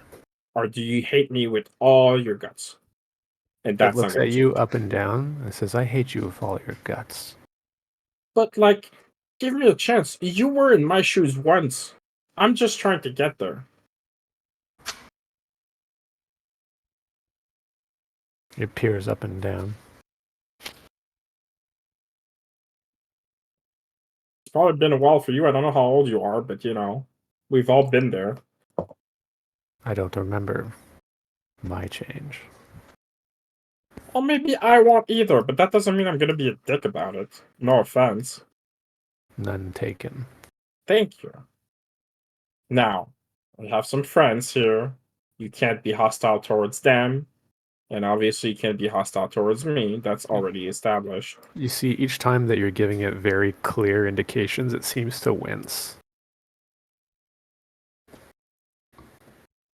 Or do you hate me with all your guts? And It that's not looks gonna at you change. up and down and says, I hate you with all your guts. But like, give me a chance. You were in my shoes once. I'm just trying to get there. It peers up and down. It's probably been a while for you. I don't know how old you are, but we've all been there. I don't remember my change. Well, maybe I won't either, but that doesn't mean I'm gonna be a dick about it. No offense. None taken. Thank you. Now, we have some friends here. You can't be hostile towards them. And obviously you can't be hostile towards me. That's already established. You see, each time that you're giving it very clear indications, it seems to wince.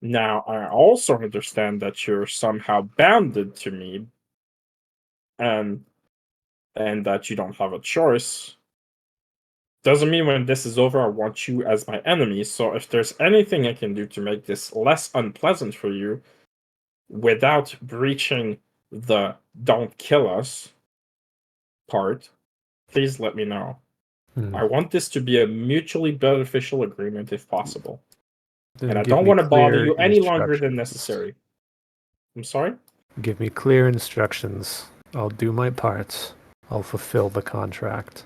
Now, I also understand that you're somehow bounded to me and that you don't have a choice. Doesn't mean when this is over, I want you as my enemy. So if there's anything I can do to make this less unpleasant for you without breaching the don't kill us part, please let me know. I want this to be a mutually beneficial agreement if possible. Then And I give don't me want to bother clear you any longer than instructions. necessary. I'm sorry? Give me clear instructions. I'll do my part. I'll fulfill the contract.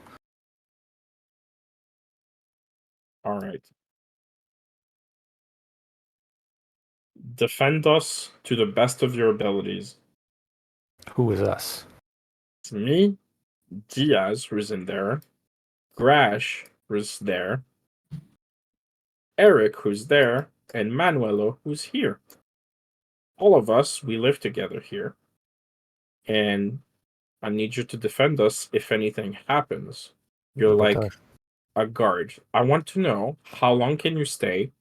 All right. Defend us to the best of your abilities. Who is us? It's me, Diaz, who's in there, Grash, who's there, Eric, who's there, and Manuelo, who's here. All of us, we live together here. And I need you to defend us if anything happens. You're But like a guard. I want to know how long can you stay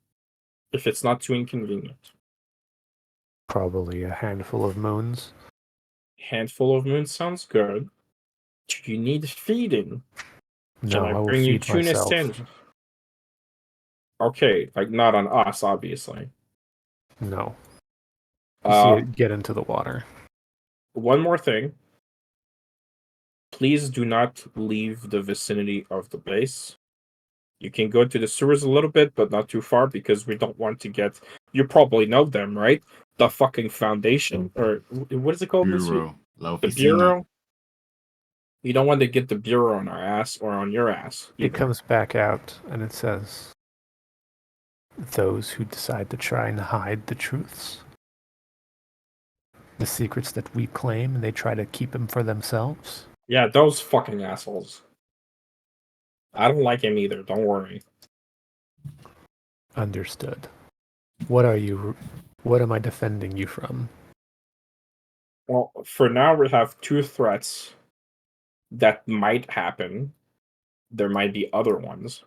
if it's not too inconvenient. probably a handful of moons. Handful of moons sounds good. Do you need feeding? No, Can I I will bring you feed tuna myself. sandwich? Okay, like not on us, obviously. No. You see Uh, it get into the water. one more thing. Please do not leave the vicinity of the base. You can go to the sewers a little bit, but not too far because we don't want to get. You probably know them, right? The fucking foundation, or what is it called? Bureau. La The oficina. bureau. You don't want to get the bureau on our ass or on your ass. It Either. comes back out and it says, those who decide to try and hide the truths, the secrets that we claim, and they try to keep them for themselves. Yeah, those fucking assholes. I don't like him either. Don't worry. Understood. What are you? What am I defending you from? Well, for now we have two threats that might happen. There might be other ones.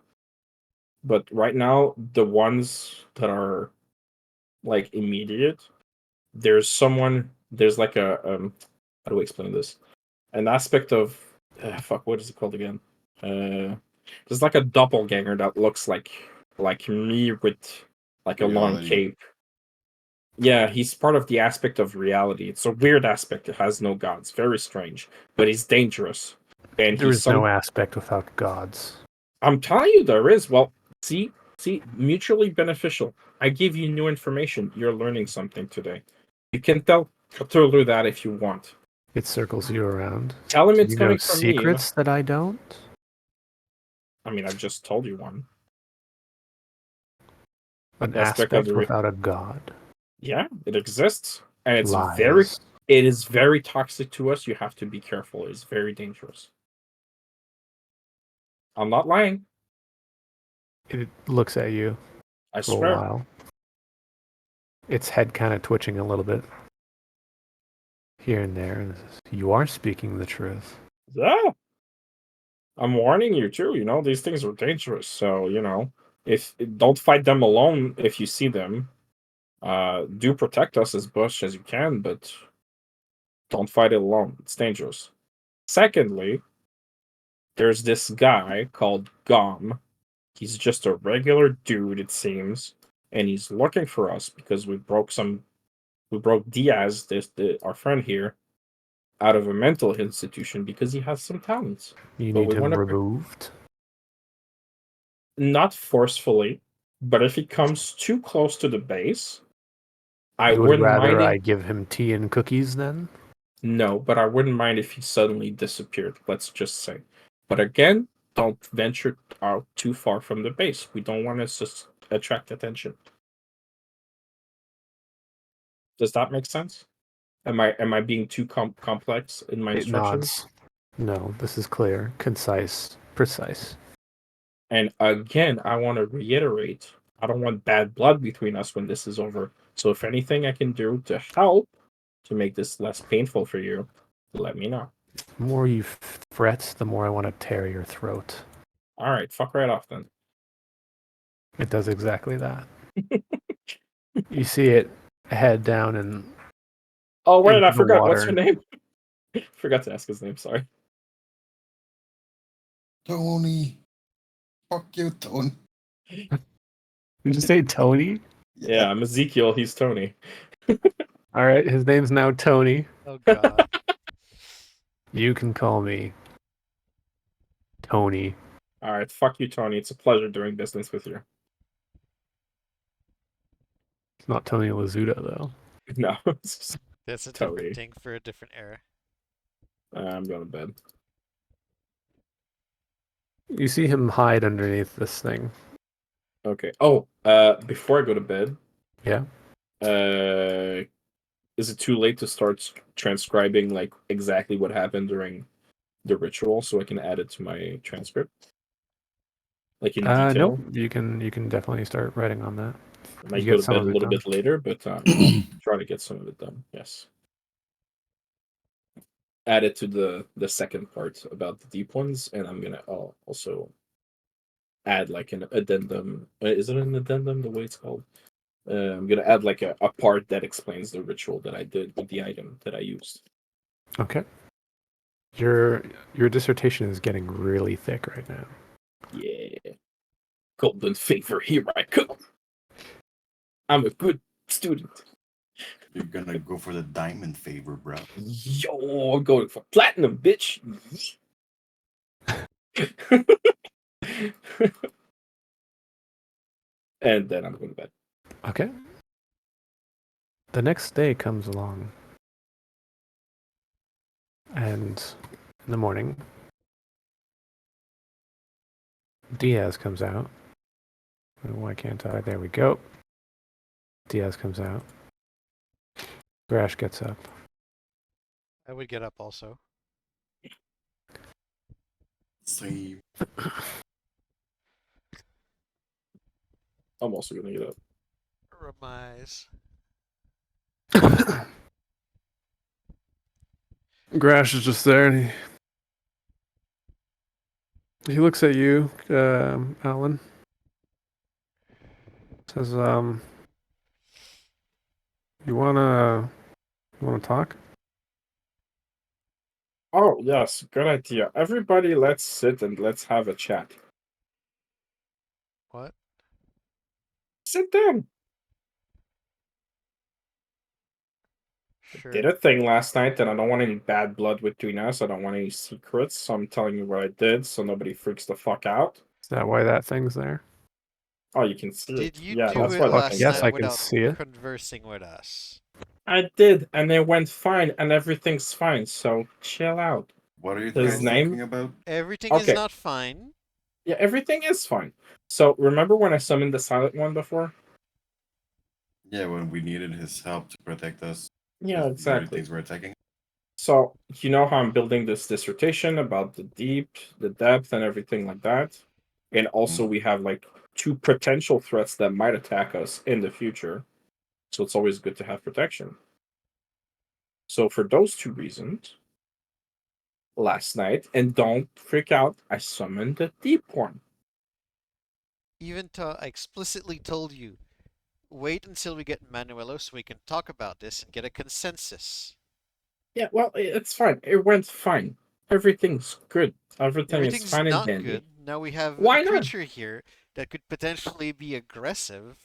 But right now, the ones that are like immediate, there's like a how do we explain this? An aspect of fuck, what is it called again? There's like a doppelganger that looks like me with like a long Reality. cape. Yeah, he's part of the aspect of reality. It's a weird aspect. It has no gods. Very strange. But he's dangerous. And There he's is no aspect without gods. I'm telling you there is. Well, see, mutually beneficial. I give you new information. You're learning something today. You can tell Cthulhu that if you want. It circles you around. Tell him Do it's you know coming from me. secrets that I don't? I mean, I just told you one. An Aspect of aspect the without a god. Yeah, it exists, and it's Lies. it is very toxic to us. You have to be careful. It's very dangerous. I'm not lying. It looks at you I for a swear. while. Its head kind of twitching a little bit here and there. And says, you are speaking the truth. Yeah. I'm warning you too. You know, these things are dangerous. So, you know, if don't fight them alone if you see them. Do protect us as much as you can, but don't fight it alone. It's dangerous. Secondly, there's this guy called Gom. He's just a regular dude, it seems, and he's looking for us because we broke Diaz, our friend here, out of a mental institution because he has some talents. You But need we him want to removed. not forcefully, but if he comes too close to the base, I You would wouldn't mind rather it. I give him tea and cookies then? No, but I wouldn't mind if he suddenly disappeared, let's just say. But again, don't venture out too far from the base. We don't want to attract attention. Does that make sense? Am I being too complex in my It instructions? nods. No, this is clear, concise, precise. And again, I want to reiterate, I don't want bad blood between us when this is over. So if anything I can do to help to make this less painful for you, let me know. The more you fret, the more I want to tear your throat. All right, fuck right off then. It does exactly that. You see it head down and Oh wait, into I the forgot. What's water. your name? Forgot to ask his name. Sorry. Tony. Fuck you, Tony. Did you say Tony? Yeah, I'm Ezekiel. He's Tony. All right, his name's now Tony. Oh god. You can call me Tony. All right, fuck you, Tony. It's a pleasure doing business with you. It's not Tony Lazuda, though. No, it's just That's a Tony. different thing for a different era. I'm going to bed. You see him hide underneath this thing. Okay. Oh, before I go to bed, Yeah. is it too late to start transcribing like exactly what happened during the ritual so I can add it to my transcript? Like in detail? Nope. You can definitely start writing on that. I might You go get to some bed a of it little done. bit later, but try to get some of it done. Yes. Add it to the second part about the deep ones, and I'm gonna also add like an addendum. Is it an addendum? The way it's called. I'm gonna add like a part that explains the ritual that I did with the item that I used. Okay. Your dissertation is getting really thick right now. Yeah. Golden favor, here I come. I'm a good student. You're gonna go for the diamond favor, bro. Yo, I'm going for platinum, bitch. And then I'm going to bed. Okay. The next day comes along. And in the morning, Diaz comes out. Why can't I? There we go. Diaz comes out. Grash gets up. I would get up also. Same. I'm also going to get up. Remise. Grash is just there, and he looks at you, Alan. Says, you wanna talk? Oh, yes, good idea. Everybody, let's sit and let's have a chat. What? Sit down. Sure. Did a thing last night, and I don't want any bad blood between us. I don't want any secrets, so I'm telling you what I did so nobody freaks the fuck out. Is that why that thing's there? Oh, you can see Did it. you Yeah, do that's it why that last thing's yes, night there. I can without see it. conversing with us? I did, and it went fine, and everything's fine. So chill out. What are you His guys name? talking about? Everything is Okay. not fine. Yeah, everything is fine. So remember when I summoned the silent one before? Yeah, when we needed his help to protect us, Yeah, because the other exactly. things were attacking. So you know how I'm building this dissertation about the deep, the depth, and everything like that. And also we have like 2 potential threats that might attack us in the future. So it's always good to have protection. So for those 2 reasons, last night, and don't freak out, I summoned the deep one. Even I explicitly told you, wait until we get Manuelo so we can talk about this and get a consensus. Yeah, well, it's fine. It went fine. Everything's good. Everything is Everything's fine and not dandy. good. Now we have a Why not? creature here that could potentially be aggressive.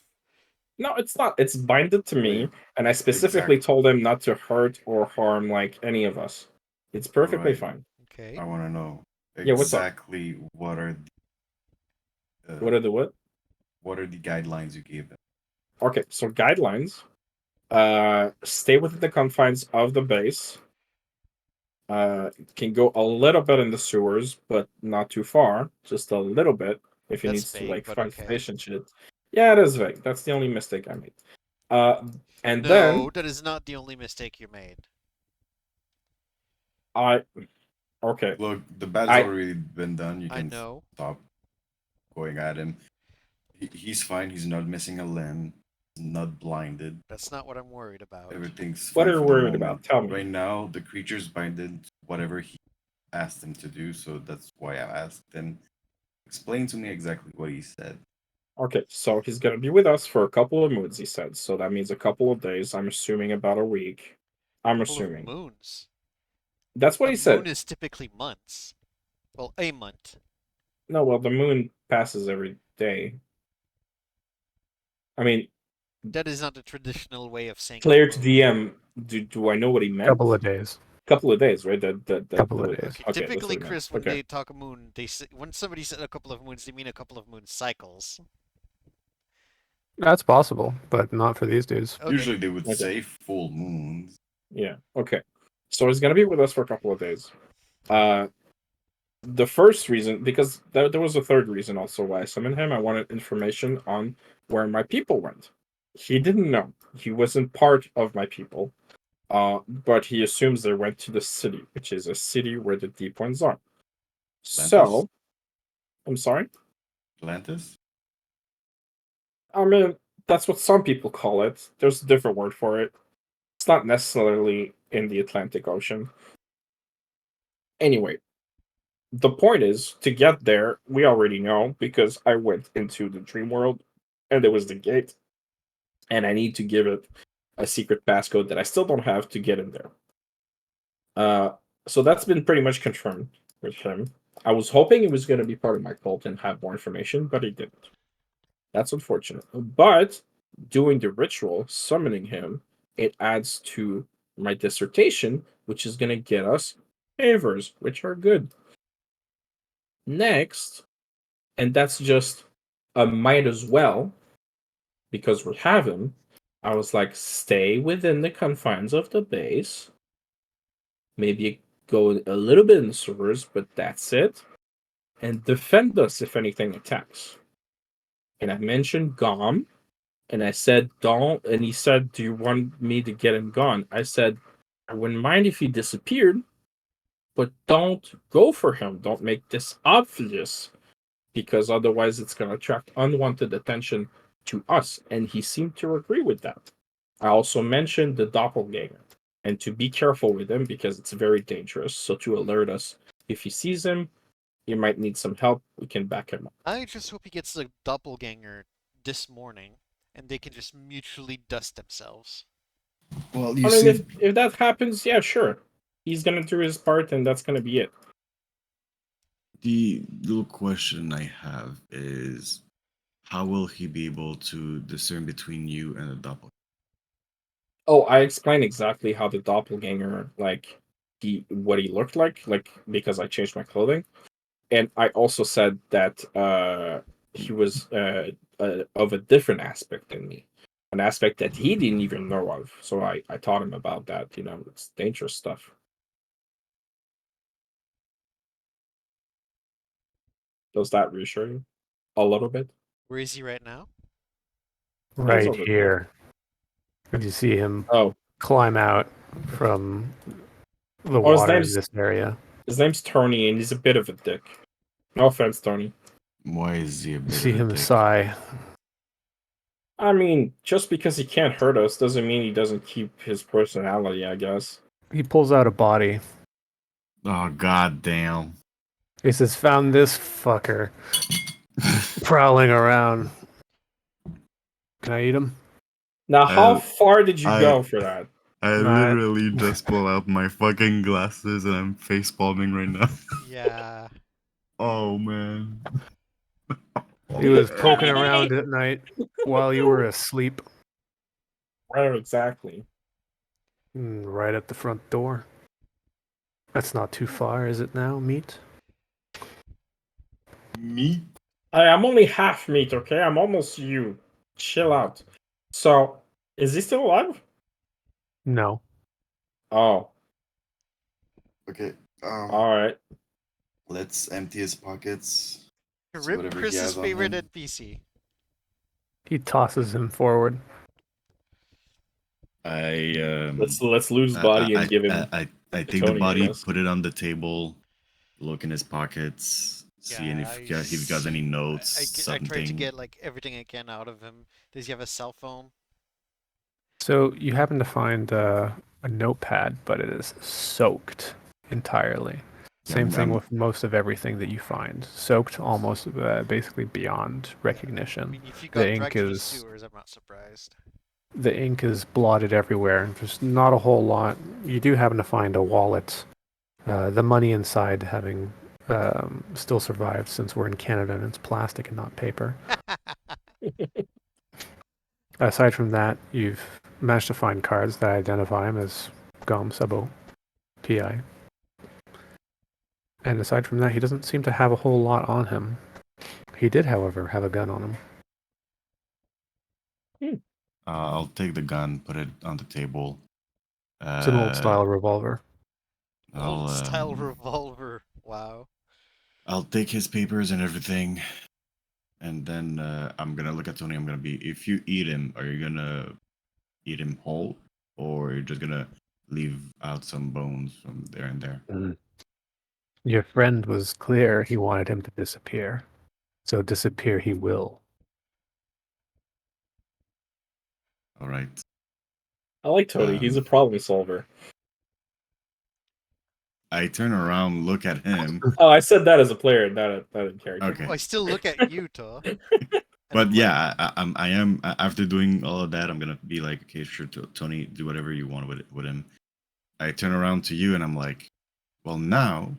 No, it's not. It's binded to me, Wait, and I specifically told him not to hurt or harm like any of us. It's perfectly Alright. fine. Okay. I want to know Yeah, what's up? exactly what are What are the what? the guidelines you gave them. Okay, so guidelines. Stay within the confines of the base. Can go a little bit in the sewers, but not too far. Just a little bit if he That's needs to vague, like but fight okay. fish and shit. Yeah, it is vague. That's the only mistake I made. And then No, that is not the only mistake you made. I okay. Look, the bad's I already been done. You I can know. stop going at him. He's fine. He's not missing a limb. He's not blinded. That's not what I'm worried about. Everything's what fine are you for the worried moment. about? Tell me. Right now, the creature's binded to whatever he asked him to do, so that's why I asked him. Explain to me exactly what he said. Okay, so he's gonna be with us for a couple of moons, he said. So that means a couple of days. I'm assuming about a week. I'm Couple of assuming. moons. That's what A he said. moon is typically months. Well, a month. No, well, the moon passes every day. I mean, That is not the traditional way of saying player to moon. DM. Do I know what he meant? Couple of days. Couple of days, right? Couple of days. Okay, Okay, that's typically, what he meant. Chris, when Okay. they talk a moon, when somebody said a couple of moons, they mean a couple of moon cycles. That's possible, but not for these dudes. Okay. Usually they would Okay. say full moons. Yeah. Okay. So he's gonna be with us for a couple of days. The first reason, because there was a third reason also why I summoned him. I wanted information on where my people went. He didn't know. He wasn't part of my people. But he assumes they went to the city, which is a city where the deep ones are. So, I'm sorry. Atlantis? I mean, that's what some people call it. There's a different word for it. It's not necessarily in the Atlantic Ocean. Anyway, the point is to get there, we already know because I went into the dream world and there was the gate, and I need to give it a secret passcode that I still don't have to get in there. So that's been pretty much confirmed with him. I was hoping he was going to be part of my cult and have more information, but he didn't. That's unfortunate. But doing the ritual, summoning him, it adds to my dissertation, which is going to get us favors, which are good. Next, and that's just a might as well, because we have him. I was like, stay within the confines of the base. Maybe go a little bit in the sewers, but that's it. And defend us if anything attacks. And I mentioned Gom, and I said, don't. And he said, do you want me to get him gone? I said, I wouldn't mind if he disappeared, but don't go for him. Don't make this obvious, because otherwise it's going to attract unwanted attention to us. And he seemed to agree with that. I also mentioned the doppelganger and to be careful with him because it's very dangerous. So to alert us if he sees him, he might need some help. We can back him up. I just hope he gets the doppelganger this morning, and they can just mutually dust themselves. Well, you I mean, see, if that happens, yeah, sure. He's going to do his part, and that's going to be it. The little question I have is, how will he be able to discern between you and a doppelganger? Oh, I explained exactly how the doppelganger, like, what he looked like because I changed my clothing. And I also said that he was of a different aspect than me. an aspect that he didn't even know of. So I taught him about that. It's dangerous stuff. Does that reassure you a little bit? Where is he right now? Right over there. here. And you see him Oh, climb out from the Oh, his water in name's- this area. his name's Tony, and he's a bit of a dick. No offense, Tony. Why is he a You bit see of a him dick? sigh. I mean, just because he can't hurt us doesn't mean he doesn't keep his personality, I guess. He pulls out a body. Oh god damn. He says, "Found this fucker prowling around. Can I eat him?" Now, how Uh, far did you I- go for that? I Not- literally just pull out my fucking glasses and I'm face palming right now. Yeah. Oh man. He was poking around at night while you were asleep, Where exactly? right at the front door. That's not too far, is it now, meat? Me? I'm only half meat, okay? I'm almost you. Chill out. So, is he still alive? No. Oh, Okay. alright. Let's empty his pockets. See Rip whatever he Chris's has on favorite him. NPC. He tosses him forward. Let's lose body and give him. I take the Tony, I body, guess. put it on the table, look in his pockets, see if he got any notes, I something. try to get like everything I can out of him. Does he have a cell phone? So you happen to find a notepad, but it is soaked entirely. Same thing with most of everything that you find. Soaked almost basically beyond I recognition. mean, if you The got ink dragged to the is- sewers, I'm not surprised. The ink is blotted everywhere, and there's not a whole lot. You do happen to find a wallet. The money inside having still survived since we're in Canada and it's plastic and not paper. Aside from that, you've managed to find cards that identify him as Gom Sabo PI. And aside from that, he doesn't seem to have a whole lot on him. He did, however, have a gun on him. I'll take the gun, put it on the table. It's an old style revolver. Old style um, revolver. Wow. I'll take his papers and everything, and then I'm gonna look at Tony. I'm gonna be, if you eat him, are you gonna eat him whole, or you're just gonna leave out some bones from there and there? Your friend was clear he wanted him to disappear. So disappear he will. All right. I like Tony. He's a problem solver. I turn around, look at him. Oh, I said that as a player, not in character. Okay. Oh, I still look at you, Toh. But yeah, I am, after doing all of that, I'm gonna be like, okay, sure, Tony, do whatever you want with him. I turn around to you and I'm like, well, now,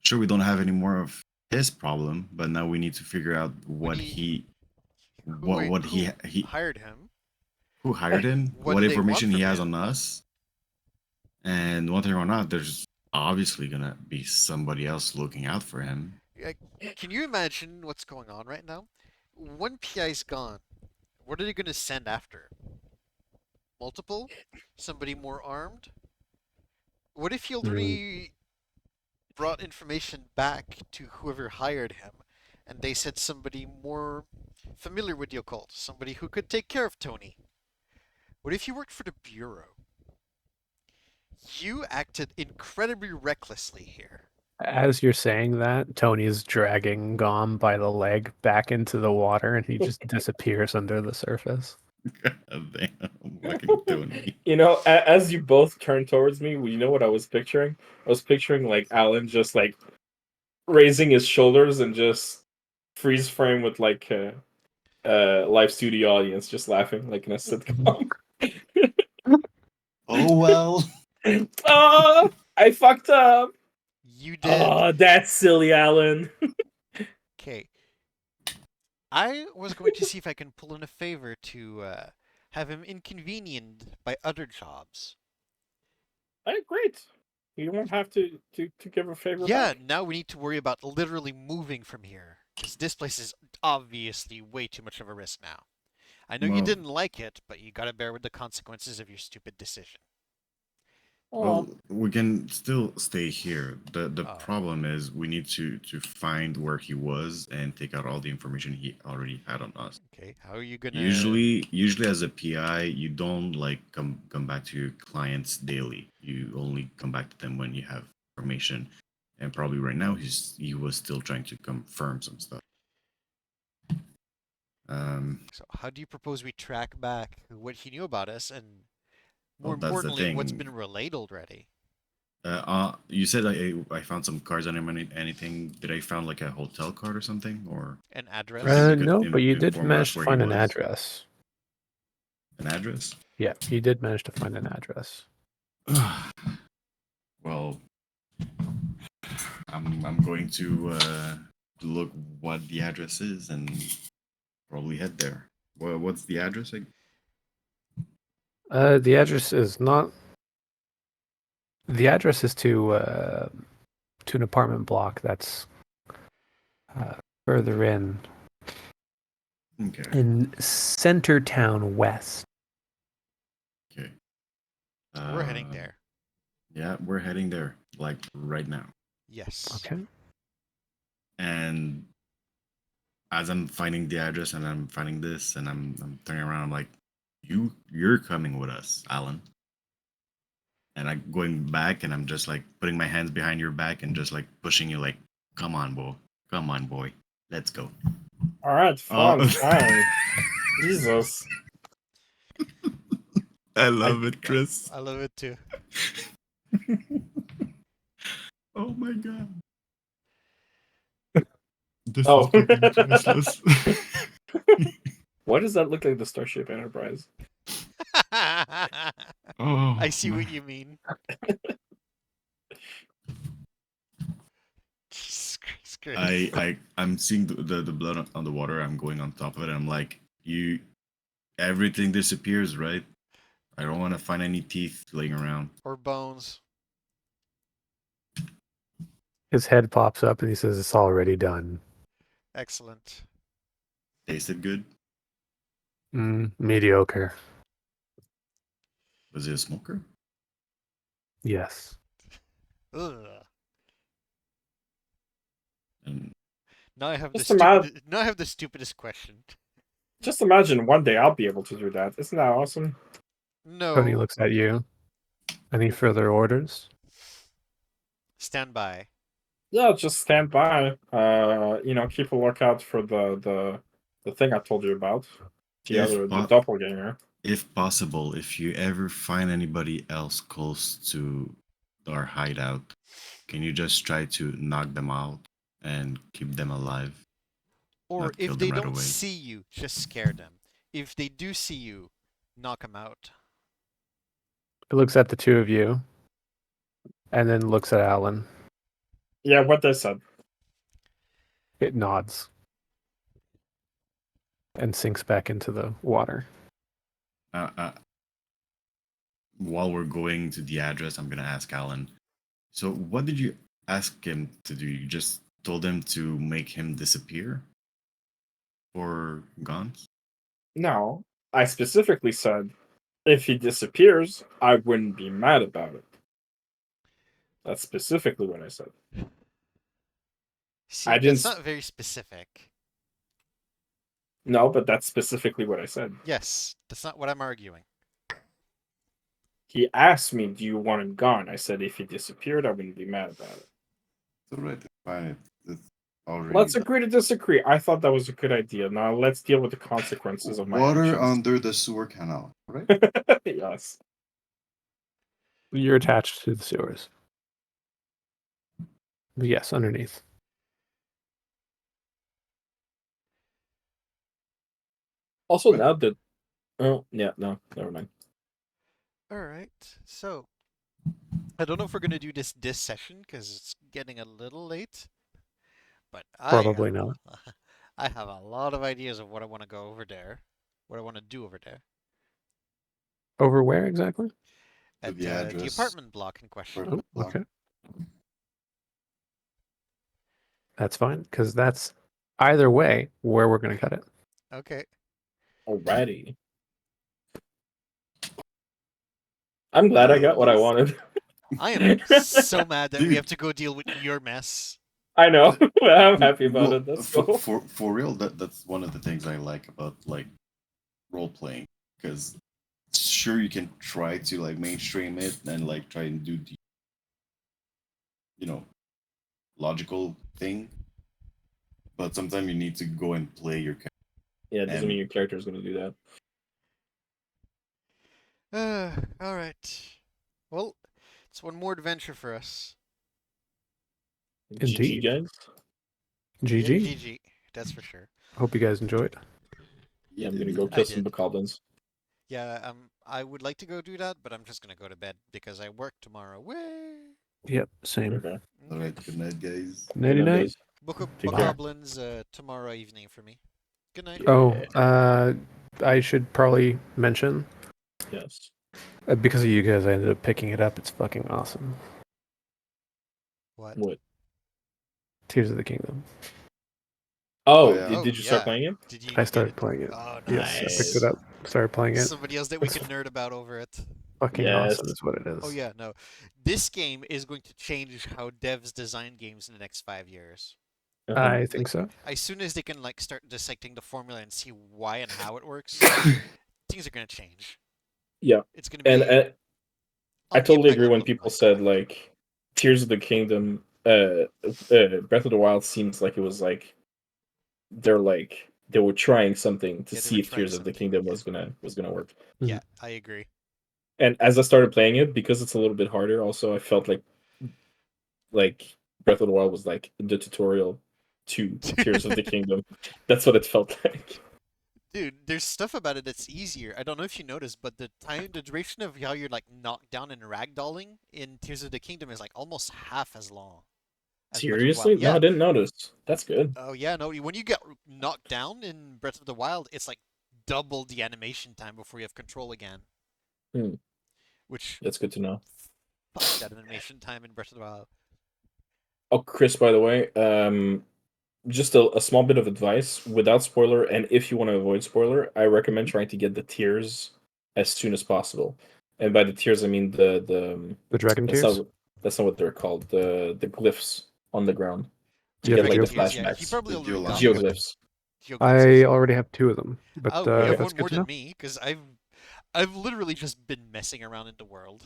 sure, we don't have any more of his problem, but now we need to figure out what he hired him. who hired him, What what do they want information he from has him? on us, and one thing or not, there's obviously gonna be somebody else looking out for him. Can you imagine what's going on right now? One PI's gone. What are they going to send after? Multiple? Somebody more armed? What if he already brought information back to whoever hired him, and they said somebody more familiar with the occult, somebody who could take care of Tony? What if you worked for the Bureau? You acted incredibly recklessly here. As you're saying that, Tony's dragging Gom by the leg back into the water and he just disappears under the surface. Damn, fucking Tony. As you both turned towards me, you know what I was picturing? I was picturing like Alan just like raising his shoulders and just freeze frame with like live studio audience just laughing like in a sitcom. Oh well. Oh, I fucked up. You did. Oh, that's silly, Alan. Okay. I was going to see if I can pull in a favor to have him inconvenienced by other jobs. Hey, great. You won't have to give a favor. Yeah, back. now we need to worry about literally moving from here. Because this place is obviously way too much of a risk now. I know you Well, didn't like it, but you gotta bear with the consequences of your stupid decision. well, we can still stay here. The Oh. problem is we need to find where he was and take out all the information he already had on us. Okay, how are you gonna... Usually as a PI, you don't like come back to your clients daily. You only come back to them when you have information. And probably right now he was still trying to confirm some stuff. So how do you propose we track back what he knew about us, and more Well, that's the importantly, what's thing. been relayed already? You said I found some cards on him. Anything? Did I found like a hotel card or something, or An address? something that could No, but you did inform manage us to where he find an was? address. An address? Yeah, you did manage to find an address. Well, I'm going to look what the address is and probably head there. What's the address? The address is not. The address is to an apartment block that's further Okay. in Centertown West. Okay. We're heading there. Yeah, we're heading there, like right now. Yes. Okay. And as I'm finding the address and I'm finding this and I'm turning around, I'm like, you're coming with us, Alan. And I'm going back and I'm just like putting my hands behind your back and just like pushing you like, come on, boy, let's go. All right, fine, fine. Jesus. I love it, Chris. I love it too. Oh my god. This Oh. is fucking priceless. Why does that look like the Starship Enterprise? Oh, I see my. what you mean. Jesus Christ, Chris. I'm seeing the blood on the water. I'm going on top of it. I'm like, everything disappears, right? I don't want to find any teeth laying around. Or bones. His head pops up and he says, "It's already done." Excellent. Tasted good. Mediocre. Was it a smoker? Yes. Ugh. And Now I have Just now I have the stupidest question. Just imagine one day I'll be able to do that. Isn't that awesome? Tony No. looks at you. Any further orders? Stand by. Yeah, just stand by. Keep a lookout for the thing I told you about. The doppelganger. If possible, if you ever find anybody else close to our hideout, can you just try to knock them out and keep them alive? Or Not if kill they them right don't away. see you, just scare them. If they do see you, knock them out. He looks at the two of you and then looks at Alan. Yeah, what they said. It nods and sinks back into the water. While we're going to the address, I'm gonna ask Alan. So, what did you ask him to do? You just told him to make him disappear, or gone? No, I specifically said if he disappears, I wouldn't be mad about it. That's specifically what I said. See, I didn't. that's not very specific. No, but that's specifically what I said. Yes, that's not what I'm arguing. He asked me, "Do you want him gone?" I said, "If he disappeared, I wouldn't be mad about it." It's alright, it's fine. It's already Let's done. agree to disagree. I thought that was a good idea. Now let's deal with the consequences of my Water actions. under the sewer canal, right? Yes. You're attached to the sewers. But yes, underneath. Also, What? now that. Oh, yeah, no, never mind. Alright, so... I don't know if we're going to do this session, because it's getting a little late. But Probably not. I have a lot of ideas of what I want to go over there. What I want to do over there. Over where exactly? At the the address. apartment block in question. Apartment Oh, block. okay. That's fine, because that's either way where we're going to cut it. Okay. Alrighty. I'm glad I got what I wanted. I am so mad that we have to go deal with your mess. I know. I'm happy about Well, it. That's for, cool. for real, that's one of the things I like about like role playing, because sure you can try to like mainstream it and like try and do the you know logical thing, but sometimes you need to go and play your character. Yeah, it doesn't mean And your character is going to do that. All right. Well, it's one more adventure for us. GG, Indeed. guys. Yeah, GG. GG. That's for sure. Hope you guys enjoyed. Yeah, I'm did going to it. go I kill some did. bokoblins. Yeah, I would like to go do that, but I'm just gonna go to bed because I work tomorrow. Way. Yep, same. Okay. All right, good night, guys. Good Nighty night, night. guys. Take care. Bokoblins tomorrow evening for me. Good night. Oh, I should probably mention Yes. because of you guys, I ended up picking it up. It's fucking awesome. What? What? Tears of the Kingdom. Oh, yeah. did you start playing it? Did you I get started it? playing it. Oh, Yes, I nice. picked it up, started playing it. Somebody else that we It's can nerd about over it. fucking Yes. awesome is what it is. Oh yeah, no. This game is going to change how devs design games in the next 5 years. Uh-huh. I think so. As soon as they can like start dissecting the formula and see why and how it works, things are gonna change. Yeah. It's gonna be. And I totally agree when unimaginable. people said like Tears of the Kingdom, Breath of the Wild seems like it was like they were trying something to Yeah, they see were if trying Tears of the something, Kingdom yeah. was gonna work. Yeah, I agree. And as I started playing it, because it's a little bit harder, also I felt like Breath of the Wild was like the tutorial to Tears of the Kingdom. That's what it felt like. Dude, there's stuff about it that's easier. I don't know if you noticed, but the duration of how you're like knocked down and ragdolling in Tears of the Kingdom is like almost half as long as Breath of the Wild. Seriously? No, Yeah. I didn't notice. That's good. Oh yeah, no. When you get knocked down in Breath of the Wild, it's like double the animation time before you have control again. Hmm. Which That's good to know. fuck that animation time in Breath of the Wild. Oh, Chris, by the way, just a small bit of advice without spoiler, and if you want to avoid spoiler, I recommend trying to get the tears as soon as possible. And by the tears, I mean The Dragon that's Tears? that's not what they're called. The glyphs on the ground to Yeah, get the like the geoglyphs. Yeah, he flashbacks. probably The already got geolanguage. one. Geoglyphs. Geoglyphs. I already have 2 of them, but Oh, you have that's one good more to than know. me because I've literally just been messing around in the world.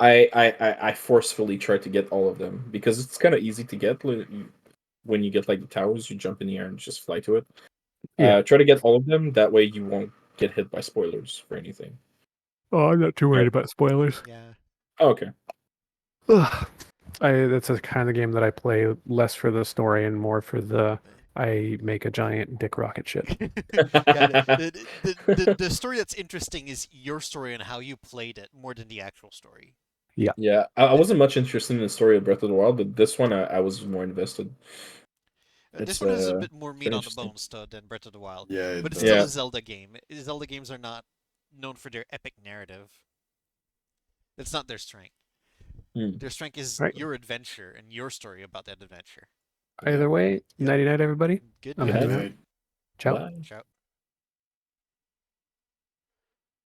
I forcefully tried to get all of them because it's kind of easy to get when you get like the towers. You jump in the air and just fly to it. Yeah. Try to get all of them. That way you won't get hit by spoilers for anything. Oh, I'm not too worried about spoilers. Yeah. Oh, okay. That's a kind of game that I play less for the story and more for the I make a giant dick rocket ship. Yeah, the story that's interesting is your story and how you played it more than the actual story. Yeah, I wasn't much interested in the story of Breath of the Wild, but this one I was more invested. This It's one has a bit more meat pretty on the interesting. bones than Breath of the Wild, Yeah, it but it's does. still Yeah. a Zelda game. Zelda games are not known for their epic narrative. That's not their strength. Hmm. Their strength is Right. your adventure and your story about that adventure. Either way, Yeah. nighty night, everybody. Good I'm Good night. heading night. out. Ciao. Bye. Ciao.